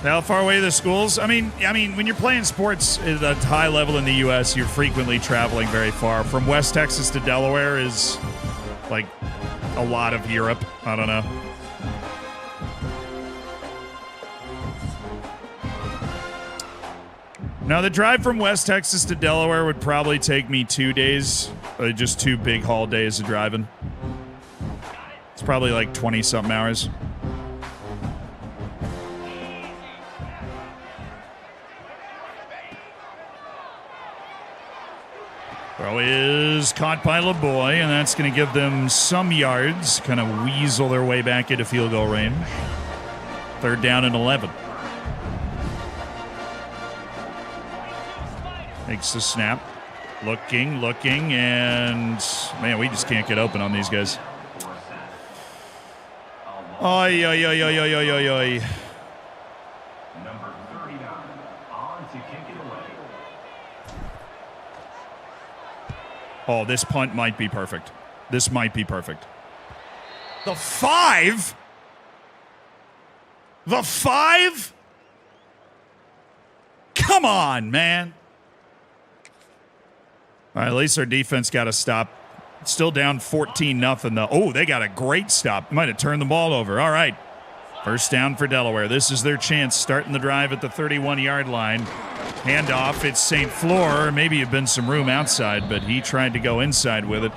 How far away are the schools? I mean, when you're playing sports at a high level in the U.S., you're frequently traveling very far. From West Texas to Delaware is like a lot of Europe. I don't know. Now, the drive from West Texas to Delaware would probably take me 2 days. Just 2 big haul days of driving. It's probably like 20-something hours. Throw is is caught by LeBoy, and that's going to give them some yards, kind of weasel their way back into field goal range. 3rd down and 11. Takes the snap. Looking, and man, we just can't get open on these guys. Oy, oy, oy, oy, oy, oy, oy. Number 39 on to kick it away. Oh, this punt might be perfect. This might be perfect. The 5? The 5? Come on, man. All right, at least our defense got a stop. Still down 14-0 though. Oh, they got a great stop. Might have turned the ball over. All right. 1st down for Delaware. This is their chance, starting the drive at the 31-yard line. Handoff, it's St. Fleur. Maybe you've been some room outside, but he tried to go inside with it.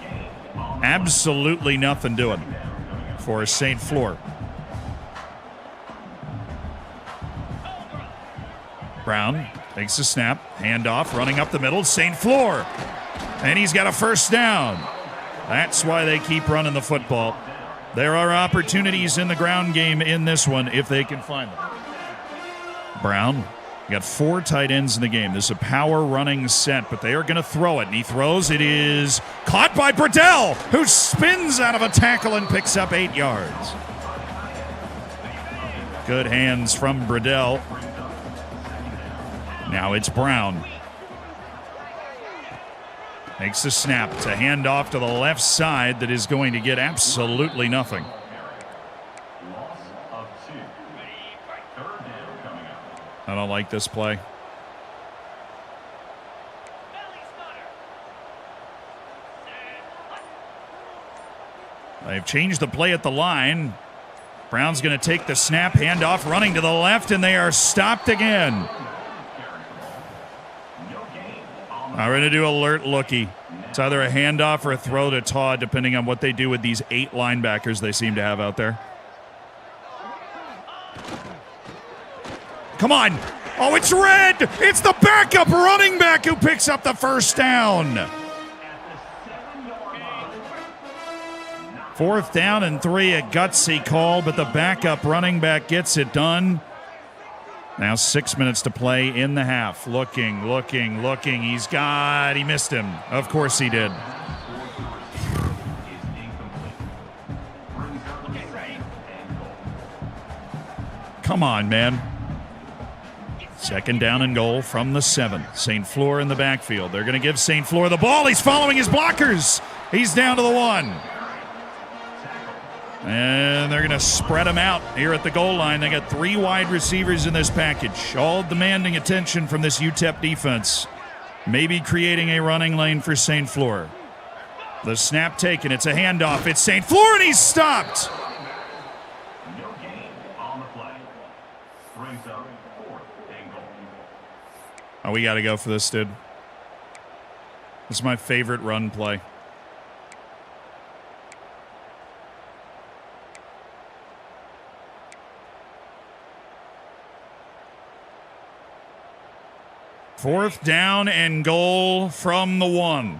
Absolutely nothing doing for St. Fleur. Brown takes a snap. Handoff, running up the middle. St. Fleur. And he's got a 1st down. That's why they keep running the football. There are opportunities in the ground game in this one if they can find them. Brown, got 4 tight ends in the game. This is a power running set, but they are going to throw it. And he throws. It is caught by Bradell, who spins out of a tackle and picks up 8 yards. Good hands from Bradell. Now it's Brown. Makes the snap to hand off to the left side that is going to get absolutely nothing. Loss of 2. 3rd down coming up. I don't like this play. They've changed the play at the line. Brown's going to take the snap, hand off, running to the left, and they are stopped again. We're going to do alert looky. It's either a handoff or a throw to Todd, depending on what they do with these 8 linebackers they seem to have out there. Come on. Oh, it's red. It's the backup running back who picks up the 1st down. 4th down and 3, a gutsy call, but the backup running back gets it done. Now 6 minutes to play in the half. Looking. He missed him. Of course he did. Come on, man. 2nd down and goal from the 7. St. Fleur in the backfield. They're going to give St. Fleur the ball. He's following his blockers. He's down to the 1. And they're going to spread them out here at the goal line. They got 3 wide receivers in this package, all demanding attention from this UTEP defense. Maybe creating a running lane for St. Fleur. The snap taken. It's a handoff. It's St. Fleur, and he's stopped. No gain on the play. Brings up 4th and goal. Oh, we got to go for this, dude. This is my favorite run play. Fourth down and goal from the 1.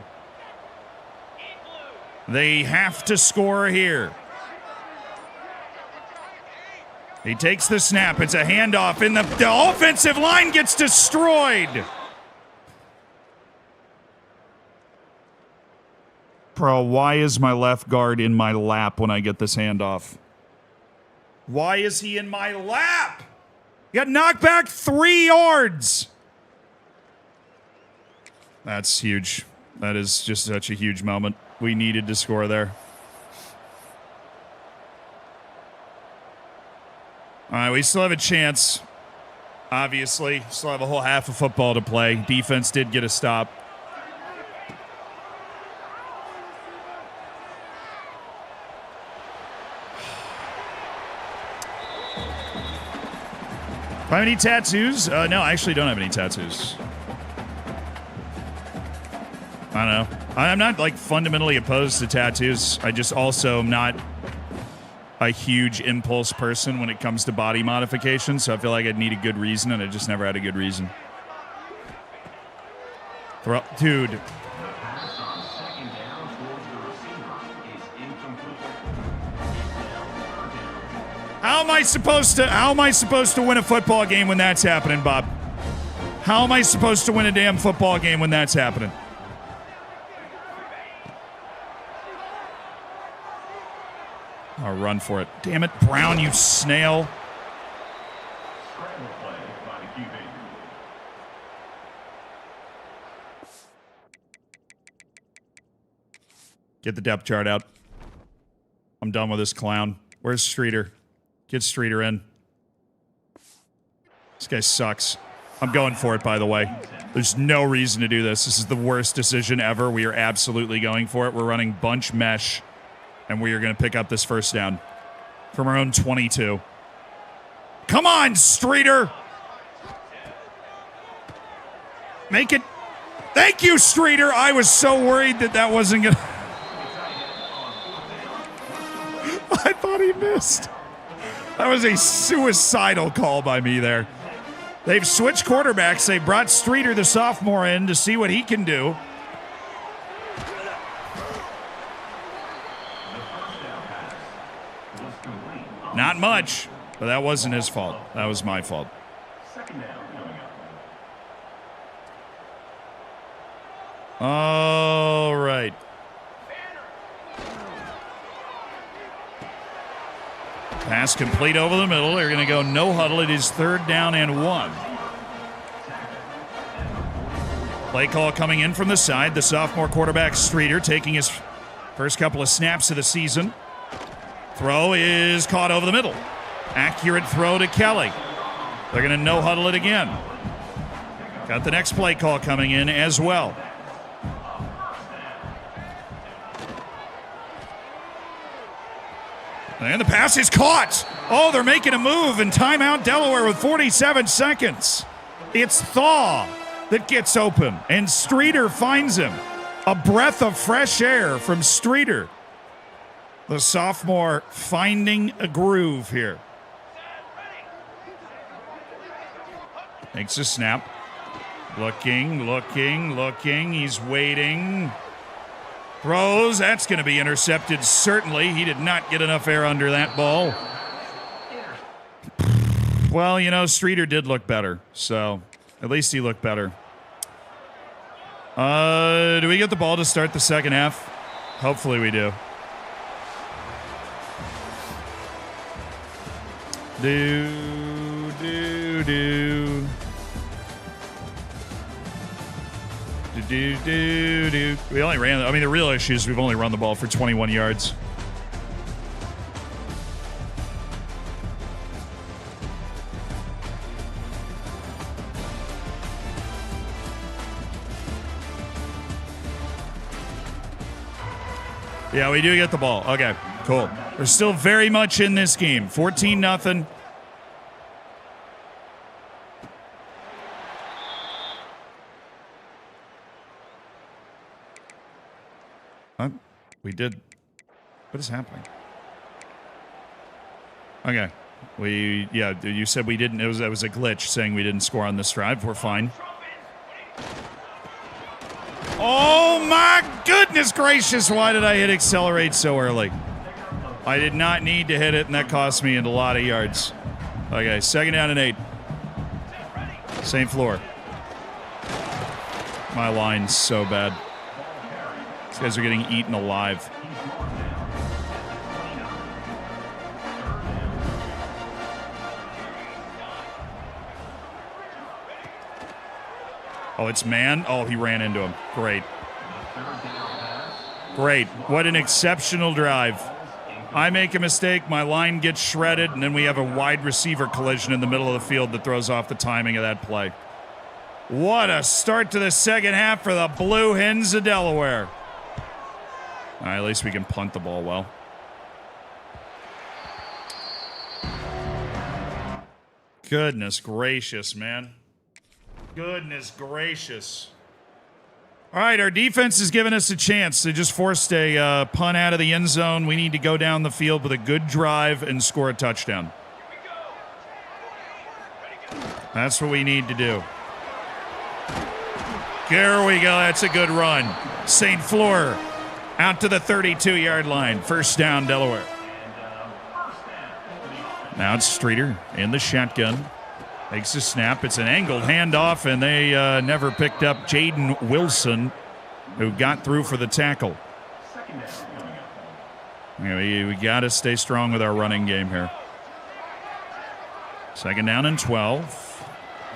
They have to score here. He takes the snap. It's a handoff, and the offensive line gets destroyed. Bro, why is my left guard in my lap when I get this handoff? Why is he in my lap? You got knocked back 3 yards. That's huge. That is just such a huge moment. We needed to score there. All right, we still have a chance. Obviously, still have a whole half of football to play. Defense did get a stop. Do I have any tattoos? No, I actually don't have any tattoos. I don't know. I'm not like fundamentally opposed to tattoos. I just also am not a huge impulse person when it comes to body modification. So I feel like I'd need a good reason, and I just never had a good reason. Dude. How am I supposed to win a football game when that's happening, Bob? How am I supposed to win a damn football game when that's happening? Oh, run for it. Damn it, Brown, you snail. Scramble play by the QB. Get the depth chart out. I'm done with this clown. Where's Streeter? Get Streeter in. This guy sucks. I'm going for it, by the way. There's no reason to do this. This is the worst decision ever. We are absolutely going for it. We're running bunch mesh, and we are going to pick up this first down from our own 22. Come on, Streeter! Make it. Thank you, Streeter. I was so worried that wasn't going to... I thought he missed. That was a suicidal call by me there. They've switched quarterbacks. They brought Streeter, the sophomore, in to see what he can do. Not much, but that wasn't his fault. That was my fault. Second down coming up. All right. Pass complete over the middle. They're going to go no huddle. It is 3rd down and 1. Play call coming in from the side. The sophomore quarterback, Streeter, taking his first couple of snaps of the season. Throw is caught over the middle. Accurate throw to Kelly. They're going to no huddle it again. Got the next play call coming in as well. And the pass is caught. Oh, they're making a move, and timeout Delaware with 47 seconds. It's Thaw that gets open, and Streeter finds him. A breath of fresh air from Streeter. The sophomore finding a groove here. Makes a snap. Looking. He's waiting. Throws. That's going to be intercepted, certainly. He did not get enough air under that ball. Well, you know, Streeter did look better, so at least he looked better. Do we get the ball to start the second half? Hopefully we do. We only ran. I mean, the real issue is we've only run the ball for 21 yards. Yeah, we do get the ball. Okay, cool. We're still very much in this game. 14-0. We did. What is happening? Okay. You said we didn't. It was a glitch saying we didn't score on this drive. We're fine. Oh my goodness gracious. Why did I hit accelerate so early? I did not need to hit it, and that cost me a lot of yards. Okay, 2nd down and 8. Same floor. My line's so bad. These guys are getting eaten alive. Oh, it's man. Oh, he ran into him. Great. Great. What an exceptional drive. I make a mistake, my line gets shredded, and then we have a wide receiver collision in the middle of the field that throws off the timing of that play. What a start to the second half for the Blue Hens of Delaware. All right, at least we can punt the ball well. Goodness gracious, man. Goodness gracious. All right, our defense has given us a chance. They just forced a punt out of the end zone. We need to go down the field with a good drive and score a touchdown. That's what we need to do. There we go. That's a good run. St. Fleur out to the 32-yard line. First down, Delaware. Now it's Streeter in the shotgun. Takes a snap. It's an angled handoff, and they never picked up Jaden Wilson, who got through for the tackle. We got to stay strong with our running game here. Second down and 12.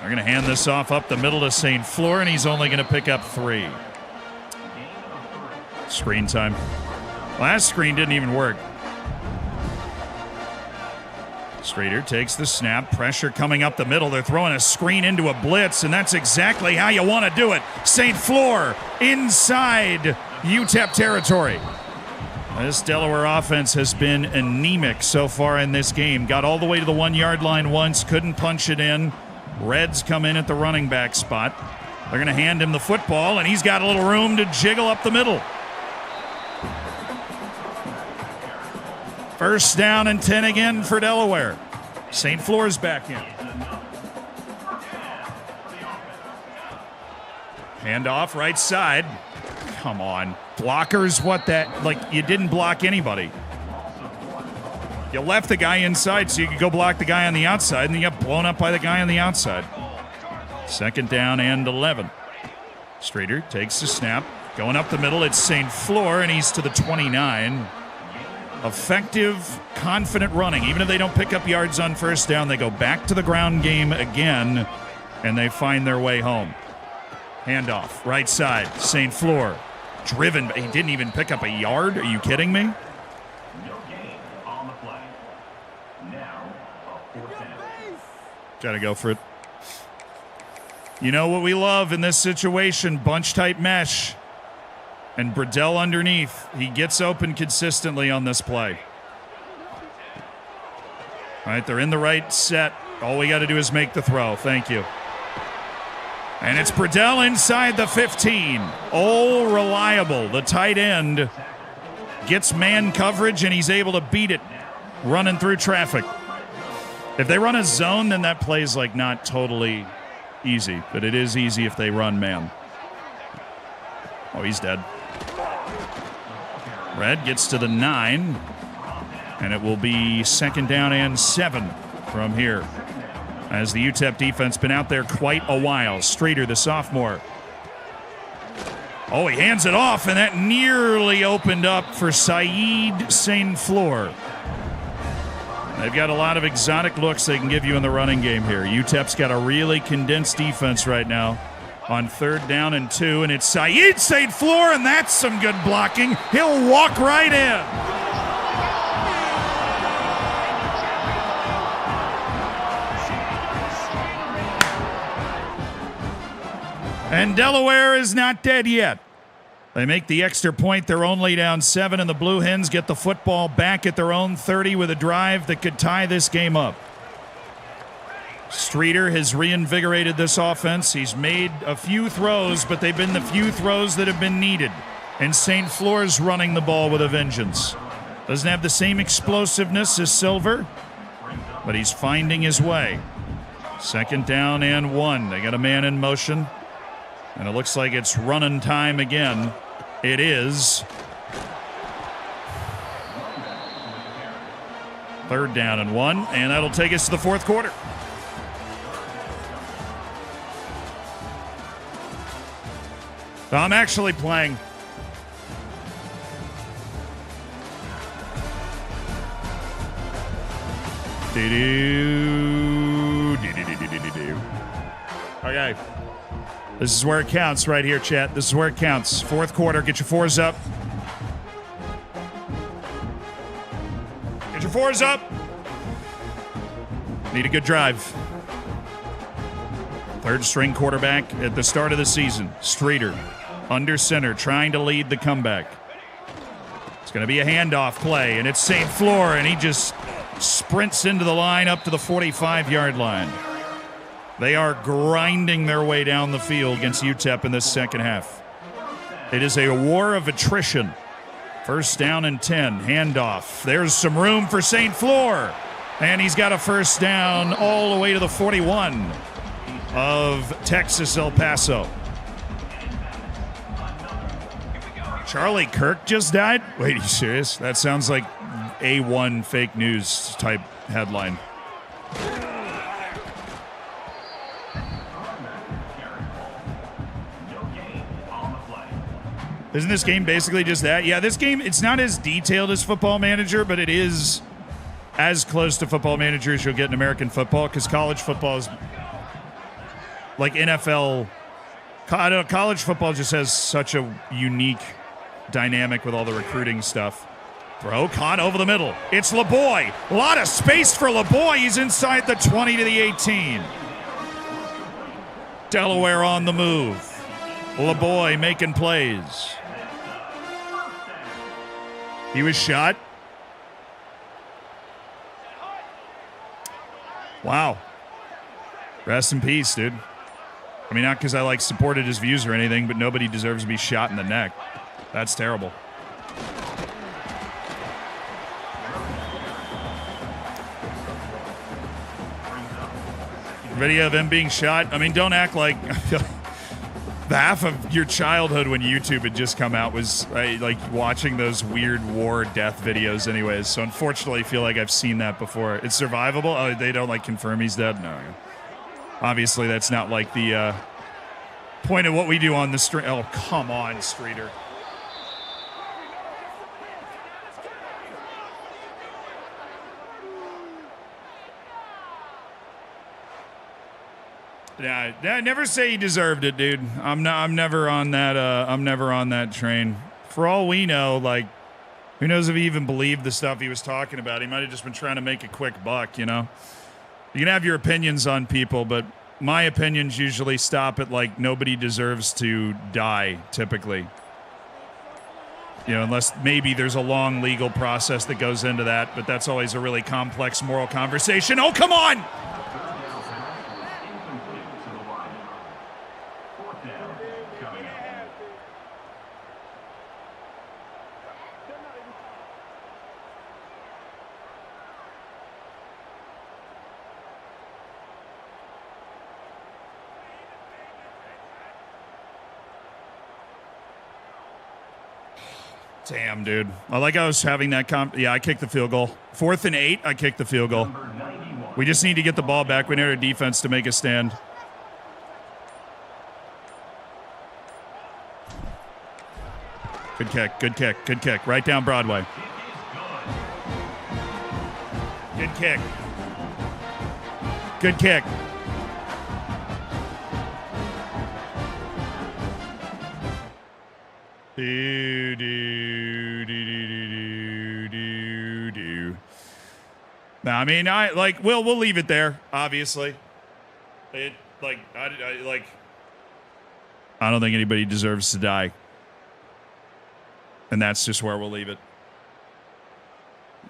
They're going to hand this off up the middle to St. Fleur, and he's only going to pick up 3. Screen time. Last screen didn't even work. Streeter takes the snap. Pressure coming up the middle. They're throwing a screen into a blitz, and that's exactly how you want to do it. St. Fleur inside UTEP territory. This Delaware offense has been anemic so far in this game. Got all the way to the 1-yard line once, couldn't punch it in. Reds come in at the running back spot. They're going to hand him the football, and he's got a little room to jiggle up the middle. First down and 10 again for Delaware. St. Fleur's back in. Handoff right side. Come on. Blockers, what that? Like, you didn't block anybody. You left the guy inside so you could go block the guy on the outside, and then you got blown up by the guy on the outside. Second down and 11. Streeter takes the snap. Going up the middle, it's St. Fleur, and he's to the 29. Effective, confident running. Even if they don't pick up yards on first down, they go back to the ground game again, and they find their way home. Handoff, right side, St. Fleur. Driven, he didn't even pick up a yard. Are you kidding me? No gain on the play. Now, a 4th down. Gotta go for it. You know what we love in this situation? Bunch-type mesh. And Burdell underneath. He gets open consistently on this play. All right, they're in the right set. All we got to do is make the throw. Thank you. And it's Burdell inside the 15. Oh, reliable. The tight end gets man coverage, and he's able to beat it running through traffic. If they run a zone, then that play's like not totally easy, but it is easy if they run man. Oh, he's dead. Red gets to the 9, and it will be second down and 7 from here. As the UTEP defense been out there quite a while. Streeter, the sophomore. Oh, he hands it off, and that nearly opened up for Saeed St. Fleur. They've got a lot of exotic looks they can give you in the running game here. UTEP's got a really condensed defense right now on 3rd down and 2, and it's Saeed St. Fleur, and that's some good blocking. He'll walk right in. And Delaware is not dead yet. They make the extra point. They're only down 7, and the Blue Hens get the football back at their own 30 with a drive that could tie this game up. Streeter has reinvigorated this offense. He's made a few throws, but they've been the few throws that have been needed. And St. Fleur's running the ball with a vengeance. Doesn't have the same explosiveness as Silver, but he's finding his way. Second down and 1. They got a man in motion. And it looks like it's running time again. It is. 3rd down and 1, and that'll take us to the 4th quarter. So I'm actually playing. Okay. This is where it counts right here, chat. This is where it counts. 4th quarter. Get your 4s up. Get your 4s up. Need a good drive. 3rd string quarterback at the start of the season. Streeter under center, trying to lead the comeback. It's going to be a handoff play, and it's St. Fleur, and he just sprints into the line up to the 45-yard line. They are grinding their way down the field against UTEP in this second half. It is a war of attrition. 1st down and 10. Handoff. There's some room for St. Fleur. And he's got a 1st down all the way to the 41 of Texas El Paso. Charlie Kirk just died? Wait, are you serious? That sounds like A1 fake news type headline. Isn't this game basically just that? Yeah, this game, it's not as detailed as Football Manager, but it is as close to Football Manager as you'll get in American football, because college football is like NFL. I don't know, college football just has such a unique dynamic with all the recruiting stuff. Throw, Khan over the middle. It's LeBoy. A lot of space for LeBoy. He's inside the 20 to the 18. Delaware on the move. LeBoy making plays. He was shot. Wow. Rest in peace, dude. I mean, not because I supported his views or anything, but nobody deserves to be shot in the neck. That's terrible. Video of him being shot. I mean, don't act like the half of your childhood when YouTube had just come out was watching those weird war death videos anyways. So unfortunately, I feel like I've seen that before. It's survivable? Oh, they don't confirm he's dead? No. Obviously, that's not the point of what we do on the street. Oh, come on, Streeter. Yeah, never say he deserved it, dude. I'm never on that. I'm never on that train. For all we know, who knows if he even believed the stuff he was talking about? He might have just been trying to make a quick buck, You can have your opinions on people, but my opinions usually stop at nobody deserves to die. Typically, unless maybe there's a long legal process that goes into that, but that's always a really complex moral conversation. Oh, come on! Damn, dude. I was having that yeah, I kicked the field goal. 4th and 8, I kicked the field goal. We just need to get the ball back. We need our defense to make a stand. Good kick, good kick, good kick. Right down Broadway. Good kick. Good kick. No, I mean, we'll leave it there. Obviously, I don't think anybody deserves to die, and that's just where we'll leave it.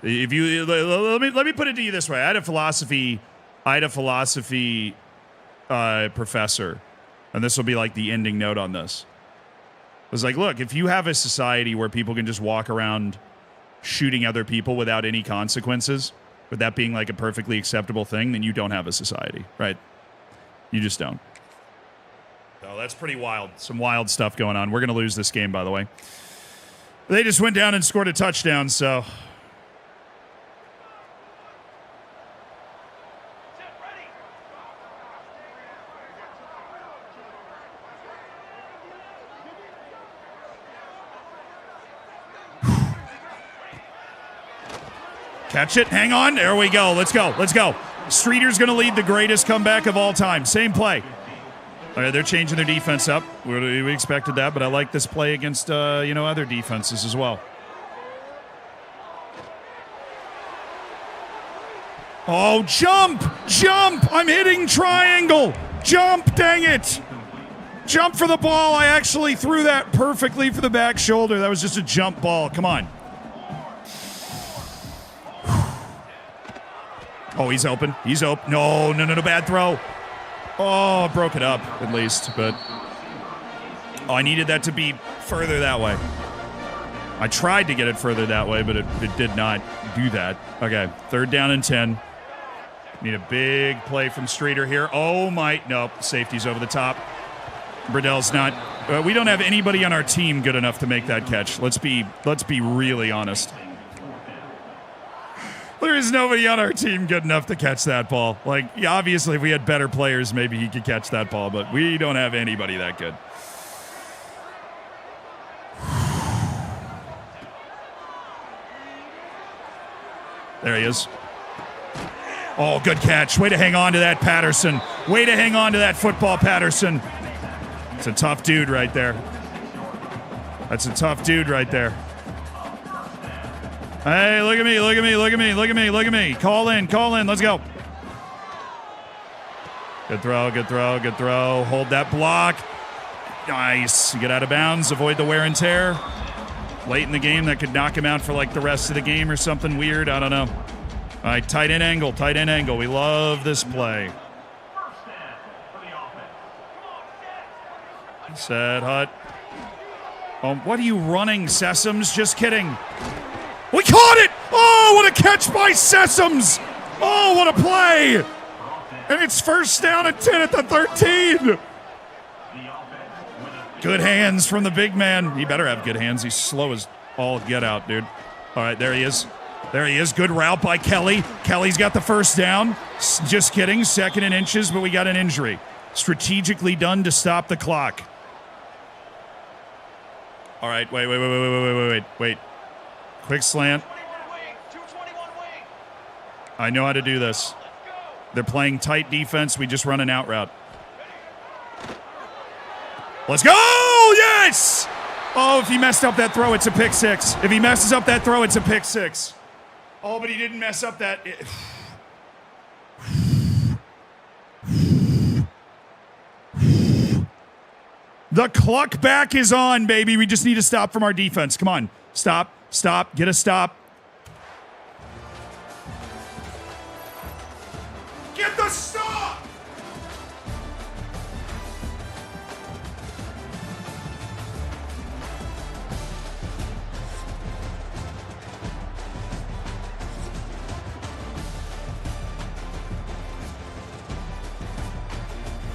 If you let me put it to you this way: I had a philosophy professor, and this will be the ending note on this. It was look, if you have a society where people can just walk around shooting other people without any consequences, with that being a perfectly acceptable thing, then you don't have a society, right? You just don't. So that's pretty wild. Some wild stuff going on. We're going to lose this game, by the way. They just went down and scored a touchdown, so... Catch it. Hang on. There we go. Let's go. Let's go. Streeter's going to lead the greatest comeback of all time. Same play. All right, they're changing their defense up. We expected that, but I like this play against, other defenses as well. Oh, jump! Jump! I'm hitting triangle! Jump, dang it! Jump for the ball. I actually threw that perfectly for the back shoulder. That was just a jump ball. Come on. Oh, he's open. He's open. No, bad throw. Oh, broke it up at least, but... Oh, I needed that to be further that way. I tried to get it further that way, but it did not do that. Okay, 3rd down and 10. Need a big play from Streeter here. Oh, my... Nope, safety's over the top. Burdell's not... we don't have anybody on our team good enough to make that catch. Let's be really honest. There is nobody on our team good enough to catch that ball. Obviously, if we had better players, maybe he could catch that ball, but we don't have anybody that good. There he is. Oh, good catch. Way to hang on to that, Patterson. Way to hang on to that football, Patterson. It's a tough dude right there. That's a tough dude right there. Hey, look at me, look at me, look at me, look at me, look at me. Call in, let's go. Good throw, good throw, good throw. Hold that block. Nice. Get out of bounds, avoid the wear and tear. Late in the game, that could knock him out for like the rest of the game or something weird. I don't know. All right, tight end angle, tight end angle. We love this play. Set, Hut. What are you running, Sessoms? Just kidding. We caught it! Oh, what a catch by Sessoms! Oh, what a play! And it's first down and 10 at the 13. Good hands from the big man. He better have good hands. He's slow as all get out, dude. All right, there he is. There he is. Good route by Kelly. Kelly's got the first down. Just kidding. Second in inches, but we got an injury. Strategically done to stop the clock. All right, wait. Quick slant. I know how to do this. They're playing tight defense. We just run an out route. Let's go! Yes! Oh, if he messed up that throw, it's a pick six. If he messes up that throw, it's a pick six. Oh, but he didn't mess up that. The cluck back is on, baby. We just need to stop from our defense. Come on. Stop. Stop. Get a stop. Get the stop!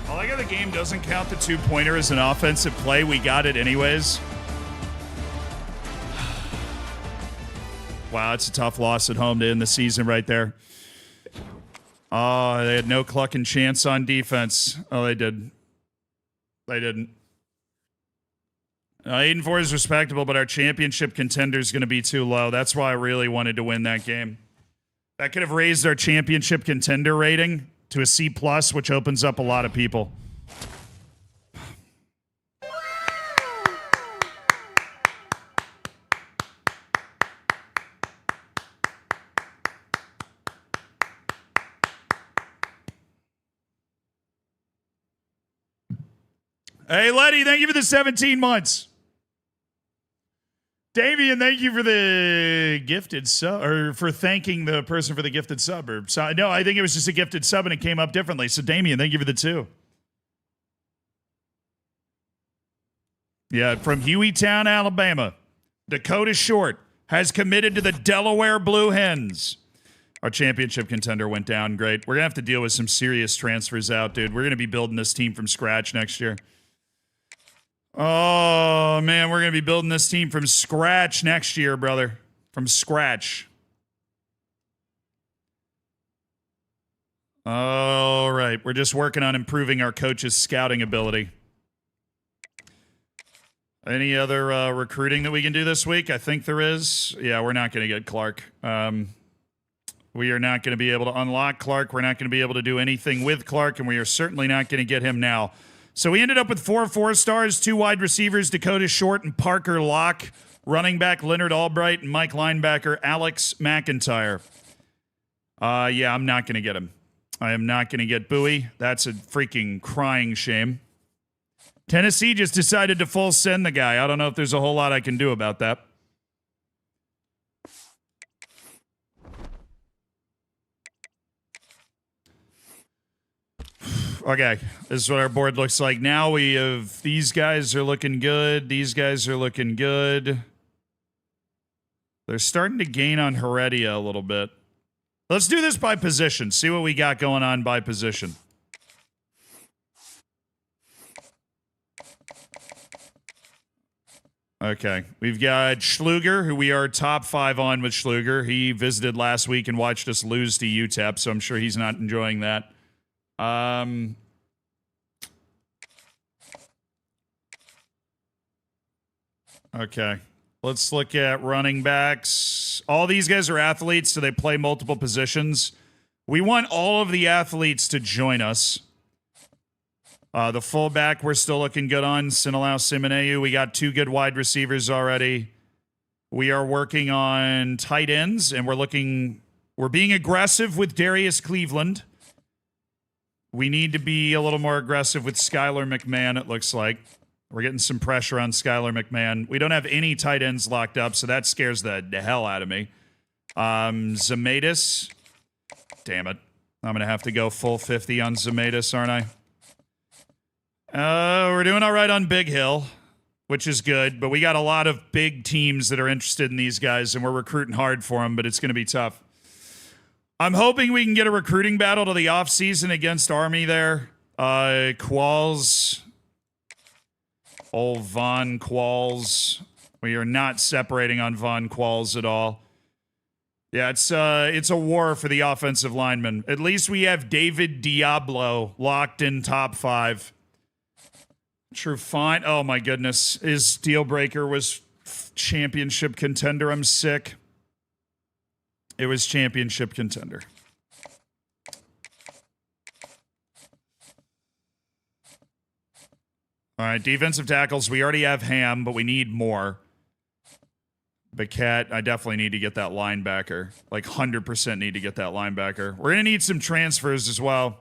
I like how the game doesn't count the two-pointer as an offensive play. We got it anyways. Wow, it's a tough loss at home to end the season right there. Oh, they had no clucking chance on defense. Oh, they did. They didn't. 8-4 is respectable, but our championship contender is going to be too low. That's why I really wanted to win that game. That could have raised our championship contender rating to a C+, which opens up a lot of people. Hey, Letty, thank you for the 17 months. Damien, thank you for the gifted sub, or for thanking the person for the gifted sub. No, I think it was just a gifted sub and it came up differently. So, Damien, thank you for the 2. Yeah, from Hueytown, Alabama. Dakota Short has committed to the Delaware Blue Hens. Our championship contender went down. Great. We're going to have to deal with some serious transfers out, dude. We're going to be building this team from scratch next year. Oh, man, we're going to be building this team from scratch next year, brother. From scratch. All right. We're just working on improving our coach's scouting ability. Any other recruiting that we can do this week? I think there is. Yeah, we're not going to get Clark. We are not going to be able to unlock Clark. We're not going to be able to do anything with Clark, and we are certainly not going to get him now. So we ended up with 4 4-stars, 2 wide receivers, Dakota Short and Parker Locke, running back Leonard Albright, and Mike linebacker Alex McIntyre. Yeah, I'm not going to get him. I am not going to get Bowie. That's a freaking crying shame. Tennessee just decided to full send the guy. I don't know if there's a whole lot I can do about that. Okay, this is what our board looks like now. We have, these guys are looking good. These guys are looking good. They're starting to gain on Heredia a little bit. Let's do this by position. See what we got going on by position. Okay, we've got Schluger, who we are top 5 on with Schluger. He visited last week and watched us lose to UTEP, so I'm sure he's not enjoying that. Okay. Let's look at running backs. All these guys are athletes, so they play multiple positions. We want all of the athletes to join us. The fullback we're still looking good on, Sinilau Simoneu. We got 2 good wide receivers already. We are working on tight ends, and we're being aggressive with Darius Cleveland. We need to be a little more aggressive with Skylar McMahon, it looks like. We're getting some pressure on Skylar McMahon. We don't have any tight ends locked up, so that scares the hell out of me. Zemaitis. Damn it. I'm going to have to go full 50 on Zemaitis, aren't I? We're doing all right on Big Hill, which is good, but we got a lot of big teams that are interested in these guys, and we're recruiting hard for them, but it's going to be tough. I'm hoping we can get a recruiting battle to the offseason against Army there. Qualls. Old Von Qualls. We are not separating on Von Qualls at all. Yeah, it's a war for the offensive linemen. At least we have David Diablo locked in top 5. True fine. Oh my goodness. His deal breaker was championship contender. I'm sick. It was championship contender. All right, defensive tackles. We already have Ham, but we need more. Baquette, I definitely need to get that linebacker. Like 100% need to get that linebacker. We're going to need some transfers as well.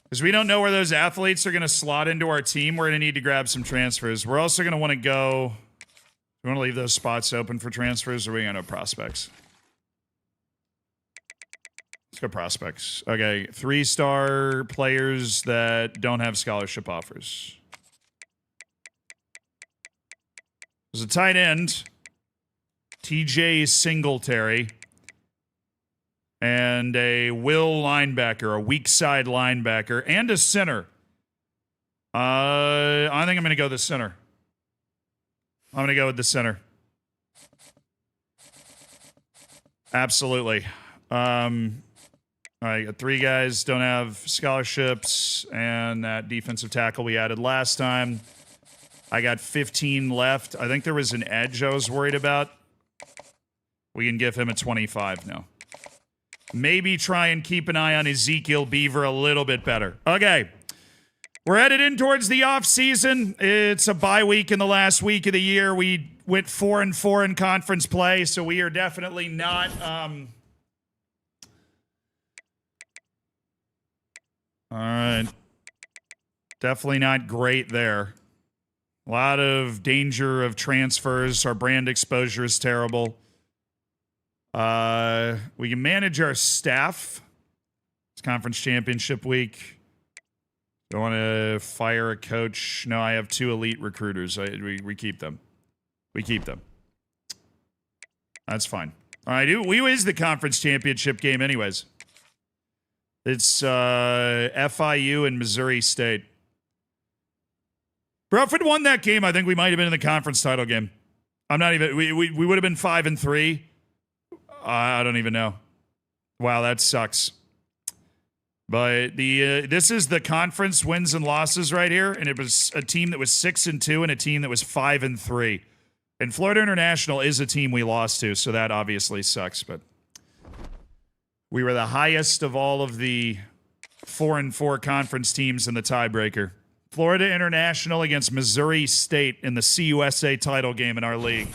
Because we don't know where those athletes are going to slot into our team. We're going to need to grab some transfers. We're also going to want to go... We want to leave those spots open for transfers, or are we going to prospects? Let's go prospects. Okay, 3-star players that don't have scholarship offers. There's a tight end, TJ Singletary, and a Will linebacker, a weak side linebacker, and a center. I think I'm going to go the center. I'm going to go with the center. Absolutely. All right, got 3 guys don't have scholarships, and that defensive tackle we added last time. I got 15 left. I think there was an edge I was worried about. We can give him a 25 now. Maybe try and keep an eye on Ezekiel Beaver a little bit better. Okay. We're headed in towards the off-season. It's a bye week in the last week of the year. We went 4-4 in conference play, so we are definitely not... All right. Definitely not great there. A lot of danger of transfers. Our brand exposure is terrible. We can manage our staff. It's conference championship week. Don't want to fire a coach. No, I have 2 elite recruiters. We keep them. We keep them. That's fine. All right, we is the conference championship game anyways. It's FIU and Missouri State. Bro, if we'd won that game, I think we might have been in the conference title game. I'm not even... We would have been 5-3. I don't even know. Wow, that sucks. But this is the conference wins and losses right here, and it was a team that was 6-2 and a team that was 5-3. And Florida International is a team we lost to, so that obviously sucks. But we were the highest of all of the 4-4 conference teams in the tiebreaker. Florida International against Missouri State in the CUSA title game in our league.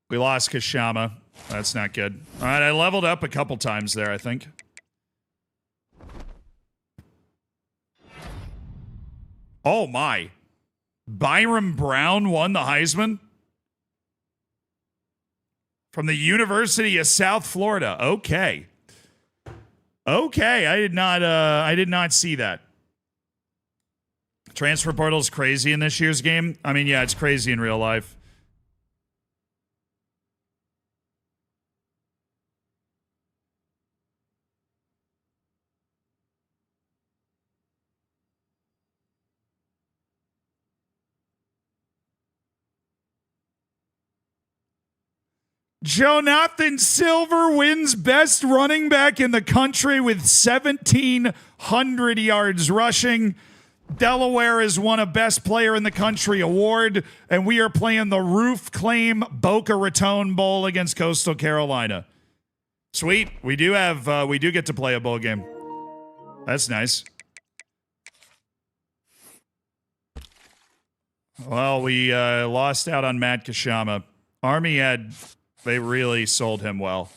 We lost Kashama. That's not good. All right, I leveled up a couple times there, I think. Oh, my. Byram Brown won the Heisman? From the University of South Florida. Okay. Okay, I did not see that. Transfer portal is crazy in this year's game. I mean, yeah, it's crazy in real life. Jonathan Silver wins best running back in the country with 1,700 yards rushing. Delaware has won a Best Player in the Country award, and we are playing the Roof Claim Boca Raton Bowl against Coastal Carolina. Sweet. We do get to play a bowl game. That's nice. Well, we lost out on Matt Kashama. Army they really sold him well.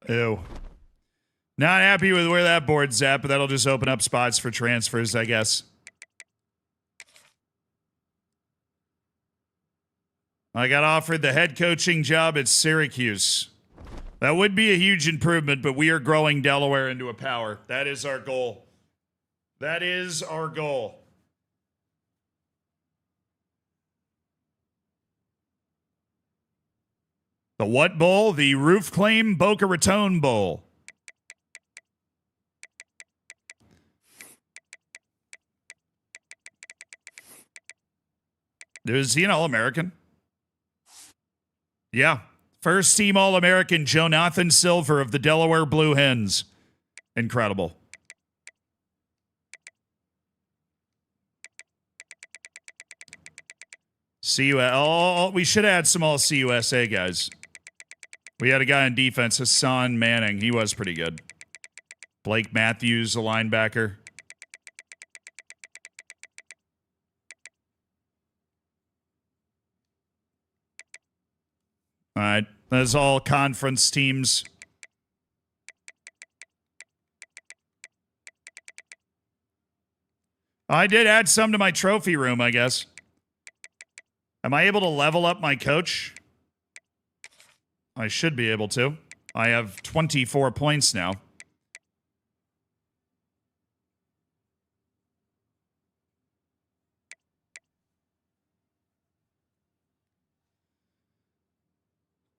Ew. Not happy with where that board's at, but that'll just open up spots for transfers, I guess. I got offered the head coaching job at Syracuse. That would be a huge improvement, but we are growing Delaware into a power. That is our goal. That is our goal. The what bowl? The Roof Claim Boca Raton Bowl. Is he an All-American? Yeah. First team All-American, Jonathan Silver of the Delaware Blue Hens. Incredible. We should add some all CUSA guys. We had a guy on defense, Hassan Manning. He was pretty good. Blake Matthews, a linebacker. All right. That's all conference teams. I did add some to my trophy room, I guess. Am I able to level up my coach? I should be able to. I have 24 points now.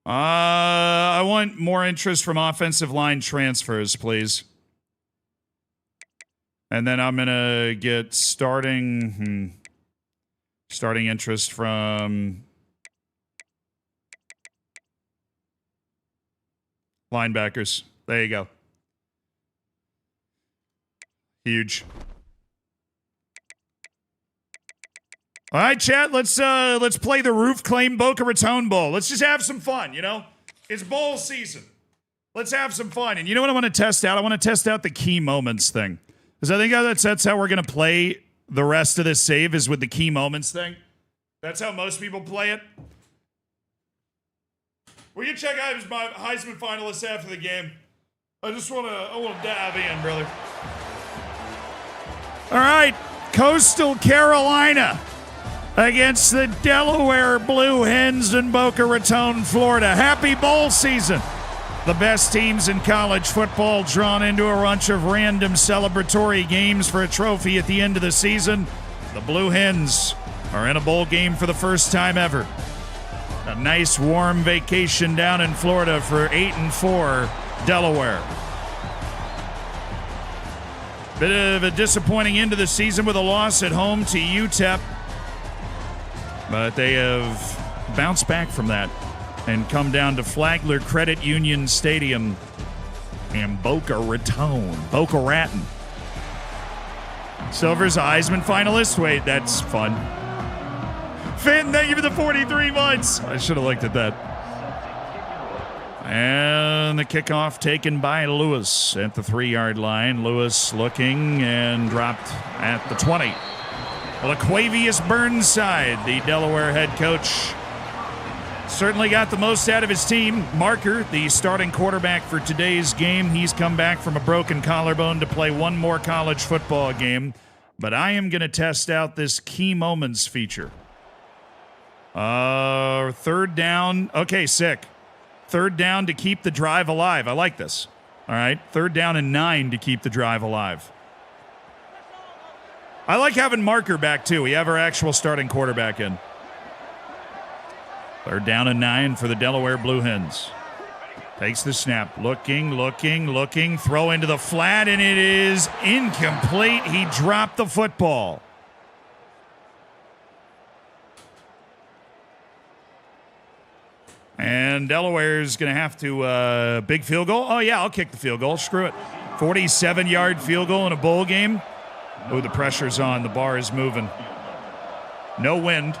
I want more interest from offensive line transfers, please. And then I'm going to get starting interest from linebackers. There you go. Huge. All right, chat, let's play the Roof Claim Boca Raton Bowl. Let's just have some fun, you know? It's bowl season. Let's have some fun. And you know what I want to test out? I want to test out the key moments thing. Because I think that's how we're going to play the rest of this save, is with the key moments thing. That's how most people play it. Will you check out my Heisman finalists after the game? I want to dive in, brother. All right, Coastal Carolina against the Delaware Blue Hens in Boca Raton, Florida. Happy bowl season. The best teams in college football drawn into a bunch of random celebratory games for a trophy at the end of the season. The Blue Hens are in a bowl game for the first time ever. A nice warm vacation down in Florida for 8-4 Delaware. Bit of a disappointing end of the season with a loss at home to UTEP. But they have bounced back from that and come down to Flagler Credit Union Stadium in Boca Raton. Boca Raton. Silver's a Heisman finalist. Wait, that's fun. Finn, thank you for the 43 months. I should have looked at that. And the kickoff taken by Lewis at the 3-yard line. Lewis looking and dropped at the 20. LaQuavius Burnside, the Delaware head coach, certainly got the most out of his team. Marker, the starting quarterback for today's game, he's come back from a broken collarbone to play one more college football game. But I am going to test out this key moments feature. Third down. Okay, sick. Third down to keep the drive alive. I like this. All right. Third down and 9 to keep the drive alive. I like having Marker back, too. We have our actual starting quarterback in. Third down and 9 for the Delaware Blue Hens. Takes the snap. Looking. Throw into the flat, and it is incomplete. He dropped the football. And Delaware's going to have to big field goal. Oh, yeah, I'll kick the field goal. Screw it. 47-yard field goal in a bowl game. Oh, the pressure's on. The bar is moving. No wind.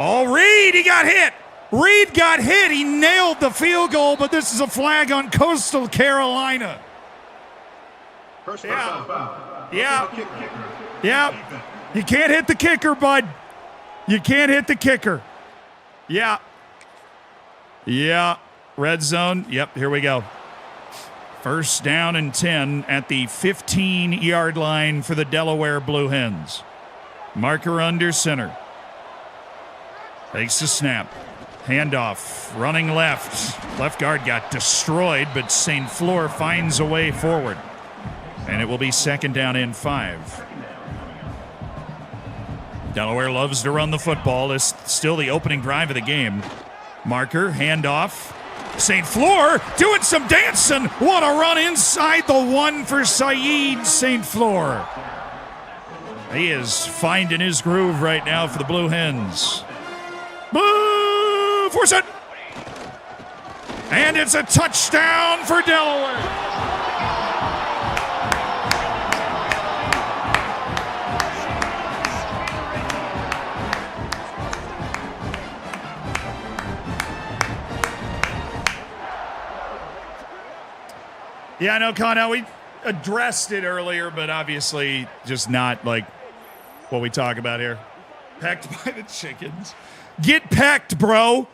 Oh, Reed, he got hit. Reed got hit. He nailed the field goal, but this is a flag on Coastal Carolina. Yeah. You can't hit the kicker, bud. You can't hit the kicker. Yeah. Red zone. Yep, here we go. First down and 10 at the 15-yard line for the Delaware Blue Hens. Marker under center. Takes the snap. Handoff. Running left. Left guard got destroyed, but St. Fleur finds a way forward. And it will be second down and 5. Delaware loves to run the football. It's still the opening drive of the game. Marker, handoff. St. Fleur doing some dancing. What a run inside the 1 for Saeed St. Fleur. He is finding his groove right now for the Blue Hens. Force it. And it's a touchdown for Delaware. Yeah, I know, Connell, we addressed it earlier, but obviously just not like what we talk about here. Pecked by the chickens. Get pecked, bro.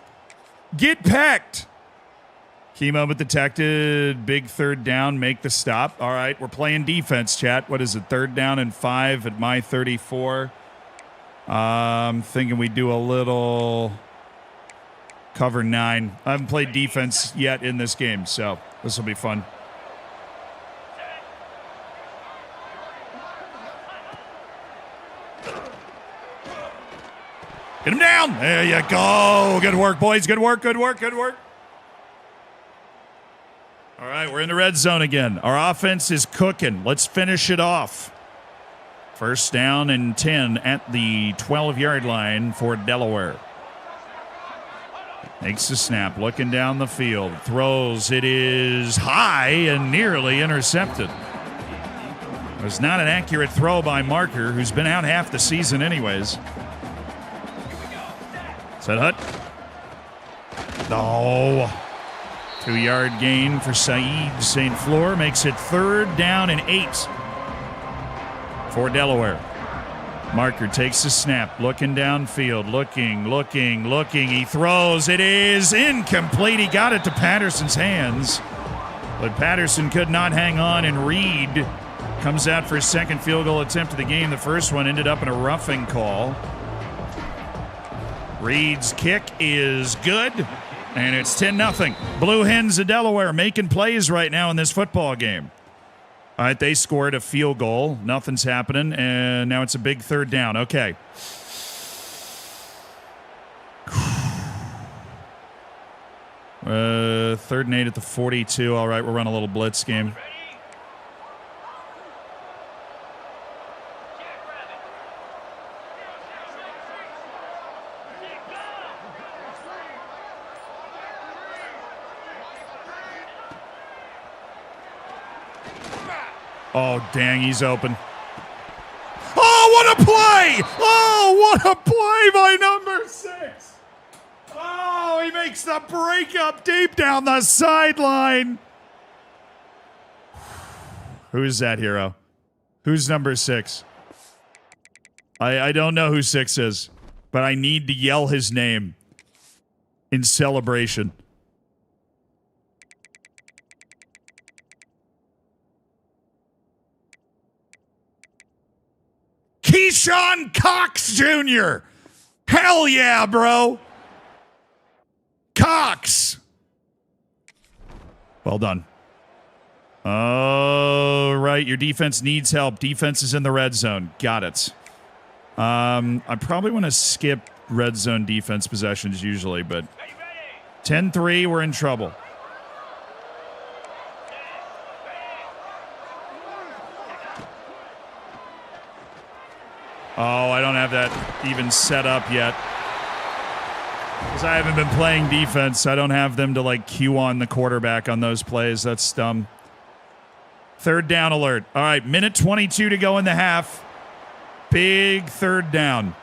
Get pecked. Key moment detected. Big third down. Make the stop. All right, we're playing defense, chat. What is it? Third down and 5 at my 34. I'm thinking we do a little cover 9. I haven't played defense yet in this game, so this will be fun. Get him down. There you go. Good work, boys. Good work. All right, we're in the red zone again. Our offense is cooking. Let's finish it off. First down and 10 at the 12-yard line for Delaware. Makes the snap, looking down the field. Throws. It is high and nearly intercepted. It was not an accurate throw by Marker, who's been out half the season anyways. Set hut. No. 2-yard gain for Saeed St. Fleur. Makes it third down and 8 for Delaware. Marker takes the snap. Looking downfield. Looking. He throws. It is incomplete. He got it to Patterson's hands. But Patterson could not hang on, and Reed comes out for his second field goal attempt of the game. The first one ended up in a roughing call. Reed's kick is good, and it's 10-0. Blue Hens of Delaware making plays right now in this football game. All right, they scored a field goal. Nothing's happening, and now it's a big third down. Okay. Third and 8 at the 42. All right, we'll run a little blitz game. Oh, dang, he's open. Oh, what a play! Oh, what a play by number 6! Oh, he makes the breakup deep down the sideline. Who's that hero? Who's number 6? I don't know who 6 is, but I need to yell his name in celebration. Sean Cox Jr. Hell yeah, bro. Cox. Well done. Oh, right. Your defense needs help. Defense is in the red zone. Got it. I probably want to skip red zone defense possessions usually, but 10-3, we're in trouble. Oh, I don't have that even set up yet. Because I haven't been playing defense. I don't have them to, like, cue on the quarterback on those plays. That's dumb. Third down alert. All right, minute 22 to go in the half. Big third down.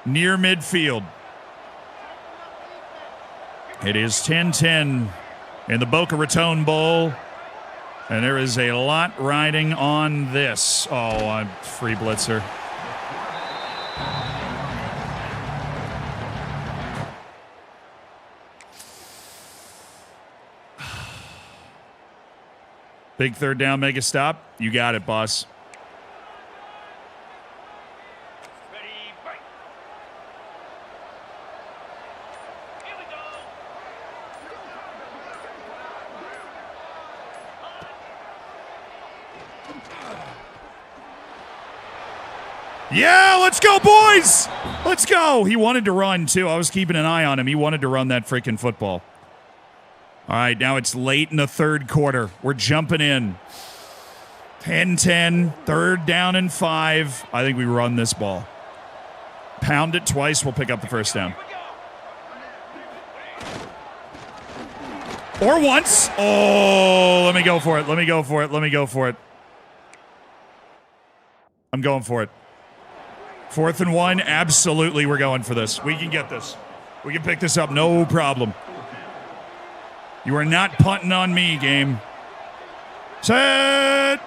Near midfield. It is 10-10 in the Boca Raton Bowl. And there is a lot riding on this. Oh, I'm free blitzer. Big third down, make a stop. You got it, boss. Ready, break. Here we go. Yeah, let's go, boys! Let's go! He wanted to run, too. I was keeping an eye on him. He wanted to run that freaking football. All right, now it's late in the third quarter. We're jumping in. 10-10, third down and 5. I think we run this ball. Pound it twice, we'll pick up the first down. Or once. Oh, let me go for it. Let me go for it. Let me go for it. I'm going for it. 4th and 1, absolutely we're going for this. We can get this. We can pick this up, no problem. You are not punting on me, game. Set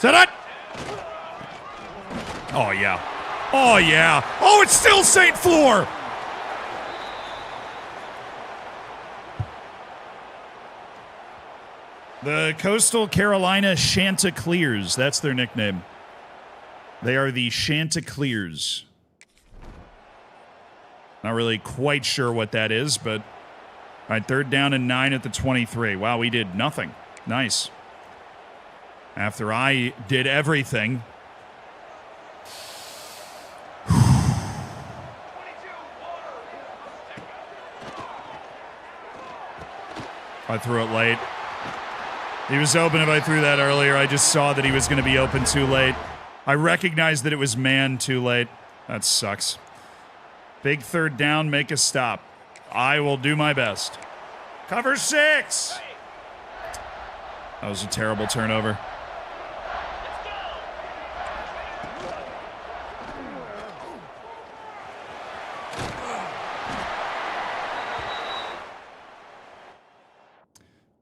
it. Oh, yeah. Oh, yeah. Oh, it's still St. Floor. The Coastal Carolina Chanticleers. That's their nickname. They are the Chanticleers. Not really quite sure what that is, but... All right, third down and 9 at the 23. Wow, we did nothing. Nice. After I did everything. I threw it late. He was open if I threw that earlier. I just saw that he was going to be open too late. I recognized that it was man too late. That sucks. Big third down, make a stop. I will do my best. Cover 6. That was a terrible turnover.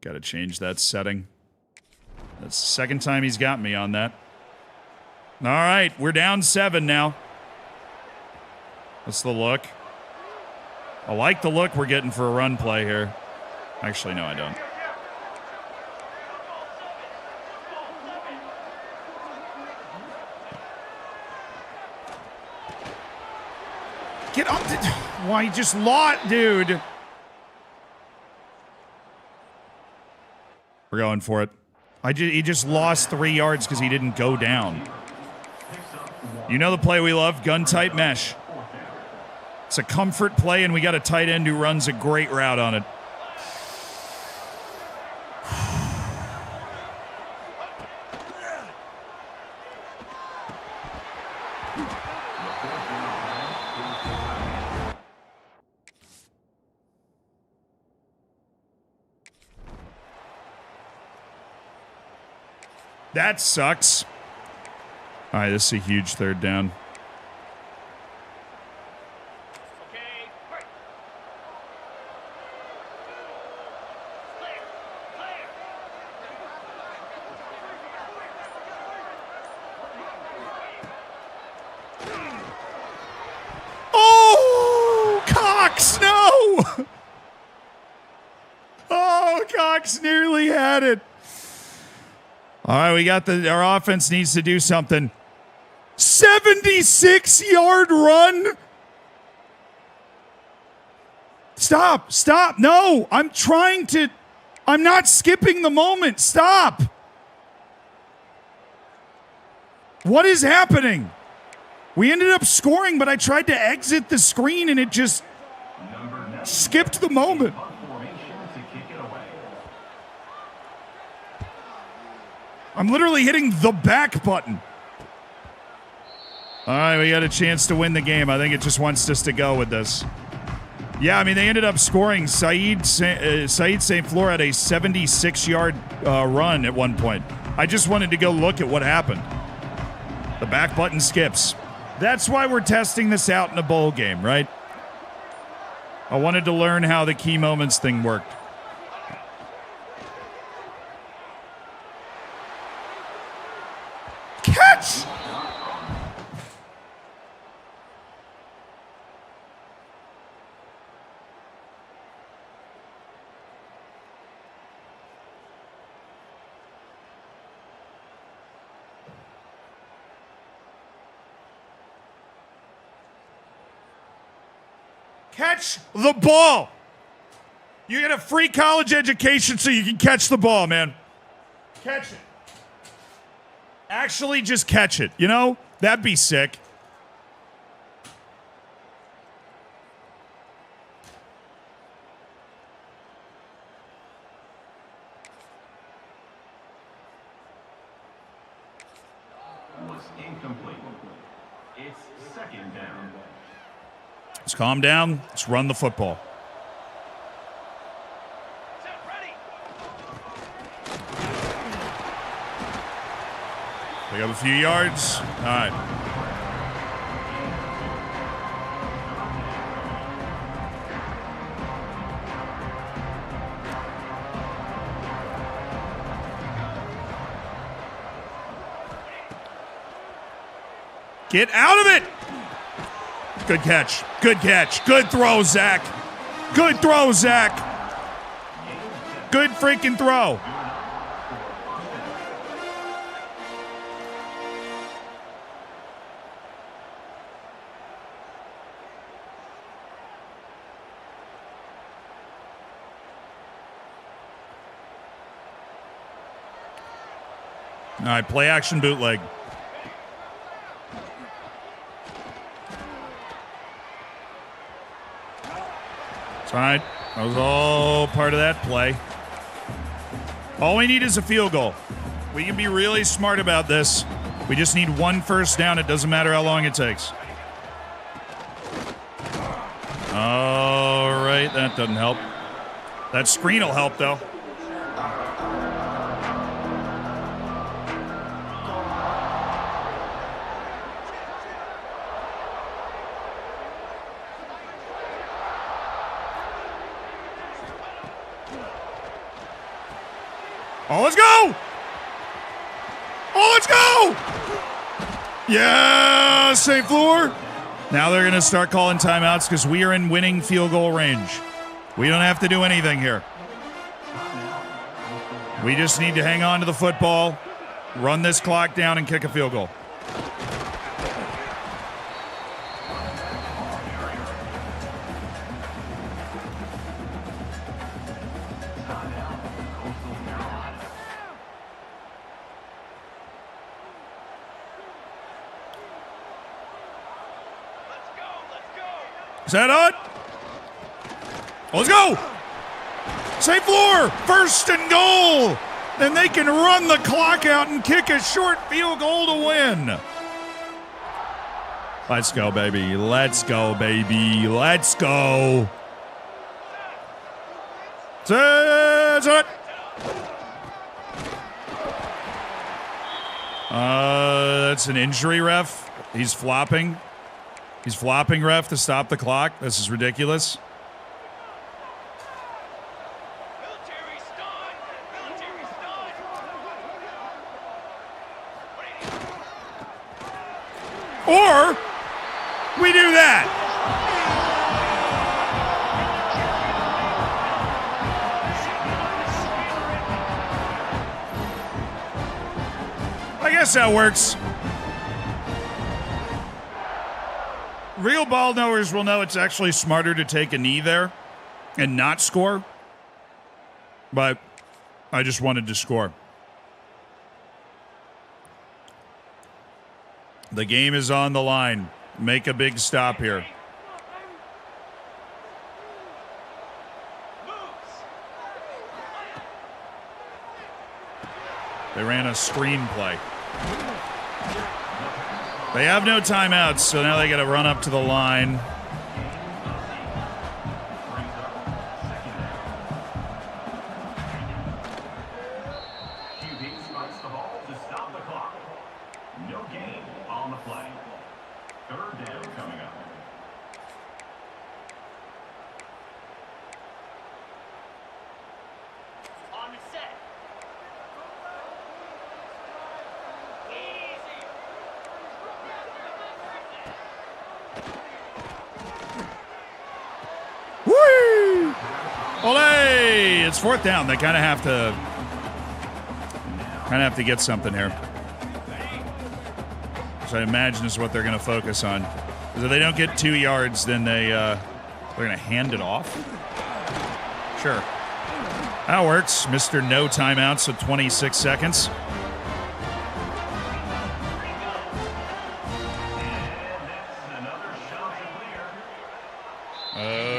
Got to change that setting. That's the second time he's got me on that. All right, we're down 7 now. That's the look. I like the look we're getting for a run play here. Actually, no, I don't. Get up. Why, just lot, dude. We're going for it. He just lost 3 yards because he didn't go down. You know the play we love? Gun tight mesh. It's a comfort play, and we got a tight end who runs a great route on it. That sucks. All right, this is a huge third down. Oh, Cox, no! Oh, Cox nearly had it. All right, we got our offense needs to do something. 76-yard run. Stop. No, I'm not skipping the moment. Stop. What is happening? We ended up scoring, but I tried to exit the screen and it just skipped the moment. I'm literally hitting the back button. All right, we got a chance to win the game. I think it just wants us to go with this. Yeah, I mean, they ended up scoring. Saeed St. Fleur had a 76-yard run at one point. I just wanted to go look at what happened. The back button skips. That's why we're testing this out in a bowl game, right? I wanted to learn how the key moments thing worked. Catch! Catch the ball. You get a free college education so you can catch the ball, man. Catch it. Actually, just catch it. You know? That'd be sick. Was incomplete. It's second down. Let's calm down. Let's run the football. Set, ready. Pick up a few yards. All right. Get out of it! Good catch. Good catch. Good throw, Zach. Good throw, Zach. Good freaking throw. All right, play action bootleg. All right, that was all part of that play. All we need is a field goal. We can be really smart about this. We just need one first down. It doesn't matter how long it takes. All right, that doesn't help. That screen will help, though. Oh, let's go! Oh, let's go! Yeah, St. Fleur. Now they're going to start calling timeouts because we are in winning field goal range. We don't have to do anything here. We just need to hang on to the football, run this clock down, and kick a field goal. Is that on? Oh, let's go! St. Fleur, first and goal! Then they can run the clock out and kick a short field goal to win. Let's go, baby. Let's go, baby. Let's go. Set. That's an injury, ref. He's flopping. He's flopping, ref, to stop the clock. This is ridiculous. Military stun. Military stun. Or we do that. I guess that works. Real ball knowers will know it's actually smarter to take a knee there and not score. But I just wanted to score. The game is on the line. Make a big stop here. They ran a screenplay. They have no timeouts, so now they got to run up to the line. QB strikes the ball to stop the clock. No gain on the play. Third down coming up. On the set. Easy. Whee! Olé! It's fourth down. They kind of have to get something here. So I imagine is what they're going to focus on. Because if they don't get 2 yards, then they're going to hand it off. Sure. That works. Mr. No timeouts with 26 seconds. Another shot to clear.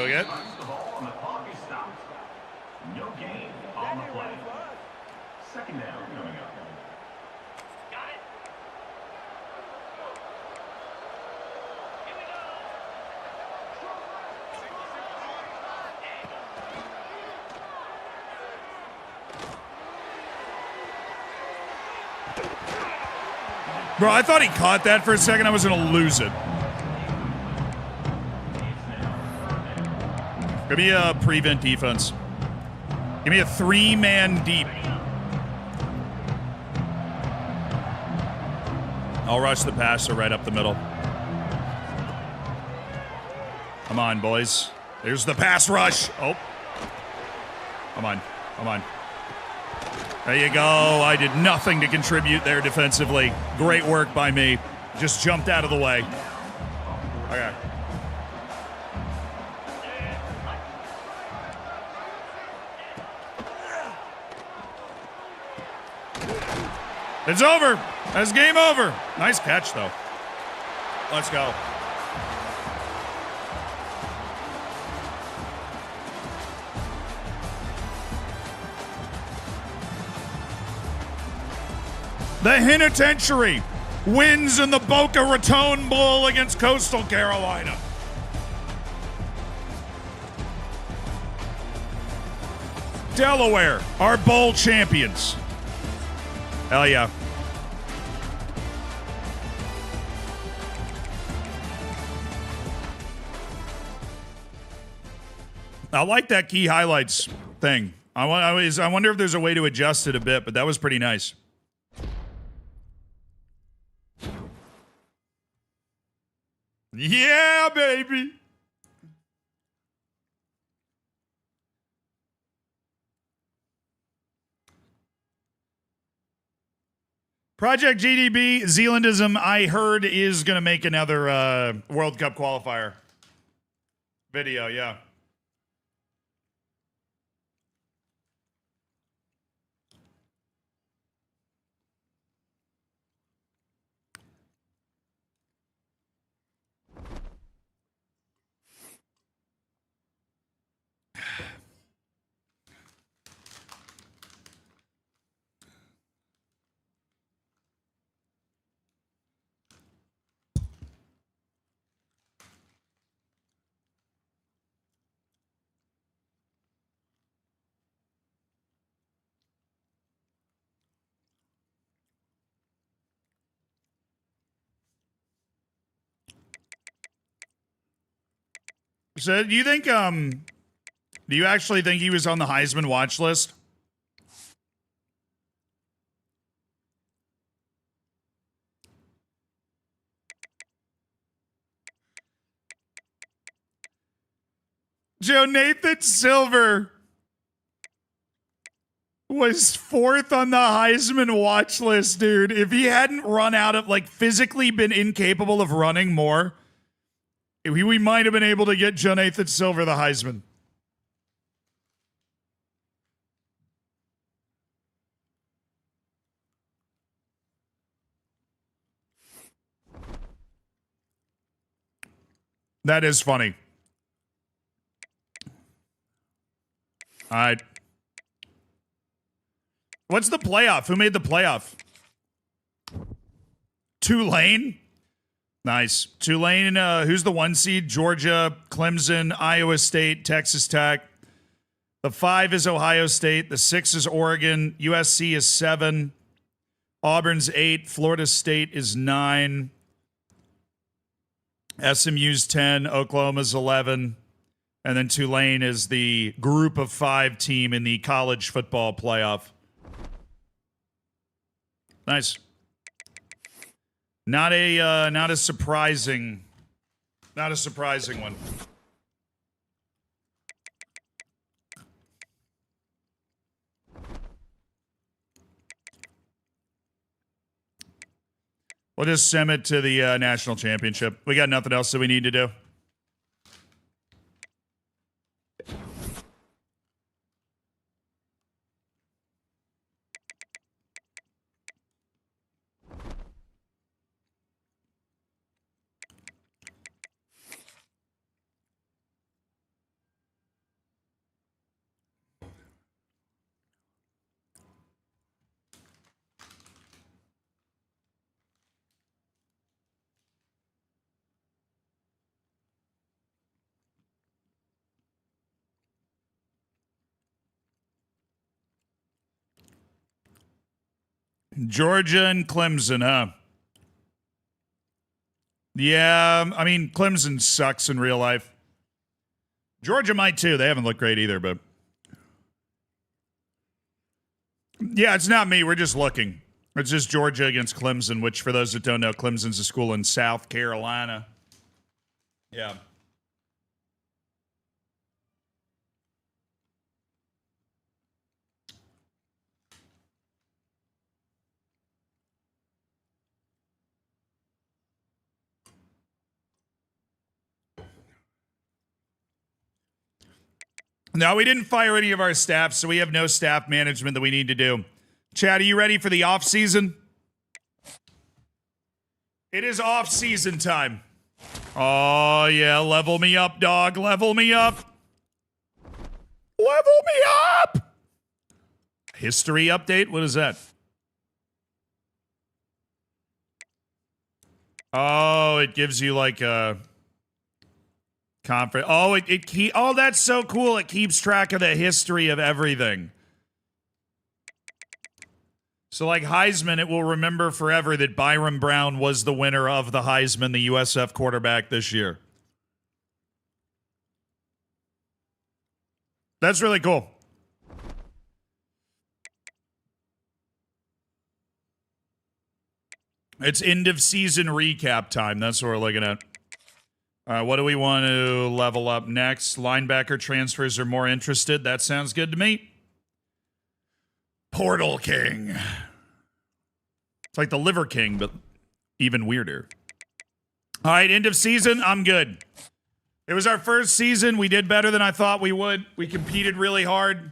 Okay. Strikes the ball and the clock is stopped. No gain on the play. Second down coming up. Got it. Here we go. Bro, I thought he caught that for a second. I was going to lose it. Give me a prevent defense. Give me a 3-man deep. I'll rush the passer right up the middle. Come on, boys. There's the pass rush. Oh. Come on. Come on. There you go. I did nothing to contribute there defensively. Great work by me. Just jumped out of the way. Okay. It's over. That's game over. Nice catch, though. Let's go. The Penitentiary wins in the Boca Raton Bowl against Coastal Carolina. Delaware are bowl champions. Hell yeah. I like that key highlights thing. I wonder if there's a way to adjust it a bit, but that was pretty nice. Yeah, baby. Project GDB, Zealandism, I heard, is going to make another World Cup qualifier video, yeah. So do you think, do you actually think he was on the Heisman watch list? Joe Nathan Silver was 4th on the Heisman watch list, dude. If he hadn't run out of, like, physically been incapable of running more, We might have been able to get Jonathan Silver the Heisman. That is funny. All right. What's the playoff? Who made the playoff? Tulane? Nice. Tulane, who's the 1 seed? Georgia, Clemson, Iowa State, Texas Tech. The 5 is Ohio State. The 6 is Oregon. USC is 7. Auburn's 8. Florida State is 9. SMU's 10. Oklahoma's 11. And then Tulane is the group of 5 team in the college football playoff. Nice. Not a surprising one. We'll just send it to the national championship. We got nothing else that we need to do. Georgia and Clemson, huh? Yeah, I mean, Clemson sucks in real life. Georgia might too. They haven't looked great either, but... Yeah, it's not me. We're just looking. It's just Georgia against Clemson, which, for those that don't know, Clemson's a school in South Carolina. Yeah. No, we didn't fire any of our staff, so we have no staff management that we need to do. Chad, are you ready for the off-season? It is off-season time. Oh, yeah, level me up, dog. Level me up. Level me up! History update? What is that? Oh, it gives you like a... conference. Oh, oh, that's so cool. It keeps track of the history of everything. So like Heisman, it will remember forever that Byron Brown was the winner of the Heisman, the USF quarterback this year. That's really cool. It's end of season recap time. That's what we're looking at. All right, what do we want to level up next? Linebacker transfers are more interested. That sounds good to me. Portal King. It's like the Liver King, but even weirder. All right, end of season. I'm good. It was our first season. We did better than I thought we would. We competed really hard.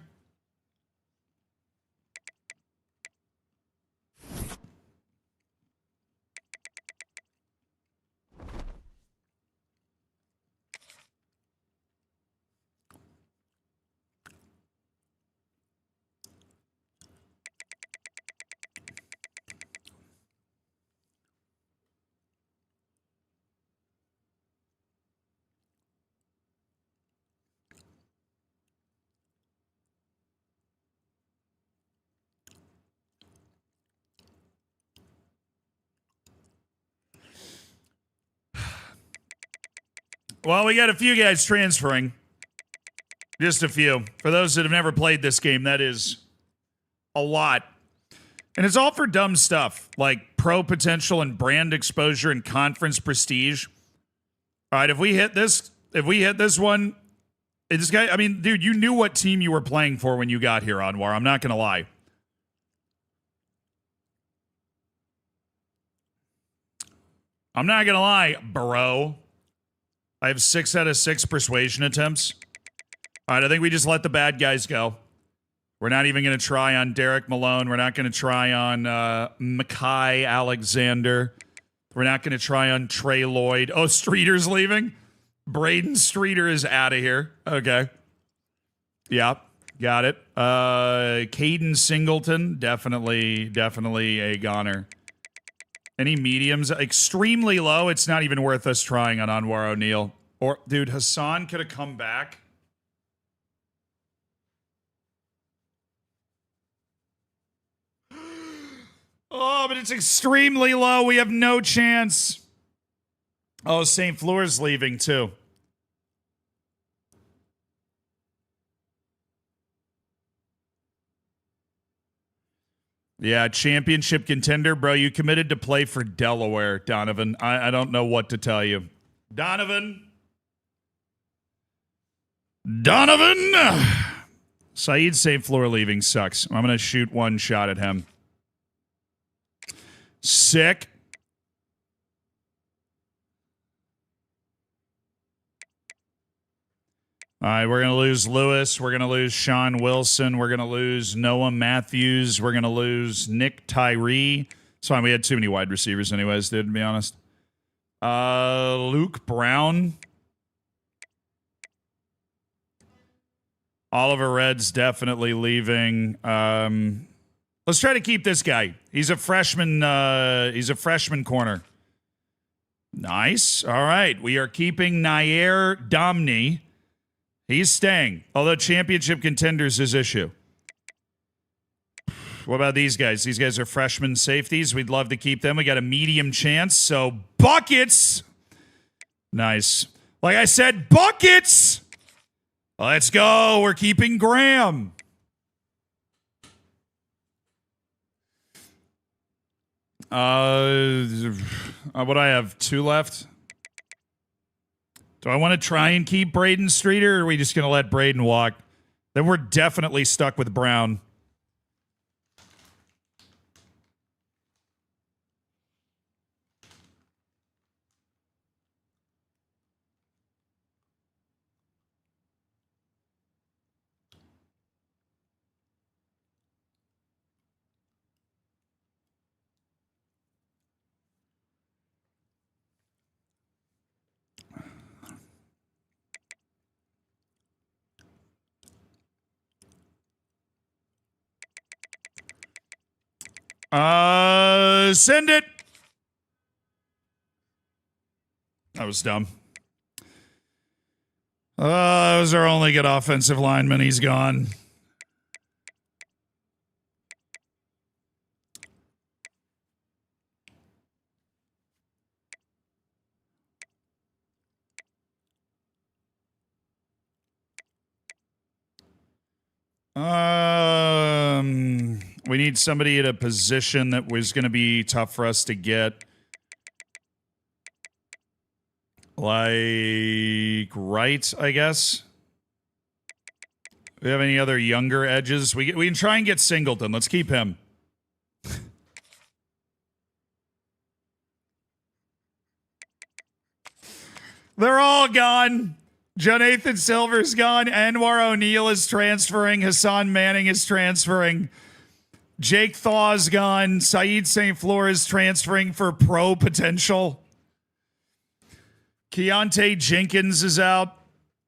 Well, we got a few guys transferring. Just a few. For those that have never played this game, that is a lot. And it's all for dumb stuff, like pro potential and brand exposure and conference prestige. All right, if we hit this one, this guy, I mean, dude, you knew what team you were playing for when you got here, Anwar. I'm not going to lie. I'm not going to lie, bro. I have 6 out of 6 persuasion attempts. All right, I think we just let the bad guys go. We're not even going to try on Derek Malone. We're not going to try on Mackay Alexander. We're not going to try on Trey Lloyd. Oh, Streeter's leaving? Braden Streeter is out of here. Okay. Yeah, got it. Caden Singleton, definitely a goner. Any mediums? Extremely low. It's not even worth us trying on Anwar O'Neal. Or, dude, Hassan could have come back. Oh, but it's extremely low. We have no chance. Oh, St. Flour's leaving too. Yeah, championship contender, bro. You committed to play for Delaware, Donovan. I don't know what to tell you. Donovan! Saeed St. Flour leaving sucks. I'm going to shoot one shot at him. Sick. All right, we're going to lose Lewis. We're going to lose Sean Wilson. We're going to lose Noah Matthews. We're going to lose Nick Tyree. It's fine. We had too many wide receivers anyways, dude, to be honest. Luke Brown. Oliver Red's definitely leaving. Let's try to keep this guy. He's a freshman. He's a freshman corner. Nice. All right. We are keeping Nair Domney. He's staying. Although championship contenders his issue. What about these guys? These guys are freshman safeties. We'd love to keep them. We got a medium chance. So buckets. Nice. Like I said, buckets. Let's go. We're keeping Graham. What do I have? 2 left? Do I want to try and keep Braden Streeter, or are we just going to let Braden walk? Then we're definitely stuck with Brown. Send it. That was dumb. That was our only good offensive lineman. He's gone. We need somebody at a position that was going to be tough for us to get. Like right, I guess. We have any other younger edges? We can try and get Singleton. Let's keep him. They're all gone. Jonathan Silver's gone. Anwar O'Neal is transferring. Hassan Manning is transferring. Jake Thaw's gone. Saeed St. Flour is transferring for pro potential. Keontae Jenkins is out.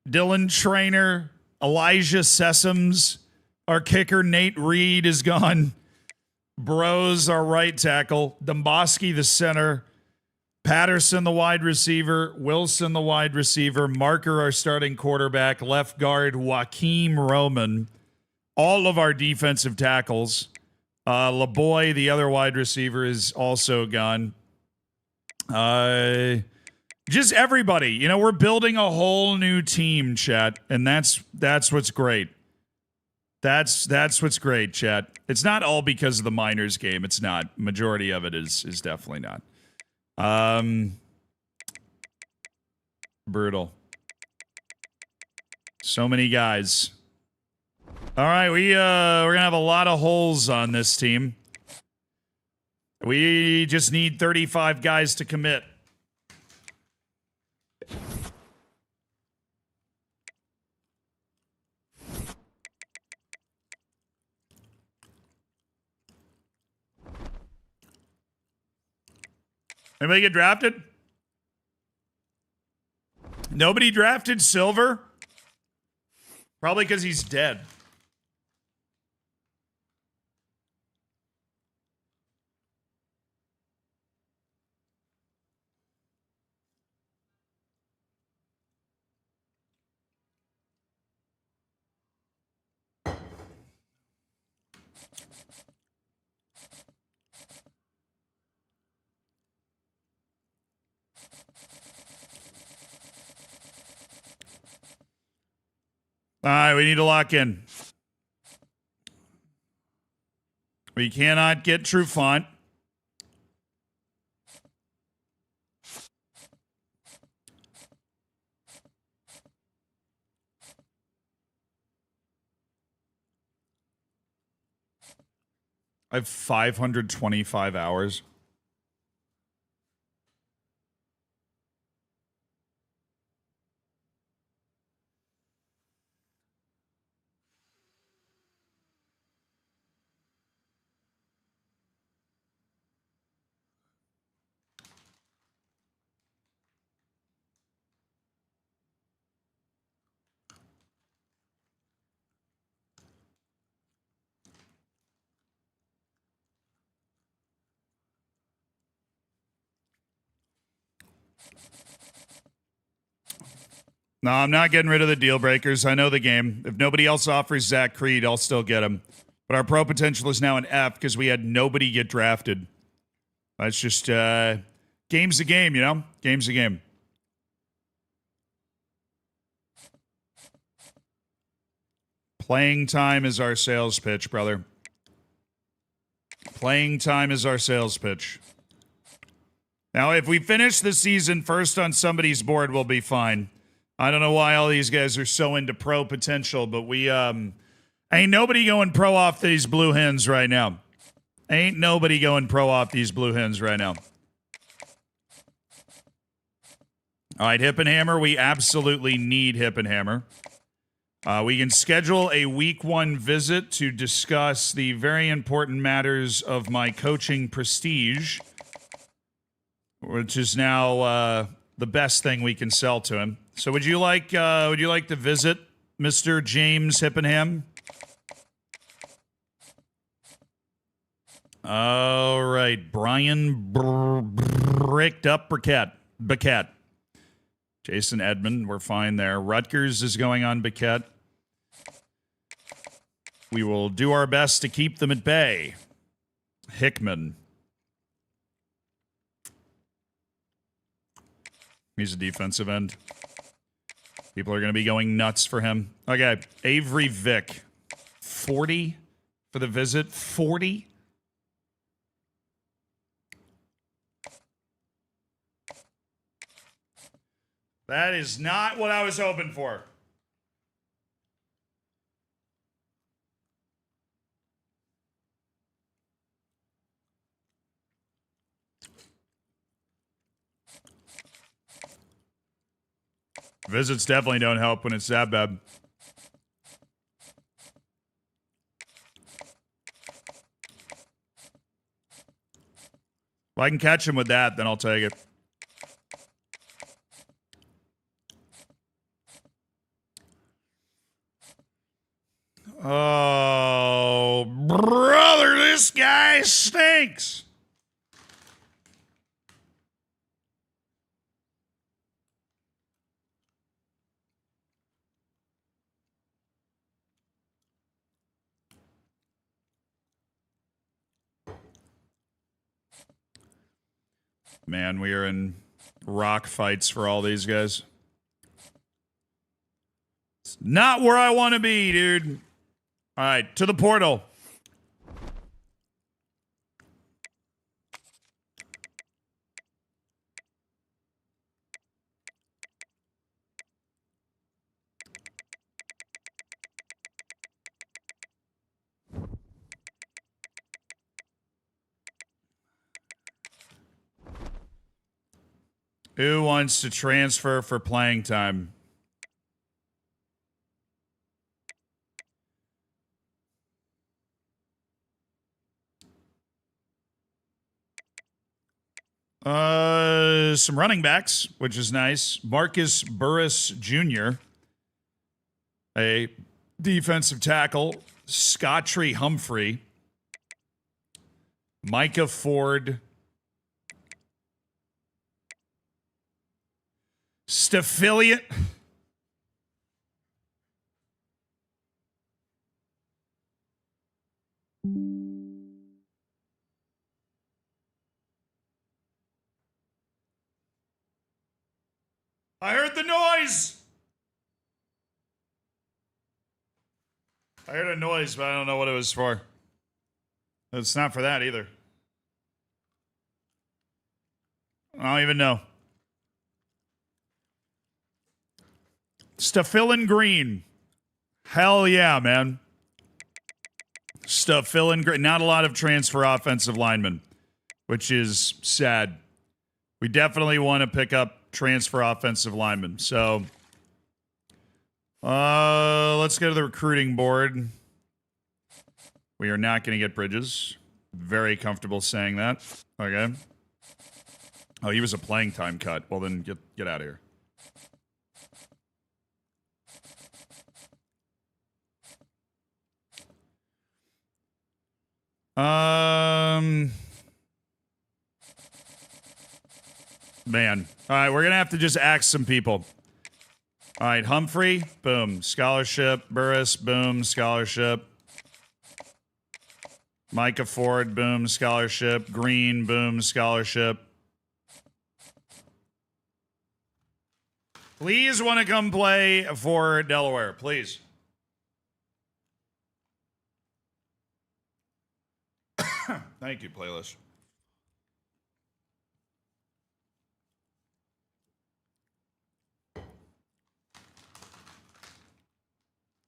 Dylan Trainer. Elijah Sessoms. Our kicker, Nate Reed, is gone. Bros, our right tackle. Domboski, the center. Patterson, the wide receiver. Wilson, the wide receiver. Marker, our starting quarterback. Left guard, Joaquim Roman. All of our defensive tackles. LeBoy, the other wide receiver, is also gone. Just everybody. You know, we're building a whole new team, chat, and that's what's great. That's what's great, chat. It's not all because of the Miners game. It's not. Majority of it is definitely not. Brutal. So many guys. All right, we're gonna have a lot of holes on this team. We just need 35 guys to commit. Anybody get drafted? Nobody drafted Silver? Probably because he's dead. All right, we need to lock in. We cannot get True Font. I have 525 hours. No, I'm not getting rid of the deal breakers. I know the game. If nobody else offers Zach Creed, I'll still get him. But our pro potential is now an F because we had nobody get drafted. That's just game's a game, you know? Game's a game. Playing time is our sales pitch, brother. Playing time is our sales pitch. Now, if we finish the season first on somebody's board, we'll be fine. I don't know why all these guys are so into pro potential, but we ain't nobody going pro off these blue hens right now. Ain't nobody going pro off these blue hens right now. All right, Hip and Hammer. We absolutely need Hip and Hammer. We can schedule a week 1 visit to discuss the very important matters of my coaching prestige, which is now the best thing we can sell to him. So would you like to visit Mr. James Hippenham? All right, Brian bricked up Biquette. Jason Edmond, we're fine there. Rutgers is going on Biquette. We will do our best to keep them at bay. Hickman. He's a defensive end. People are going to be going nuts for him. Okay, Avery Vick. 40 for the visit. 40? That is not what I was hoping for. Visits definitely don't help when it's that bad. If I can catch him with that, then I'll take it. Oh, brother, this guy stinks. Man, we are in rock fights for all these guys. It's not where I want to be, dude. All right, to the portal. Who wants to transfer for playing time? Some running backs, which is nice. Marcus Burris Jr., a defensive tackle. Scottry Humphrey. Micah Ford. Staphyllian. I heard the noise. I heard a noise, but I don't know what it was for. It's not for that either. I don't even know. Staphyllian Green. Hell yeah, man. Staphyllian Green. Not a lot of transfer offensive linemen, which is sad. We definitely want to pick up transfer offensive linemen. So, let's go to the recruiting board. We are not going to get Bridges. Very comfortable saying that. Okay. Oh, he was a playing time cut. Well, then get out of here. Man. All right, we're going to have to just ask some people. All right, Humphrey, boom. Scholarship. Burris, boom. Scholarship. Micah Ford, boom. Scholarship. Green, boom. Scholarship. Please want to come play for Delaware, please. Thank you, playlist.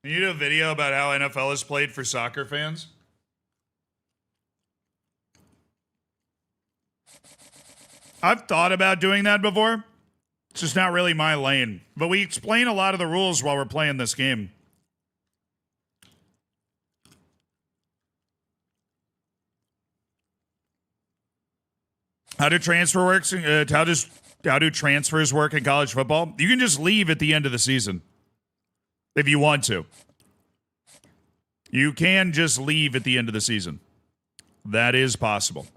Can you do a video about how NFL is played for soccer fans? I've thought about doing that before. It's just not really my lane. But we explain a lot of the rules while we're playing this game. How do transfer works? How do transfers work in college football? You can just leave at the end of the season if you want to. You can just leave at the end of the season. That is possible.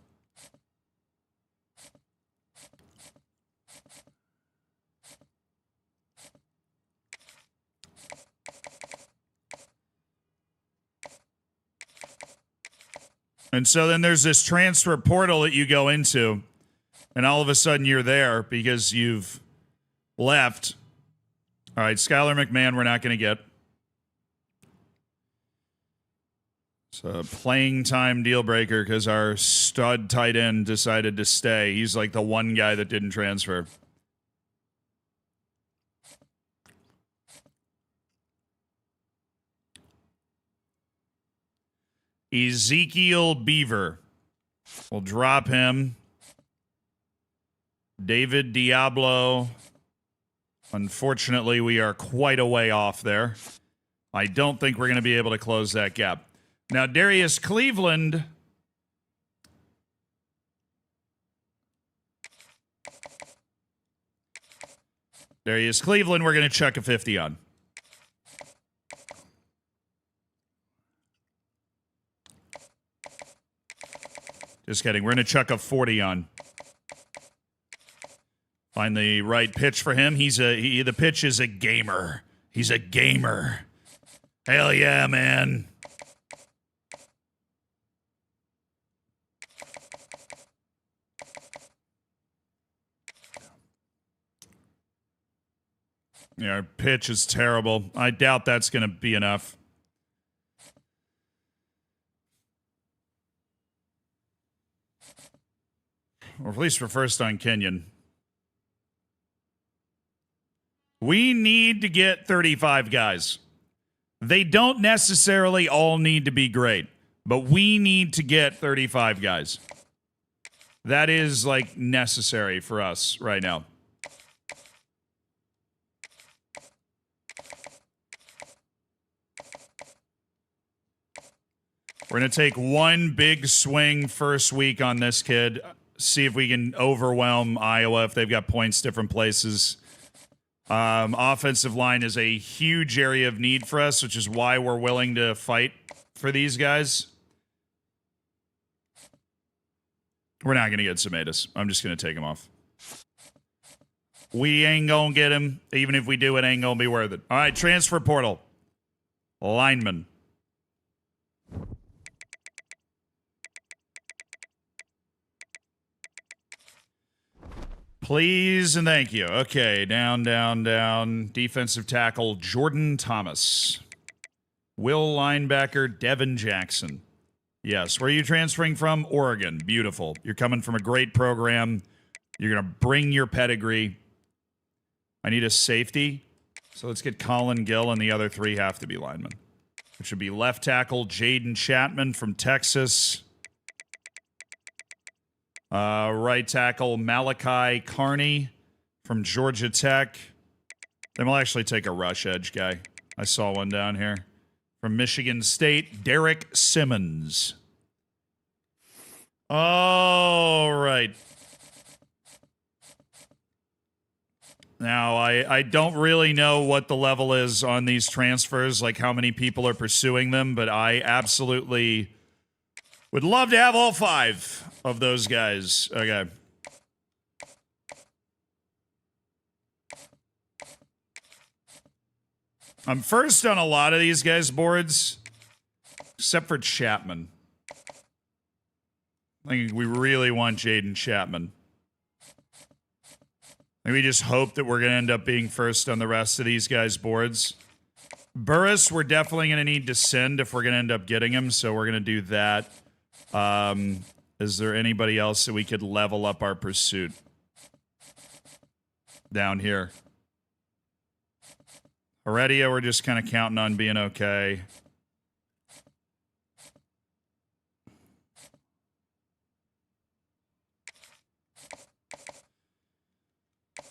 And so then there's this transfer portal that you go into, and all of a sudden you're there because you've left. All right, Skylar McMahon we're not going to get. It's a playing time deal breaker because our stud tight end decided to stay. He's like the one guy that didn't transfer. Ezekiel Beaver. We'll drop him. David Diablo. Unfortunately, we are quite a way off there. I don't think we're going to be able to close that gap. Now, Darius Cleveland. Darius Cleveland, we're going to chuck a 50 on. Just kidding. We're going to chuck a 40 on. Find the right pitch for him. The pitch is a gamer. He's a gamer. Hell yeah, man. Yeah, our pitch is terrible. I doubt that's going to be enough. Or at least for first on Kenyon. We need to get 35 guys. They don't necessarily all need to be great, but we need to get 35 guys. That is like necessary for us right now. We're going to take one big swing first week on this kid. see if we can overwhelm Iowa if they've got points different places. Offensive line is a huge area of need for us, which is why we're willing to fight for these guys. We're not going to get Sematus. I'm just going to take him off. We ain't going to get him. Even if we do, it ain't going to be worth it. All right, transfer portal. Lineman. Please and thank you. Okay, down, down, down. Defensive tackle, Jordan Thomas. Will linebacker, Devin Jackson. Yes, where are you transferring from? Oregon. Beautiful. You're coming from a great program. You're going to bring your pedigree. I need a safety. So let's get Colin Gill, and the other three have to be linemen. Which would be left tackle, Jaden Chapman from Texas. Right tackle, Malachi Carney from Georgia Tech. Then we'll actually take a rush edge guy. I saw one down here. From Michigan State, Derek Simmons. All right. Now, I don't really know what the level is on these transfers, like how many people are pursuing them, but I absolutely would love to have all 5 of those guys. Okay. I'm first on a lot of these guys' boards, except for Chapman. I think we really want Jaden Chapman. And we just hope that we're going to end up being first on the rest of these guys' boards. Burris, we're definitely going to need to send if we're going to end up getting him, so we're going to do that. Is there anybody else that we could level up our pursuit? Down here. Heredia, we're just kind of counting on being okay.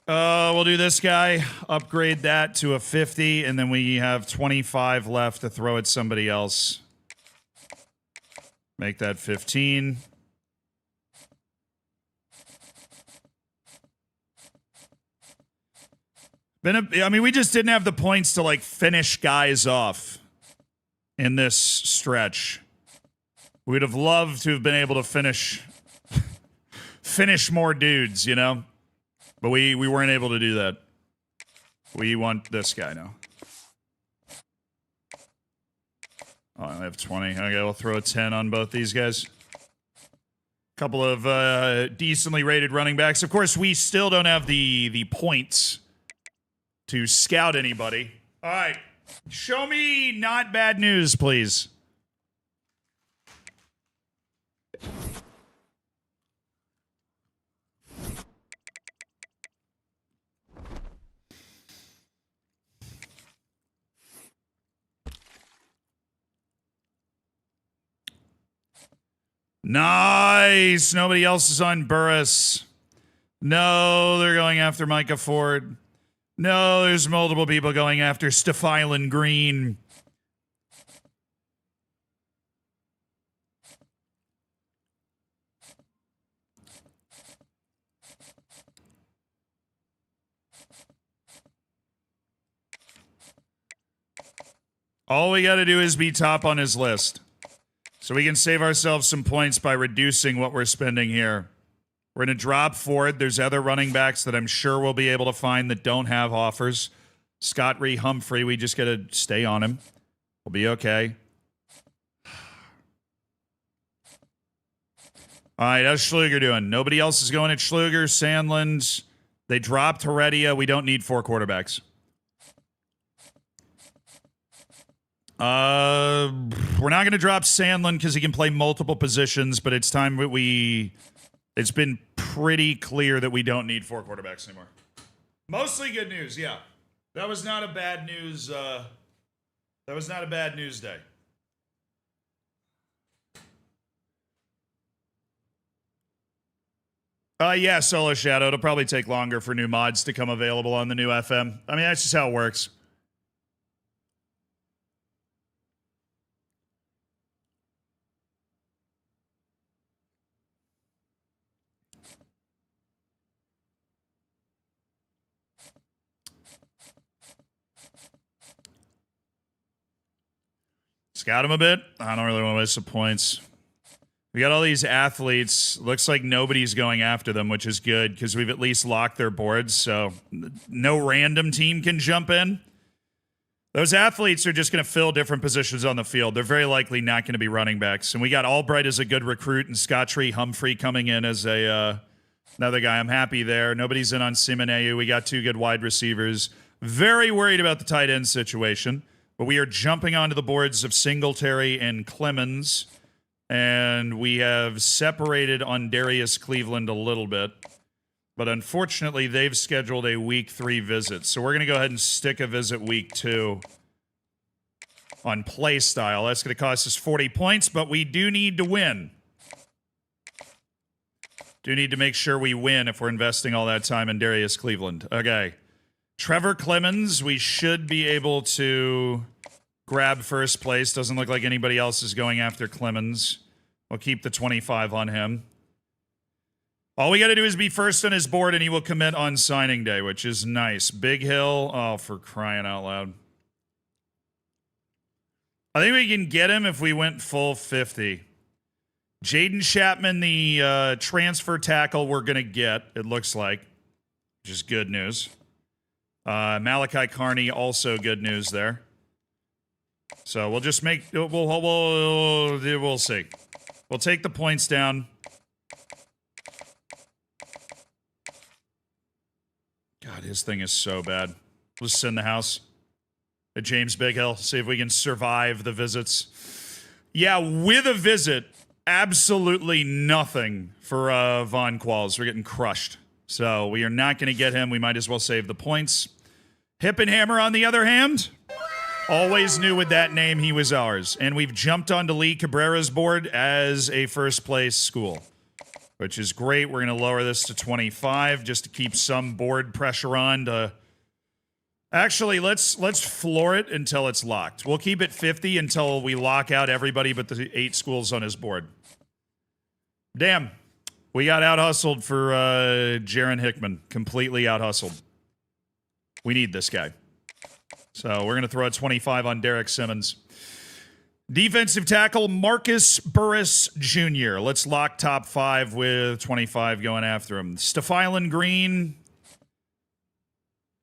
We'll do this guy, upgrade that to a 50, and then we have 25 left to throw at somebody else. Make that 15. I mean, we just didn't have the points to, like, finish guys off in this stretch. We'd have loved to have been able to finish more dudes, you know? But we weren't able to do that. We want this guy now. Oh, I have 20. Okay, we'll throw a 10 on both these guys. Couple of decently rated running backs. Of course, we still don't have the points to scout anybody. All right. Show me not bad news, please. Nice. Nobody else is on Burris. No, they're going after Micah Ford. No, there's multiple people going after Stephylan Green. All we got to do is be top on his list. So we can save ourselves some points by reducing what we're spending here. We're going to drop Ford. There's other running backs that I'm sure we'll be able to find that don't have offers. Scott Ree Humphrey, we just got to stay on him. We'll be okay. All right, how's Schluger doing? Nobody else is going at Schluger. Sandland. They dropped Heredia. We don't need 4 quarterbacks. We're not going to drop Sandlin because he can play multiple positions, but it's time that it's been pretty clear that we don't need 4 quarterbacks anymore. Mostly good news, yeah. That was not a bad news, that was not a bad news day. Yeah, Solo Shadow. It'll probably take longer for new mods to come available on the new FM. I mean, that's just how it works. Scout him a bit. I don't really want to waste the points. We got all these athletes. Looks like nobody's going after them, which is good because we've at least locked their boards, so no random team can jump in. Those athletes are just going to fill different positions on the field. They're very likely not going to be running backs. And we got Albright as a good recruit and Scottree Humphrey coming in as a another guy. I'm happy there. Nobody's in on Simoneu. We got 2 good wide receivers. Very worried about the tight end situation. But we are jumping onto the boards of Singletary and Clemens. And we have separated on Darius Cleveland a little bit. But unfortunately, they've scheduled a week 3 visit. So we're going to go ahead and stick a visit week 2 on play style. That's going to cost us 40 points, but we do need to win. Do need to make sure we win if we're investing all that time in Darius Cleveland. Okay. Trevor Clemens, we should be able to grab first place. Doesn't look like anybody else is going after Clemens. We'll keep the 25 on him. All we got to do is be first on his board, and he will commit on signing day, which is nice. Big Hill, oh, for crying out loud. I think we can get him if we went full 50. Jaden Chapman, the transfer tackle we're going to get, it looks like, which is good news. Malachi Carney, also good news there. So we'll just make, we'll see. We'll take the points down. God, his thing is so bad. We'll just send the house at James Big Hill, see if we can survive the visits. Yeah, with a visit, absolutely nothing for Von Qualls. We're getting crushed. So we are not going to get him. We might as well save the points. Hippenhammer, on the other hand, always knew with that name he was ours. And we've jumped onto Lee Cabrera's board as a first place school, which is great. We're going to lower this to 25 just to keep some board pressure on to... Actually, let's floor it until it's locked. We'll keep it 50 until we lock out everybody but the 8 schools on his board. Damn. We got out-hustled for Jaron Hickman. Completely out-hustled. We need this guy. So we're going to throw a 25 on Derek Simmons. Defensive tackle Marcus Burris Jr. Let's lock top 5 with 25 going after him. Stephylan Green.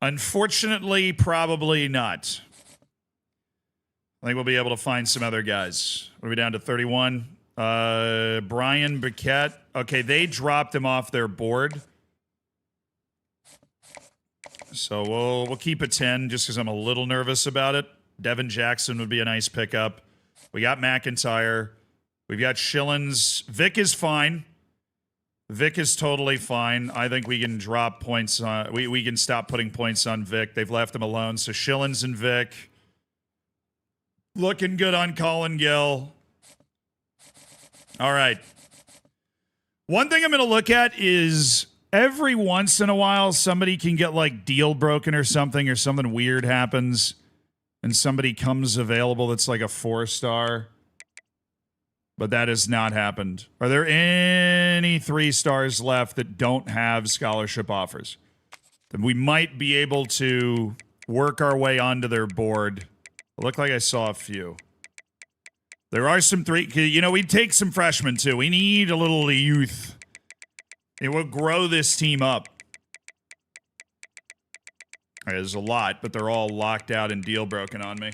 Unfortunately, probably not. I think we'll be able to find some other guys. What are we down to, 31? Brian Burkett. Okay, they dropped him off their board. So we'll keep a 10 just because I'm a little nervous about it. Devin Jackson would be a nice pickup. We got McIntyre. We've got Schillens. Vic is fine. Vic is totally fine. I think we can drop points on... We can stop putting points on Vic. They've left him alone. So Schillens and Vic. Looking good on Colin Gill. All right. One thing I'm going to look at is every once in a while somebody can get like deal broken or something weird happens and somebody comes available that's like a 4-star. But that has not happened. Are there any 3-stars left that don't have scholarship offers? Then we might be able to work our way onto their board. It looked like I saw a few. There are some 3... You know, we take some freshmen, too. We need a little youth. It will grow this team up. All right, there's a lot, but they're all locked out and deal broken on me.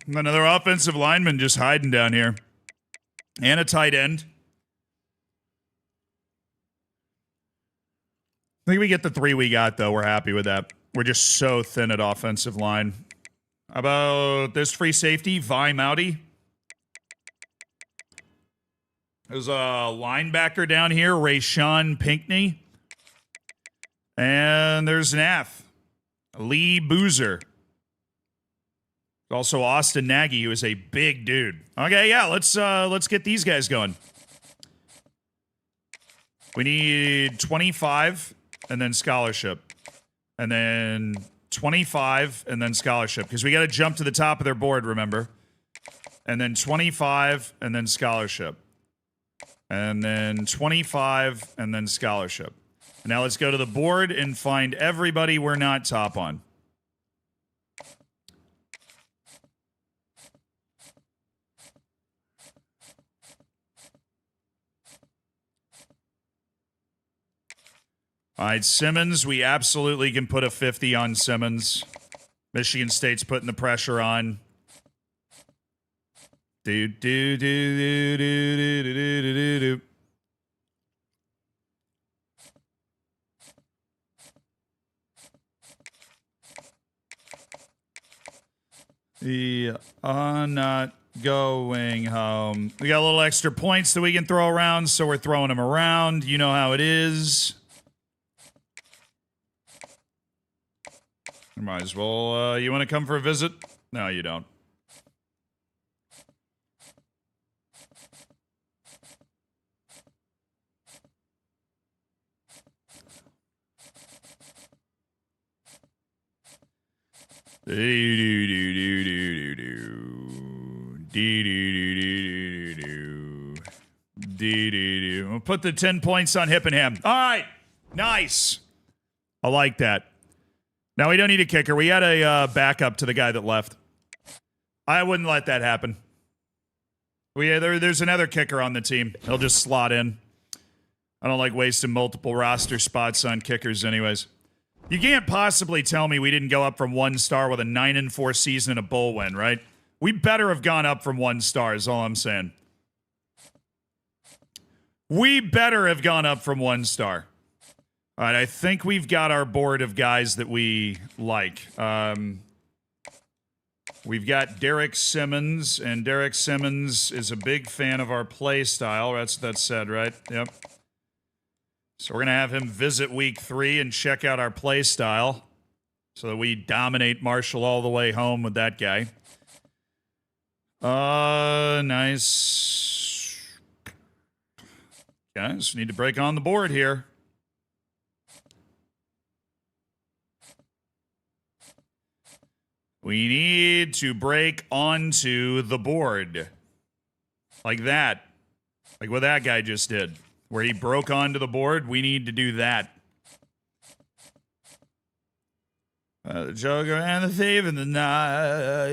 Another offensive lineman just hiding down here. And a tight end. I think we get the 3 we got, though. We're happy with that. We're just so thin at offensive line. How about this free safety, Vi Mowdy? There's a linebacker down here, Rayshawn Pinkney. And there's Nath. Lee Boozer. Also Austin Nagy, who is a big dude. Okay, yeah, let's get these guys going. We need 25 and then scholarship. And then 25 and then scholarship. Because we got to jump to the top of their board, remember? And then 25 and then scholarship. And then 25 and then scholarship. And now let's go to the board and find everybody we're not top on. All right, Simmons, we absolutely can put a 50 on Simmons. Michigan State's putting the pressure on. Do do do do do do do do do. We are not going home. We got a little extra points that we can throw around, so we're throwing them around. You know how it is. You might as well, you want to come for a visit? No, you don't. We'll put the 10 points on Hip and Him. All right. Nice. I like that. Now, we don't need a kicker. We had a backup to the guy that left. I wouldn't let that happen. There's another kicker on the team. He'll just slot in. I don't like wasting multiple roster spots on kickers anyways. You can't possibly tell me we didn't go up from 1 star with a 9-4 season and a bowl win, right? We better have gone up from 1 star is all I'm saying. We better have gone up from 1 star. All right, I think we've got our board of guys that we like. We've got Derek Simmons, and Derek Simmons is a big fan of our play style. That's said, right? Yep. So we're going to have him visit week 3 and check out our play style so that we dominate Marshall all the way home with that guy. Nice. Guys, need to break on the board here. We need to break onto the board. Like that. Like what that guy just did. Where he broke onto the board, we need to do that. The Joker and the Thief and the Night.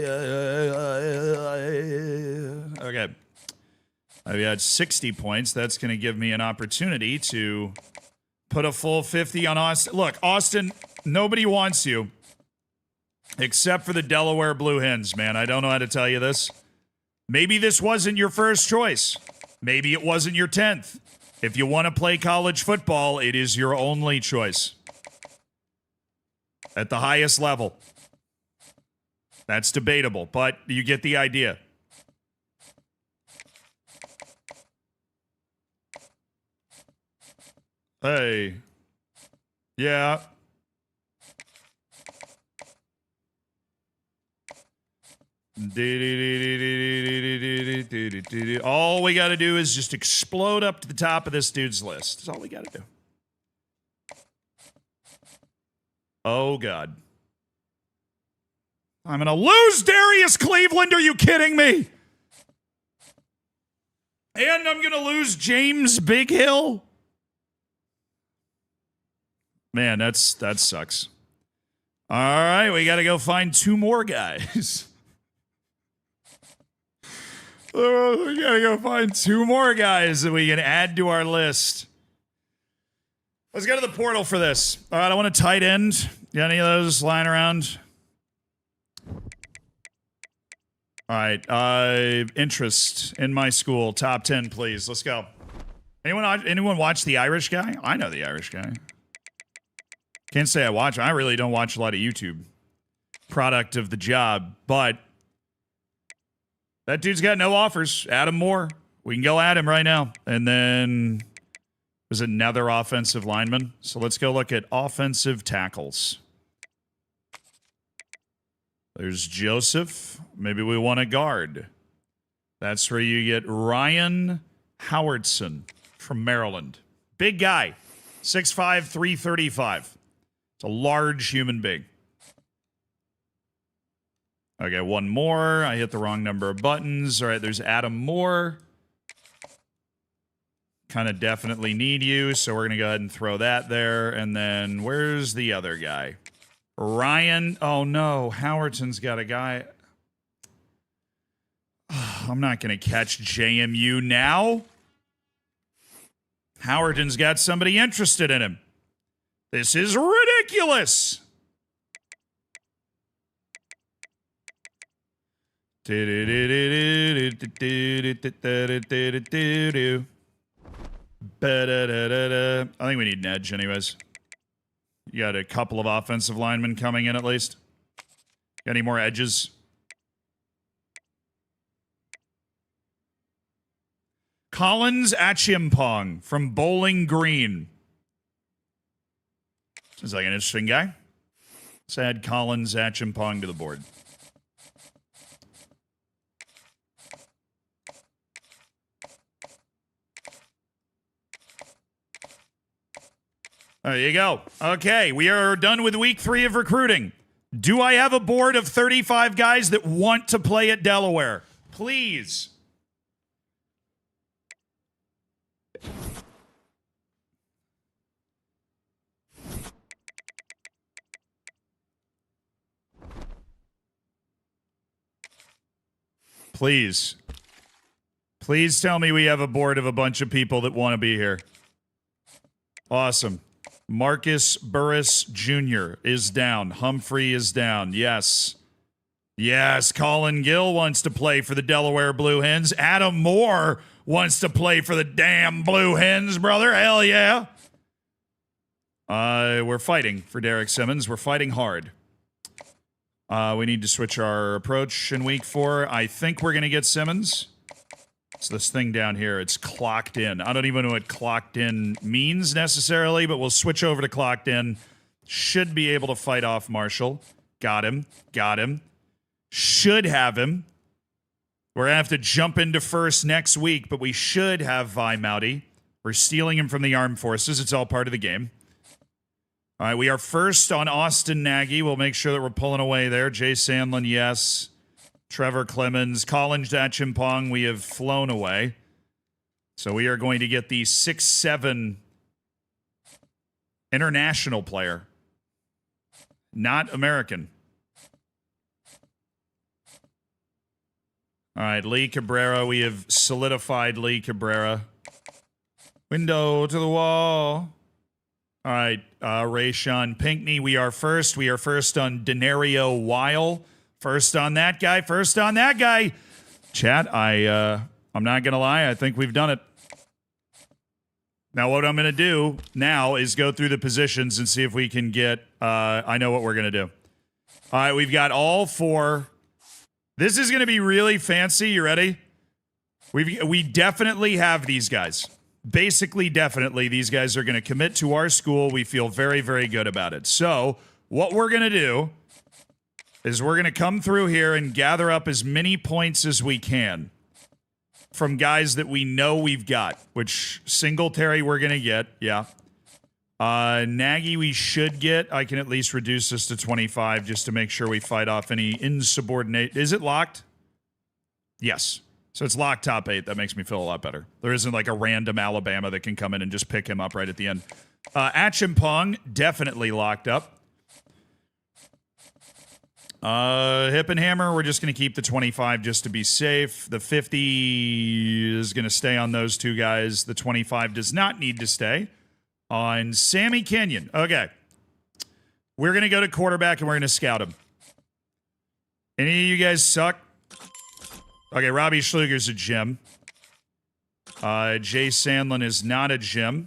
Okay. I've got 60 points. That's going to give me an opportunity to put a full 50 on Austin. Look, Austin, nobody wants you. Except for the Delaware Blue Hens, man. I don't know how to tell you this. Maybe this wasn't your first choice. Maybe it wasn't your 10th. If you want to play college football, it is your only choice. At the highest level. That's debatable, but you get the idea. Hey. Yeah. All we got to do is just explode up to the top of this dude's list. That's all we got to do. Oh, God. I'm going to lose Darius Cleveland. Are you kidding me? And I'm going to lose James Big Hill. Man, that sucks. All right, we got to go find 2 more guys. We gotta go find 2 more guys that we can add to our list. Let's go to the portal for this. All right, I want a tight end. Got any of those lying around? All right, interest in my school. Top 10, please. Let's go. Anyone watch The Irish Guy? I know The Irish Guy. Can't say I watch. I really don't watch a lot of YouTube. Product of the job, but that dude's got no offers. Add him more. We can go at him right now. And then Was another offensive lineman. So let's go look at offensive tackles. There's Joseph. Maybe we want a guard. That's where you get Ryan Howardson from Maryland. Big guy. 6'5", 335. It's a large human being. Okay, one more. I hit the wrong number of buttons. All right, there's Adam Moore. Kind of definitely need you, so we're going to go ahead and throw that there. And then where's the other guy? Ryan. Oh, no. Howardson's got a guy. I'm not going to catch JMU now. Howardson's got somebody interested in him. This is ridiculous. I think we need an edge anyways. You got a couple of offensive linemen coming in at least. Got any more edges? Collins Achimpong from Bowling Green. Seems like an interesting guy. Let's add Collins Achimpong to the board. There you go. Okay, we are done with week 3 of recruiting. Do I have a board of 35 guys that want to play at Delaware? Please. Please. Please tell me we have a board of a bunch of people that want to be here. Awesome. Marcus Burris Jr. is down. Humphrey is down. Yes. Yes, Colin Gill wants to play for the Delaware Blue Hens. Adam Moore wants to play for the damn Blue Hens, brother. Hell yeah. We're fighting for Derek Simmons. We're fighting hard. We need to switch our approach in week 4. I think we're going to get Simmons. It's this thing down here. It's clocked in. I don't even know what clocked in means necessarily, but we'll switch over to clocked in. Should be able to fight off Marshall. Got him. Got him. Should have him. We're going to have to jump into first next week, but we should have Vi Mowdy. We're stealing him from the armed forces. It's all part of the game. All right, we are first on Austin Nagy. We'll make sure that we're pulling away there. Jay Sandlin, yes. Trevor Clemens, Collins Achimpong, we have flown away. So we are going to get the 6'7" international player. Not American. All right, Lee Cabrera. We have solidified Lee Cabrera. Window to the wall. All right, Rayshawn Pinkney. We are first. We are first on Denario Weil. First on that guy. First on that guy. Chat, I'm not going to lie. I think we've done it. Now, what I'm going to do now is go through the positions and see if we can get, I know what we're going to do. All right, we've got all 4. This is going to be really fancy. You ready? We definitely have these guys. Basically, definitely, these guys are going to commit to our school. We feel very, very good about it. So, what we're going to do is we're going to come through here and gather up as many points as we can from guys that we know we've got, which Singletary we're going to get, yeah. Nagy we should get. I can at least reduce this to 25 just to make sure we fight off any insubordinate. Is it locked? Yes. So it's locked top 8. That makes me feel a lot better. There isn't like a random Alabama that can come in and just pick him up right at the end. Achimpong, definitely locked up. Hip and Hammer, we're just going to keep the 25 just to be safe. The 50 is going to stay on those 2 guys. The 25 does not need to stay on Sammy Kenyon. Okay. We're going to go to quarterback and we're going to scout him. Any of you guys suck? Okay, Robbie Schluger's a gem. Jay Sandlin is not a gem.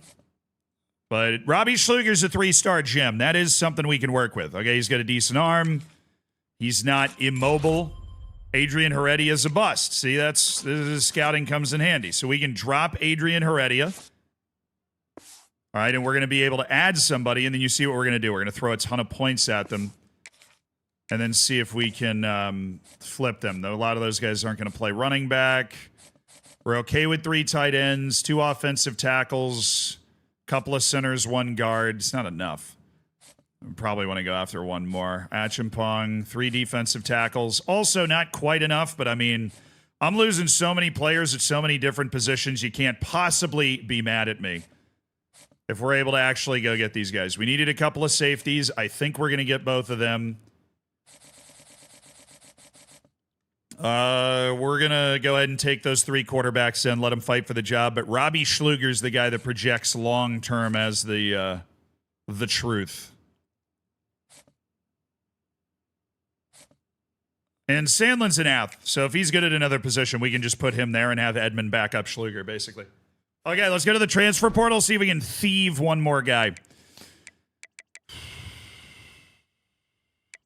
But Robbie Schluger's a 3-star gem. That is something we can work with. Okay, he's got a decent arm. He's not immobile. Adrian Heredia is a bust. See, this scouting comes in handy. So we can drop Adrian Heredia. All right, and we're going to be able to add somebody, and then you see what we're going to do. We're going to throw a ton of points at them, and then see if we can flip them. Though a lot of those guys aren't going to play running back. We're okay with 3 tight ends, 2 offensive tackles, couple of centers, 1 guard. It's not enough. We probably want to go after 1 more. Achimpong, 3 defensive tackles. Also not quite enough, but I mean, I'm losing so many players at so many different positions. You can't possibly be mad at me if we're able to actually go get these guys. We needed a couple of safeties. I think we're going to get both of them. We're going to go ahead and take those 3 quarterbacks in, let them fight for the job. But Robbie Schluger's the guy that projects long-term as the truth. And Sandlin's an ath, so if he's good at another position, we can just put him there and have Edmund back up Schluger, basically. Okay, let's go to the transfer portal, see if we can thieve 1 more guy.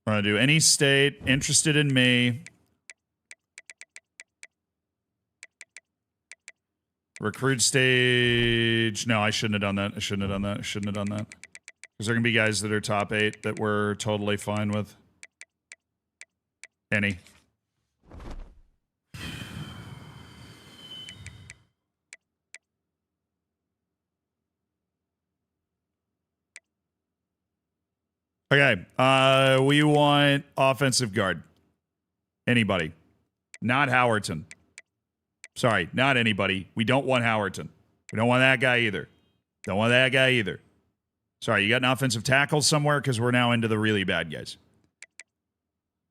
We're going to do any state, interested in me. Recruit stage. No, I shouldn't have done that. I shouldn't have done that. I shouldn't have done that. Because there are going to be guys that are top 8 that we're totally fine with. Any. Okay. We want offensive guard. Anybody. Not Howerton. Sorry, not anybody. We don't want Howerton. We don't want that guy either. Don't want that guy either. Sorry, you got an offensive tackle somewhere? Because we're now into the really bad guys.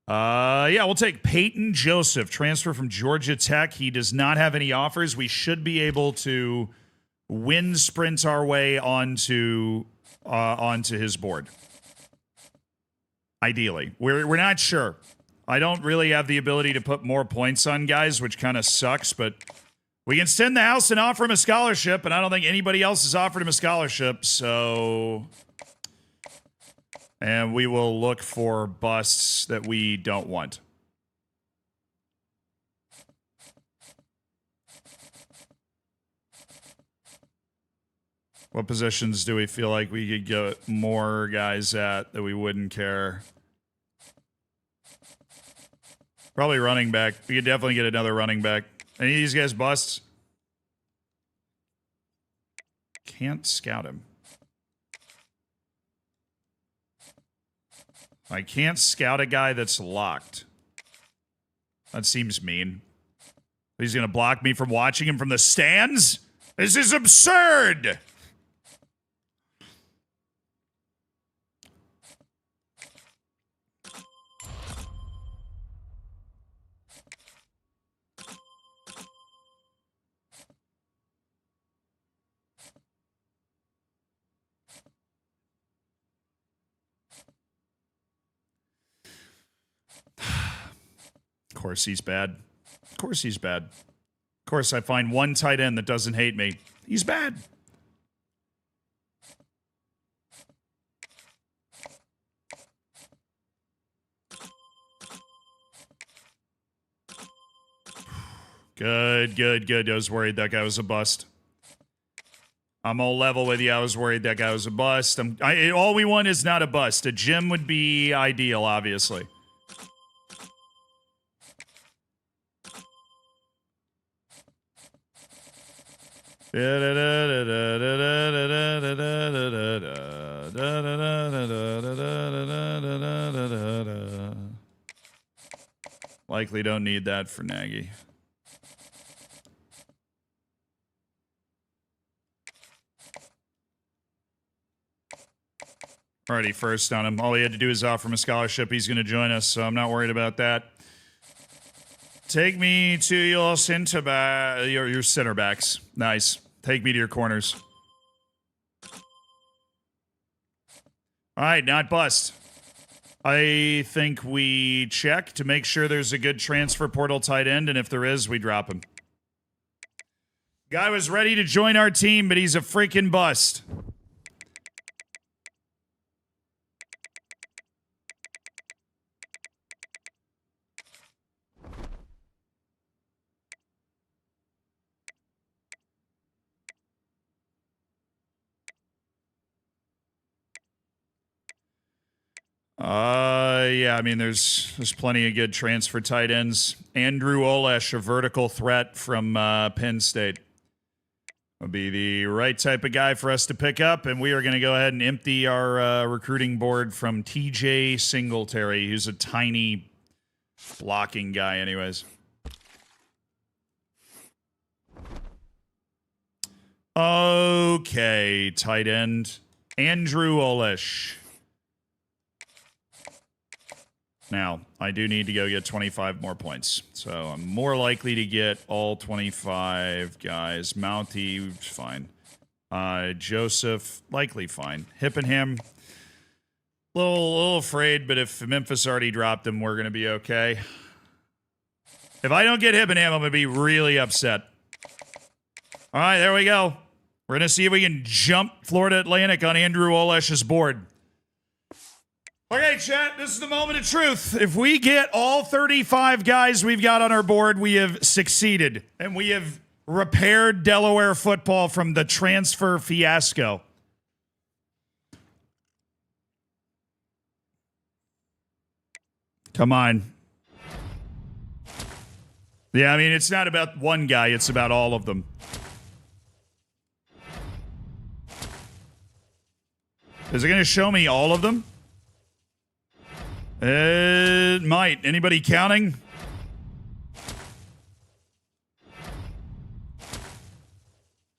Yeah, we'll take Peyton Joseph, transfer from Georgia Tech. He does not have any offers. We should be able to wind sprint our way onto his board. Ideally. We're not sure. I don't really have the ability to put more points on guys, which kind of sucks, but we can send the house and offer him a scholarship, and I don't think anybody else has offered him a scholarship, so... And we will look for busts that we don't want. What positions do we feel like we could get more guys at that we wouldn't care? Probably running back. We could definitely get another running back. Any of these guys busts? Can't scout him. I can't scout a guy that's locked. That seems mean. He's going to block me from watching him from the stands? This is absurd! Of course he's bad. Of course he's bad. Of course I find 1 tight end that doesn't hate me. He's bad. Good, good, good. I was worried that guy was a bust. I'm all level with you. I was worried that guy was a bust. All we want is not a bust. A gym would be ideal, obviously. Likely don't need that for Nagy. Already first on him. All he had to do is offer him a scholarship. He's going to join us, so I'm not worried about that. Take me to your center your center backs. Nice. Take me to your corners. All right, not bust. I think we check to make sure there's a good transfer portal tight end, and if there is, we drop him. Guy was ready to join our team, but he's a freaking bust. Yeah, I mean, there's plenty of good transfer tight ends. Andrew Olesh, a vertical threat from Penn State, would be the right type of guy for us to pick up, and we are going to go ahead and empty our recruiting board from TJ Singletary, who's a tiny blocking guy anyways. Okay, tight end. Andrew Olesh. Now, I do need to go get 25 more points. So I'm more likely to get all 25 guys. Mountie, fine. Joseph, likely fine. Hippenham, little afraid, but if Memphis already dropped him, we're going to be okay. If I don't get Hippenham, I'm going to be really upset. All right, there we go. We're going to see if we can jump Florida Atlantic on Andrew Olesh's board. Okay, chat, this is the moment of truth. If we get all 35 guys we've got on our board, we have succeeded. And we have repaired Delaware football from the transfer fiasco. Come on. Yeah, I mean, it's not about one guy. It's about all of them. Is it going to show me all of them? It might. Anybody counting?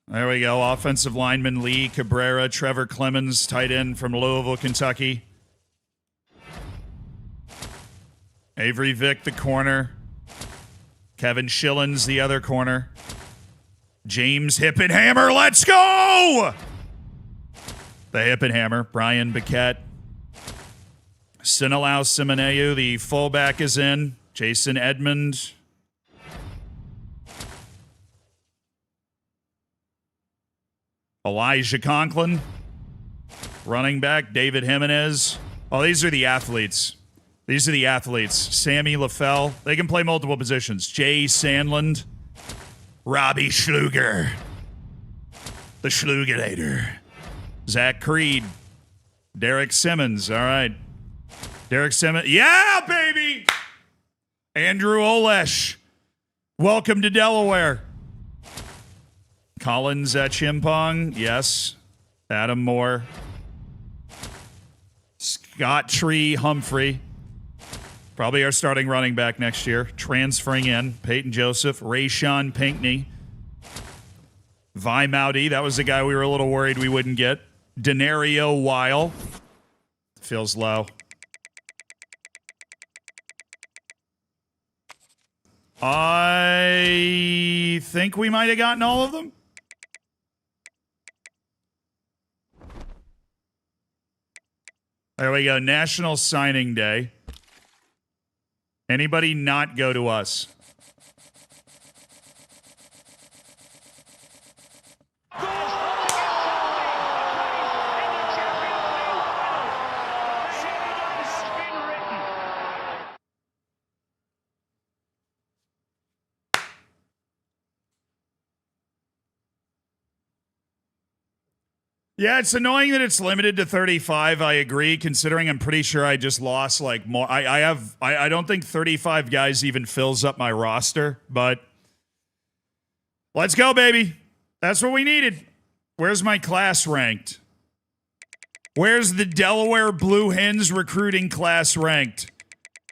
There we go. Offensive lineman Lee Cabrera, Trevor Clemens, tight end from Louisville, Kentucky. Avery Vick, the corner. Kevin Schillens, the other corner. James Hippenhammer, let's go! The Hippenhammer, Brian Biquette. Sinilau Simoneu, the fullback, is in. Jason Edmond. Elijah Conklin. Running back, David Jimenez. Oh, these are the athletes. These are the athletes. Sammy LaFell. They can play multiple positions. Jay Sandland. Robbie Schluger. The Schlugerator. Zach Creed. Derek Simmons. All right. Derek Simmons. Yeah, baby! Andrew Olesh. Welcome to Delaware. Collins at Chimpong. Yes. Adam Moore. Scott Tree Humphrey. Probably our starting running back next year. Transferring in. Peyton Joseph. Rayshon Pinkney. Vi Mowdy. That was the guy we were a little worried we wouldn't get. Denario Weil. Feels low. I think we might have gotten all of them. There we go. National Signing Day. Anybody not go to us? Yeah, it's annoying that it's limited to 35. I agree, considering I'm pretty sure I just lost like more. I don't think 35 guys even fills up my roster, but let's go, baby. That's what we needed. Where's my class ranked? Where's the Delaware Blue Hens recruiting class ranked?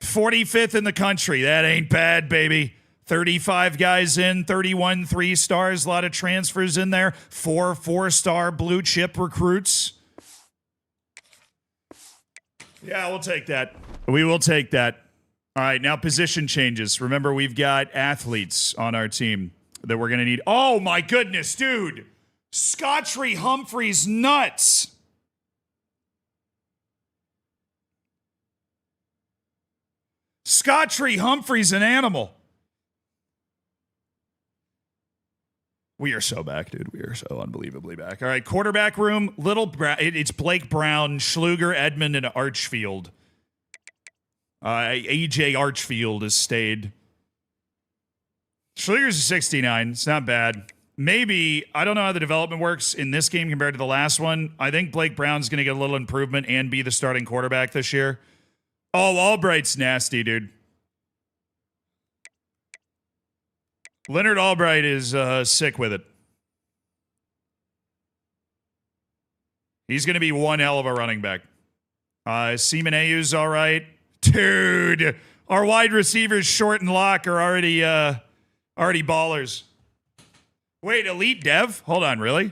45th in the country. That ain't bad, baby. 35 guys in, 31 3-stars, a lot of transfers in there, 4 4-star blue chip recruits. Yeah, we'll take that. We will take that. All right, now position changes. Remember, we've got athletes on our team that we're going to need. Oh, my goodness, dude. Scottree Humphrey's nuts. Scottree Humphrey's an animal. We are so back, dude. We are so unbelievably back. All right, quarterback room. It's Blake Brown, Schluger, Edmond, and Archfield. AJ Archfield has stayed. Schluger's a 69. It's not bad. Maybe, I don't know how the development works in this game compared to the last one. I think Blake Brown's going to get a little improvement and be the starting quarterback this year. Oh, Albright's nasty, dude. Leonard Albright is sick with it. He's going to be one hell of a running back. Semeneu's all right. Dude, our wide receivers, Short and Locke, are already ballers. Wait, Elite Dev? Hold on, really?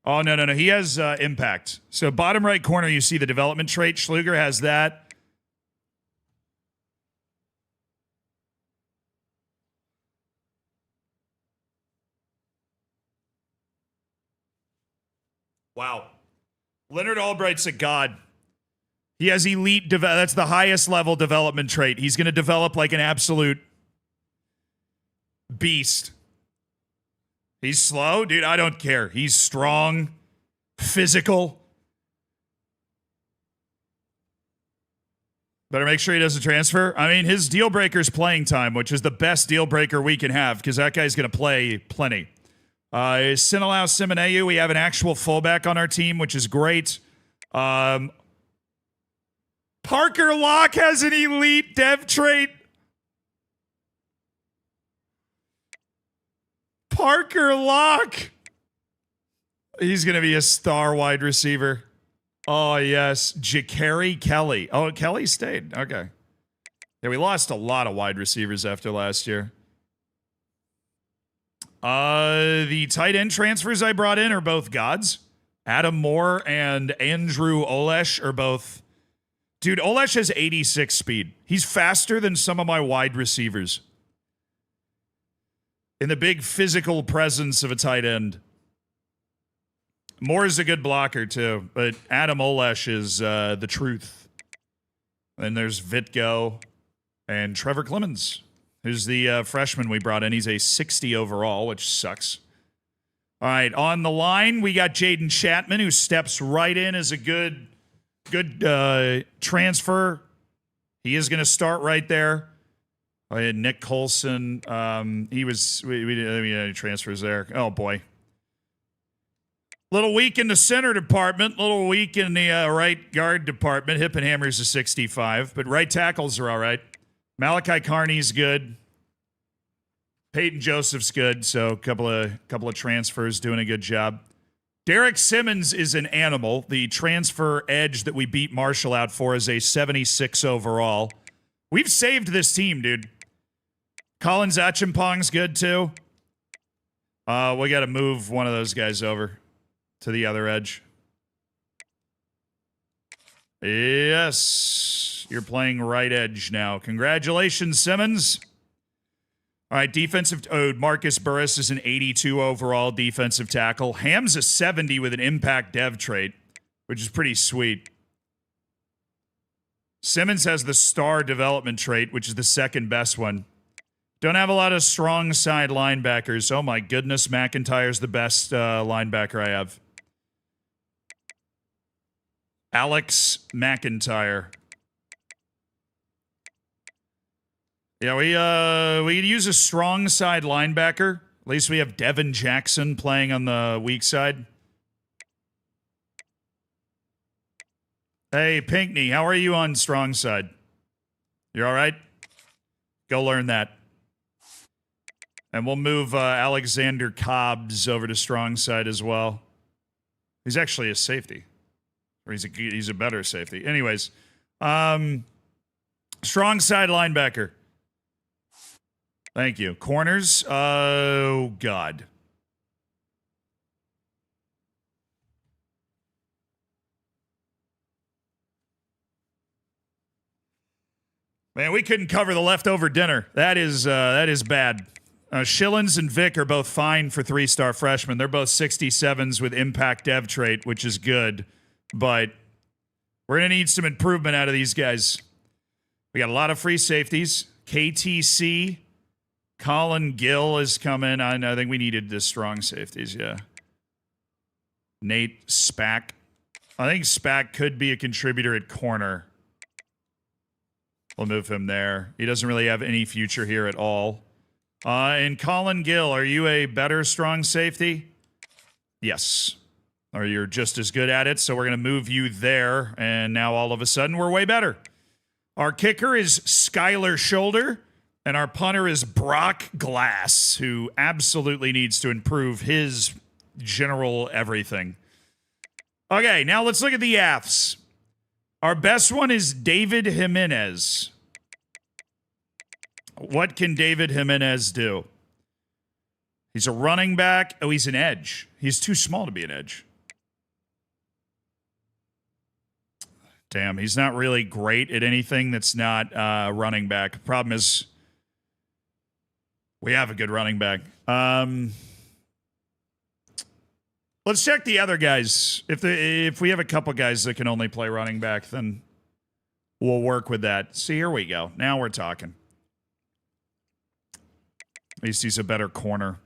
Oh, no. He has impact. So bottom right corner, you see the development trait. Schluger has that. Wow. Leonard Albright's a god. He has elite, that's the highest level development trait. He's going to develop like an absolute beast. He's slow? Dude, I don't care. He's strong, physical. Better make sure he doesn't transfer. I mean, his deal breaker is playing time, which is the best deal breaker we can have because that guy's going to play plenty. Sinelau Semeneu, we have an actual fullback on our team, which is great. Parker Locke has an elite dev trait. Parker Locke. He's going to be a star wide receiver. Oh, yes. Jakari Kelly. Oh, Kelly stayed. Okay. Yeah, we lost a lot of wide receivers after last year. The tight end transfers I brought in are both gods. Adam Moore and Andrew Olesh are both... Dude, Olesh has 86 speed. He's faster than some of my wide receivers. In the big physical presence of a tight end. Moore is a good blocker, too. But Adam Olesh is the truth. Then there's Vitko and Trevor Clemens, who's the freshman we brought in. He's a 60 overall, which sucks. All right, on the line, we got Jaden Chapman, who steps right in as a good transfer. He is going to start right there. I had Nick Colson. He was, we didn't have any transfers there. Oh, boy. Little weak in the center department, little weak in the right guard department. Hippenhammer's a 65, but right tackles are all right. Malachi Carney's good. Peyton Joseph's good, so a couple of transfers doing a good job. Derek Simmons is an animal. The transfer edge that we beat Marshall out for is a 76 overall. We've saved this team, dude. Colin Zachimpong's good, too. We got to move one of those guys over to the other edge. Yes. You're playing right edge now. Congratulations, Simmons. All right, defensive... Oh, Marcus Burris is an 82 overall defensive tackle. Ham's a 70 with an impact dev trait, which is pretty sweet. Simmons has the star development trait, which is the second best one. Don't have a lot of strong side linebackers. Oh, my goodness. McIntyre's the best linebacker I have. Alex McIntyre. Yeah, we could use a strong side linebacker. At least we have Devin Jackson playing on the weak side. Hey, Pinkney, how are you on strong side? You all right? Go learn that. And we'll move Alexander Cobbs over to strong side as well. He's actually a safety. Or he's a better safety. Anyways, strong side linebacker. Thank you. Corners. Oh, God. Man, we couldn't cover the leftover dinner. That is bad. Schillens and Vic are both fine for 3-star freshmen. They're both 67s with impact dev trait, which is good. But we're going to need some improvement out of these guys. We got a lot of free safeties. KTC. Colin Gill is coming. I think we needed the strong safeties, yeah. Nate Spack. I think Spack could be a contributor at corner. We'll move him there. He doesn't really have any future here at all. And Colin Gill, are you a better strong safety? Yes. or you're just as good at it, so we're going to move you there, and now all of a sudden we're way better. Our kicker is Skylar Shoulder, and our punter is Brock Glass, who absolutely needs to improve his general everything. Okay, now let's look at the Fs. Our best one is David Jimenez. What can David Jimenez do? He's a running back. Oh, he's an edge. He's too small to be an edge. Damn, he's not really great at anything that's not running back. Problem is, we have a good running back. Let's check the other guys. If we have a couple guys that can only play running back, then we'll work with that. See, here we go. Now we're talking. At least he's a better corner.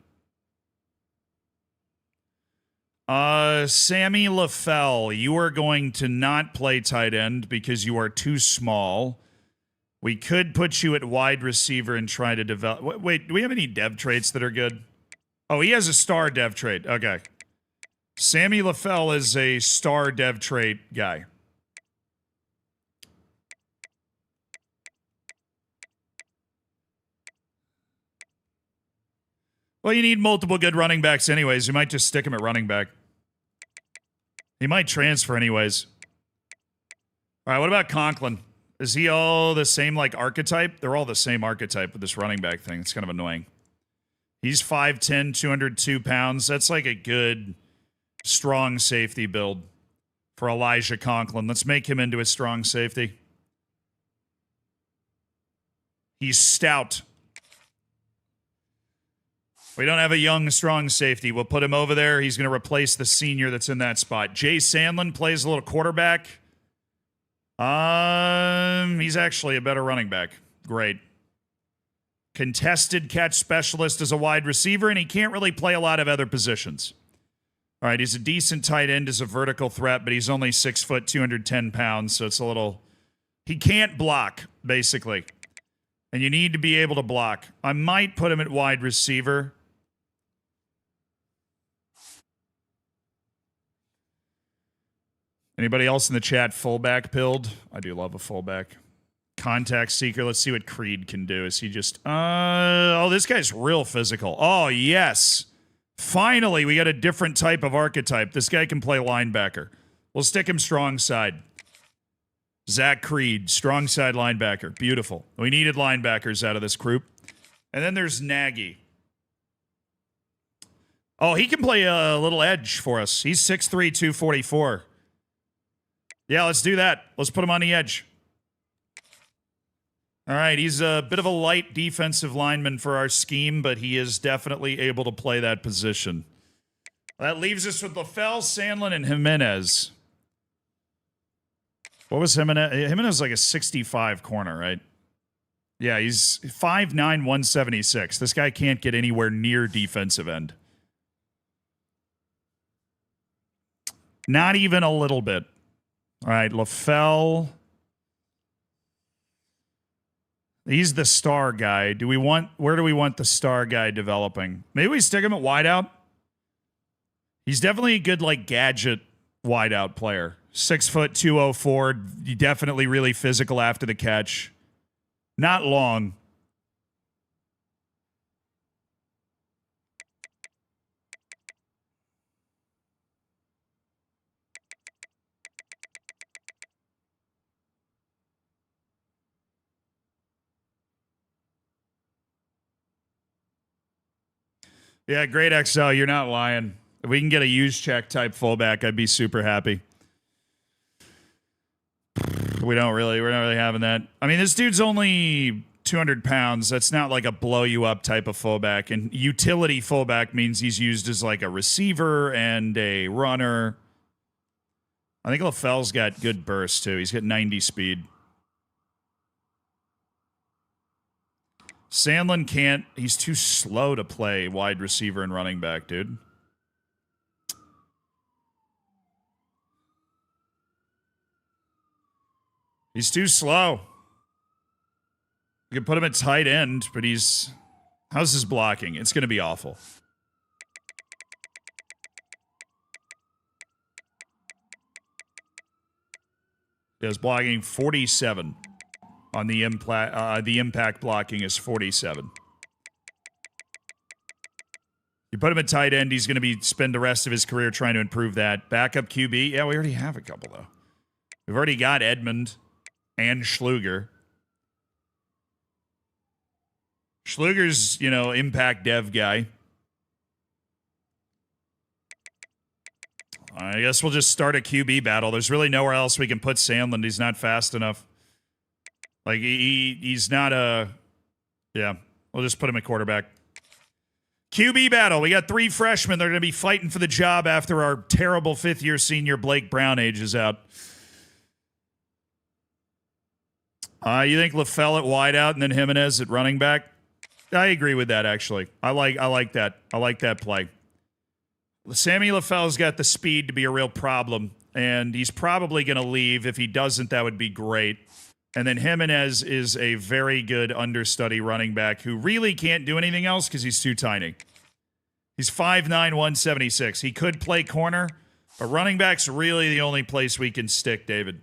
Sammy LaFell, you are going to not play tight end because you are too small. We could put you at wide receiver and try to develop. Wait, do we have any dev traits that are good? Oh, he has a star dev trait. Okay. Sammy LaFell is a star dev trait guy. Well, you need multiple good running backs anyways. You might just stick him at running back. He might transfer anyways. All right, what about Conklin? Is he all the same, like, archetype? They're all the same archetype with this running back thing. It's kind of annoying. He's 5'10", 202 pounds. That's like a good, strong safety build for Elijah Conklin. Let's make him into a strong safety. He's stout. We don't have a young, strong safety. We'll put him over there. He's going to replace the senior that's in that spot. Jay Sandlin plays a little quarterback. He's actually a better running back. Great. Contested catch specialist as a wide receiver, and he can't really play a lot of other positions. All right, he's a decent tight end as a vertical threat, but he's only 6 foot, 210 pounds, so it's a little... He can't block, basically. And you need to be able to block. I might put him at wide receiver. Anybody else in the chat fullback pilled? I do love a fullback. Contact seeker. Let's see what Creed can do. Is he just... oh, this guy's real physical. Oh, yes. Finally, we got a different type of archetype. This guy can play linebacker. We'll stick him strong side. Zach Creed, strong side linebacker. Beautiful. We needed linebackers out of this group. And then there's Nagy. Oh, he can play a little edge for us. He's 6'3", 244. Yeah, let's do that. Let's put him on the edge. All right, he's a bit of a light defensive lineman for our scheme, but he is definitely able to play that position. That leaves us with LaFell, Sandlin, and Jimenez. What was Jimenez? Jimenez is like a 65 corner, right? Yeah, he's 5'9", 176. This guy can't get anywhere near defensive end. Not even a little bit. All right, LaFell. He's the star guy. Where do we want the star guy developing? Maybe we stick him at wideout. He's definitely a good, like, gadget wideout player. 6 foot, 204. Definitely really physical after the catch. Not long. Yeah, great XL. You're not lying. If we can get a use check type fullback, I'd be super happy. We're not really having that. I mean, this dude's only 200 pounds. That's not like a blow you up type of fullback. And utility fullback means he's used as like a receiver and a runner. I think LaFell's got good burst too. He's got 90 speed. Sandlin can't. He's too slow to play wide receiver and running back, dude. He's too slow. You can put him at tight end, but he's... How's his blocking? It's going to be awful. Is blocking 47 on the impact blocking is 47. You put him at tight end, he's going to spend the rest of his career trying to improve that. Backup QB, yeah, we already have a couple though. We've already got Edmund and Schluger. Schluger's, impact dev guy. I guess we'll just start a QB battle. There's really nowhere else we can put Sandlin. He's not fast enough. Like, he's not a... Yeah, we'll just put him at quarterback. QB battle. We got 3 freshmen. They're going to be fighting for the job after our terrible fifth-year senior Blake Brown ages out. You think LaFell at wideout and then Jimenez at running back? I agree with that, actually. I like that. I like that play. Sammy LaFell's got the speed to be a real problem, and he's probably going to leave. If he doesn't, that would be great. And then Jimenez is a very good understudy running back who really can't do anything else because he's too tiny. He's 5'9", 176. He could play corner, but running back's really the only place we can stick, David.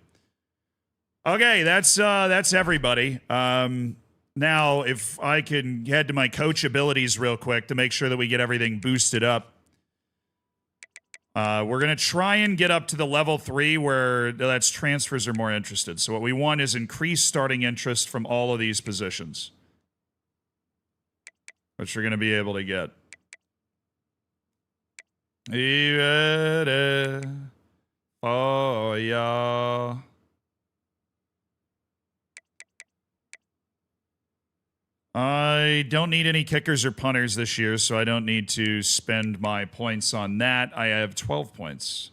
Okay, that's everybody. Now, if I can head to my coach abilities real quick to make sure that we get everything boosted up. We're going to try and get up to the level 3 where that's transfers are more interested. So what we want is increased starting interest from all of these positions, which we're going to be able to get. Oh, yeah. I don't need any kickers or punters this year, so I don't need to spend my points on that. I have 12 points.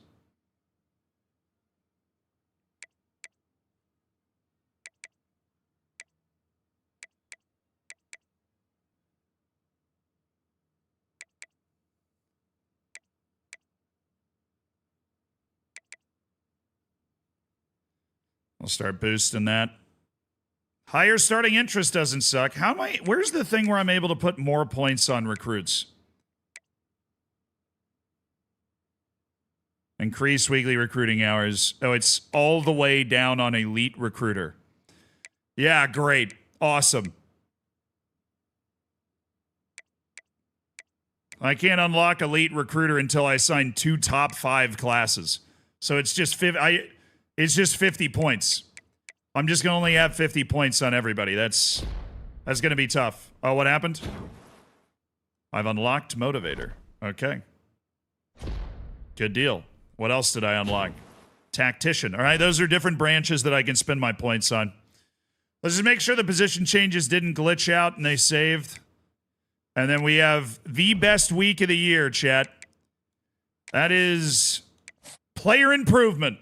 I'll start boosting that. Higher starting interest doesn't suck. Where's the thing where I'm able to put more points on recruits? Increase weekly recruiting hours. Oh, it's all the way down on elite recruiter. Yeah, great. Awesome. I can't unlock elite recruiter until I sign 2 top 5 classes. So it's just 50 points. I'm just going to only have 50 points on everybody. That's going to be tough. Oh, what happened? I've unlocked Motivator. Okay. Good deal. What else did I unlock? Tactician. All right, those are different branches that I can spend my points on. Let's just make sure the position changes didn't glitch out and they saved. And then we have the best week of the year, chat. That is player improvement.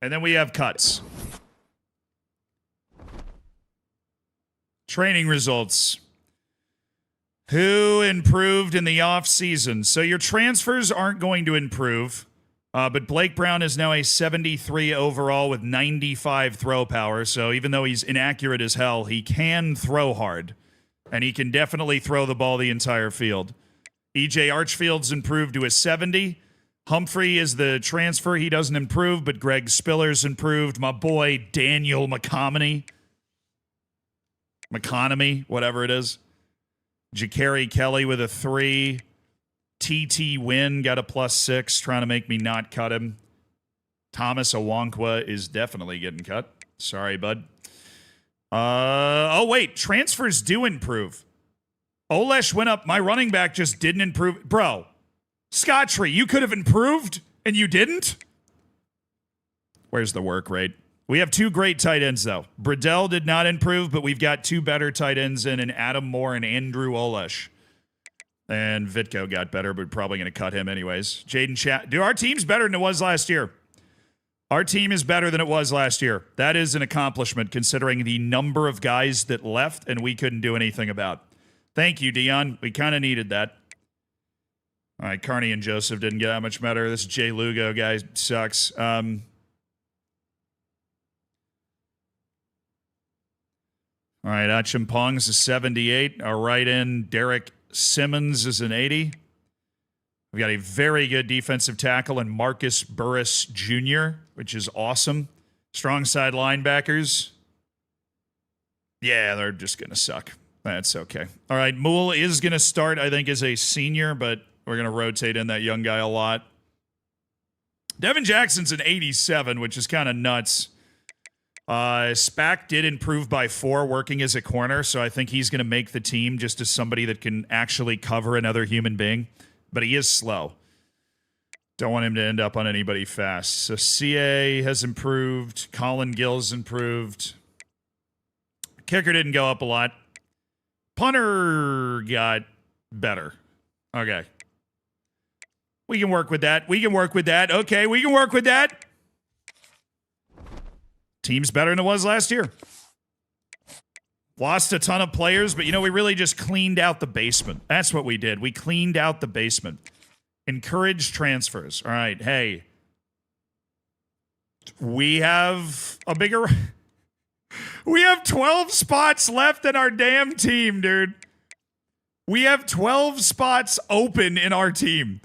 And then we have cuts. Training results. Who improved in the offseason? So your transfers aren't going to improve, but Blake Brown is now a 73 overall with 95 throw power. So even though he's inaccurate as hell, he can throw hard, and he can definitely throw the ball the entire field. EJ Archfield's improved to a 70. Humphrey is the transfer. He doesn't improve, but Greg Spiller's improved. My boy Daniel McConomy, whatever it is. Jakari Kelly with a 3. TT Wynn got a +6, trying to make me not cut him. Thomas Owankwa is definitely getting cut. Sorry, bud. Oh, wait. Transfers do improve. Olesh went up. My running back just didn't improve. Bro, Scottree, you could have improved, and you didn't? Where's the work rate? We have 2 great tight ends, though. Bradell did not improve, but we've got 2 better tight ends in Adam Moore and Andrew Olesh. And Vitko got better, but probably going to cut him anyways. Jaden Chat. Dude, our team's better than it was last year. Our team is better than it was last year. That is an accomplishment, considering the number of guys that left and we couldn't do anything about. Thank you, Dion. We kind of needed that. All right, Carney and Joseph didn't get that much better. This Jay Lugo guy sucks. All right, Achimpong's a 78. Our right end, Derek Simmons, is an 80. We've got a very good defensive tackle in Marcus Burris Jr., which is awesome. Strong side linebackers. Yeah, they're just going to suck. That's okay. All right, Moole is going to start, I think, as a senior, but we're going to rotate in that young guy a lot. Devin Jackson's an 87, which is kind of nuts. Spack did improve by 4 working as a corner, so I think he's going to make the team just as somebody that can actually cover another human being. But he is slow. Don't want him to end up on anybody fast. So CA has improved. Colin Gill's improved. Kicker didn't go up a lot. Punter got better. Okay. We can work with that. We can work with that. Okay, we can work with that. Team's better than it was last year. Lost a ton of players, but, we really just cleaned out the basement. That's what we did. We cleaned out the basement. Encourage transfers. All right, hey. We have a bigger... We have 12 spots left in our damn team, dude. We have 12 spots open in our team.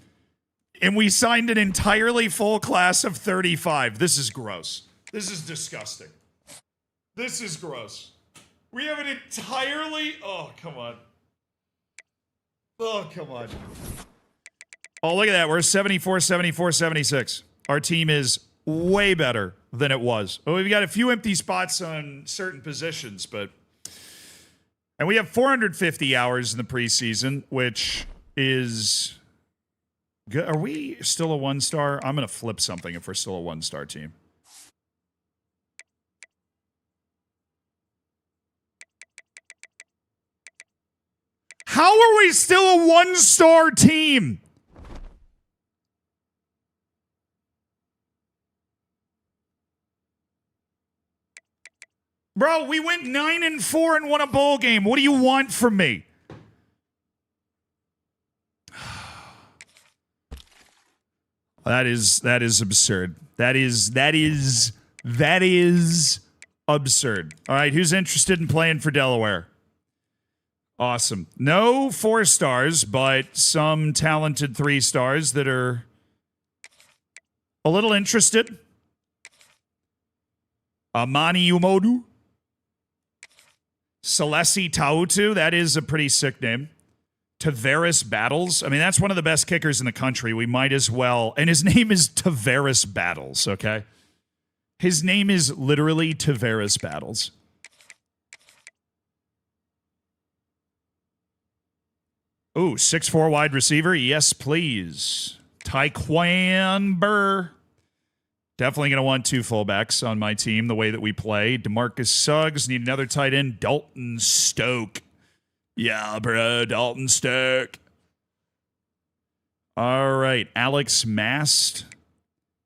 And we signed an entirely full class of 35. This is gross. This is disgusting. This is gross. We have an entirely... Oh, come on. Oh, come on. Oh, look at that. We're 74, 74, 76. Our team is way better than it was. Well, we've got a few empty spots on certain positions, but... And we have 450 hours in the preseason, which is... good. Are we still a 1-star? I'm going to flip something if we're still a 1-star team. How are we still a 1-star team? Bro, we went 9-4 and won a bowl game. What do you want from me? That is absurd. That is absurd. All right, who's interested in playing for Delaware? Awesome. No 4-stars, but some talented 3-stars that are a little interested. Amani Umodu. Celesi Tautu. That is a pretty sick name. Tavares Battles. I mean, that's one of the best kickers in the country. We might as well. And his name is Tavares Battles, okay? His name is literally Tavares Battles. Ooh, 6'4" wide receiver. Yes, please. Taekwon Burr. Definitely going to want 2 fullbacks on my team the way that we play. DeMarcus Suggs. Need another tight end. Dalton Stoke. Yeah, bro. Dalton Stoke. All right. Alex Mast.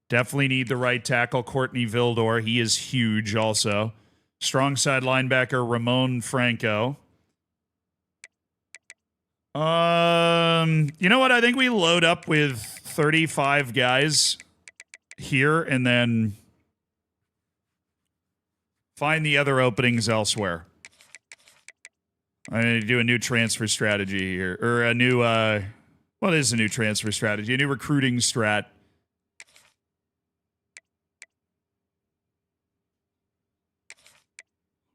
Definitely need the right tackle. Courtney Vildor. He is huge also. Strong side linebacker. Ramon Franco. You know what? I think we load up with 35 guys here and then find the other openings elsewhere. I need to do a new transfer strategy here. Or a new, what is a new transfer strategy? A new recruiting strat.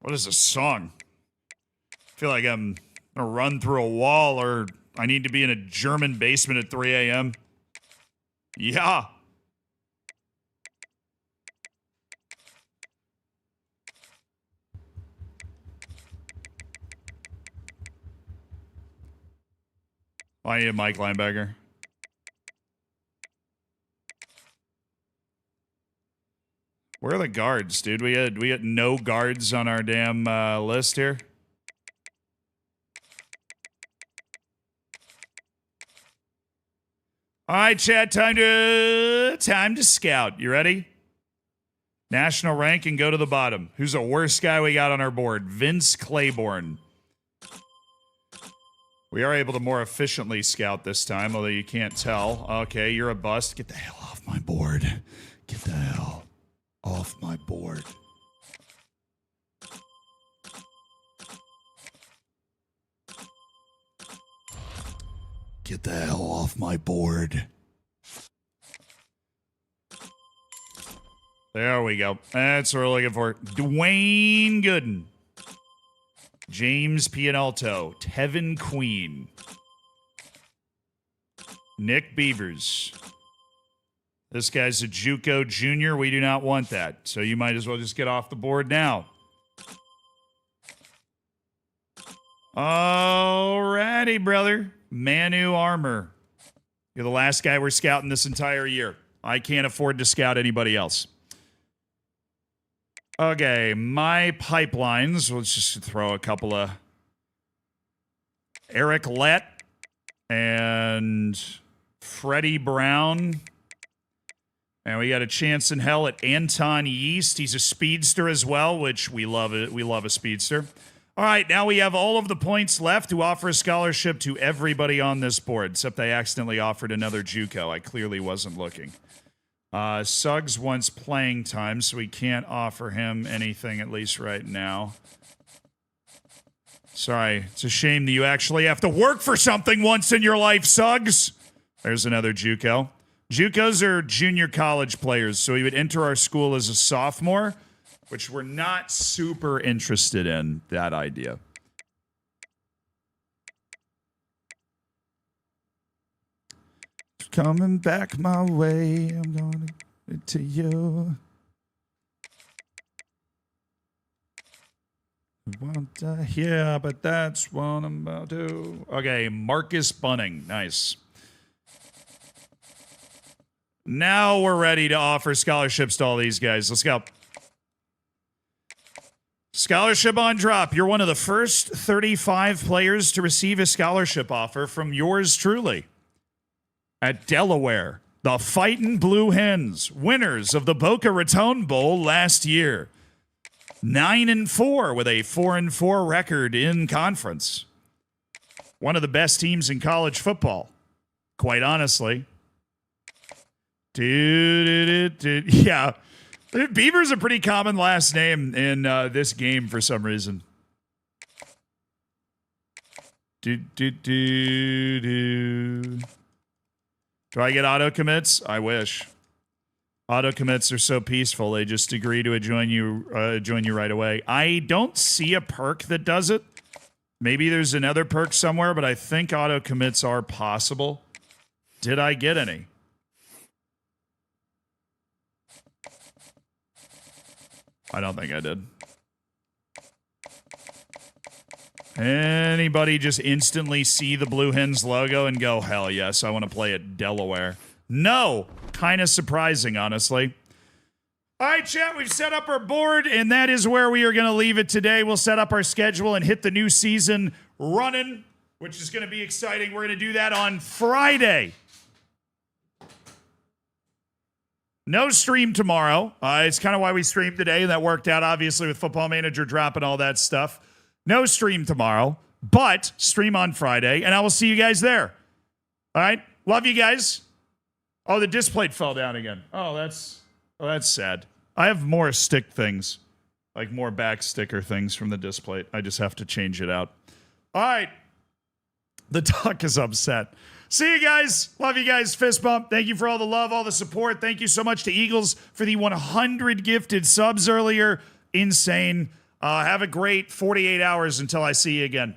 What is this song? I feel like I'm going to run through a wall, or I need to be in a German basement at 3 a.m. Yeah. I need a Mike linebacker. Where are the guards, dude? We had no guards on our damn list here. All right, chat, time to scout. You ready? National rank and go to the bottom. Who's the worst guy we got on our board? Vince Claiborne. We are able to more efficiently scout this time, although you can't tell. Okay, you're a bust. Get the hell off my board. Get the hell off my board. Get the hell off my board. There we go. That's what we're looking for. Dwayne Gooden. James Pianalto. Tevin Queen. Nick Beavers. This guy's a JUCO junior. We do not want that. So you might as well just get off the board now. Alrighty, brother. Manu Armour. You're the last guy we're scouting this entire year. I can't afford to scout anybody else. Okay, my pipelines. Let's just throw a couple of Eric Lett and Freddie Brown. And we got a chance in hell at Anton Yeast. He's a speedster as well, which we love it. We love a speedster. All right, now we have all of the points left to offer a scholarship to everybody on this board, except I accidentally offered another JUCO. I clearly wasn't looking. Suggs wants playing time, so we can't offer him anything, at least right now. Sorry, it's a shame that you actually have to work for something once in your life, Suggs. There's another JUCO. JUCOs are junior college players, so he would enter our school as a sophomore, which we're not super interested in, that idea. Coming back my way, I'm gonna give it to you. Yeah, but that's what I'm about to. Okay, Marcus Bunning. Nice. Now we're ready to offer scholarships to all these guys. Let's go. Scholarship on drop. You're one of the first 35 players to receive a scholarship offer from yours truly. At Delaware, the Fightin' Blue Hens, winners of the Boca Raton Bowl last year. 9-4 with a 4-4 record in conference. One of the best teams in college football, quite honestly. Yeah. Beaver's a pretty common last name in this game for some reason. Do I get auto commits? I wish. Auto commits are so peaceful; they just agree to join you right away. I don't see a perk that does it. Maybe there's another perk somewhere, but I think auto commits are possible. Did I get any? I don't think I did. Anybody just instantly see the Blue Hens logo and go, hell yes, I want to play at Delaware? No. Kind of surprising, honestly. All right, chat, we've set up our board, and that is where we are going to leave it today. We'll set up our schedule and hit the new season running, which is going to be exciting. We're going to do that on Friday. No stream tomorrow. It's kind of why we streamed today, and that worked out, obviously, with Football Manager dropping all that stuff. No stream tomorrow, but stream on Friday, and I will see you guys there. All right? Love you guys. Oh, the disc plate fell down again. Oh, that's sad. I have more stick things, like more back sticker things from the disc plate. I just have to change it out. All right. The duck is upset. See you guys. Love you guys. Fist bump. Thank you for all the love, all the support. Thank you so much to Eagles for the 100 gifted subs earlier. Insane. Have a great 48 hours until I see you again.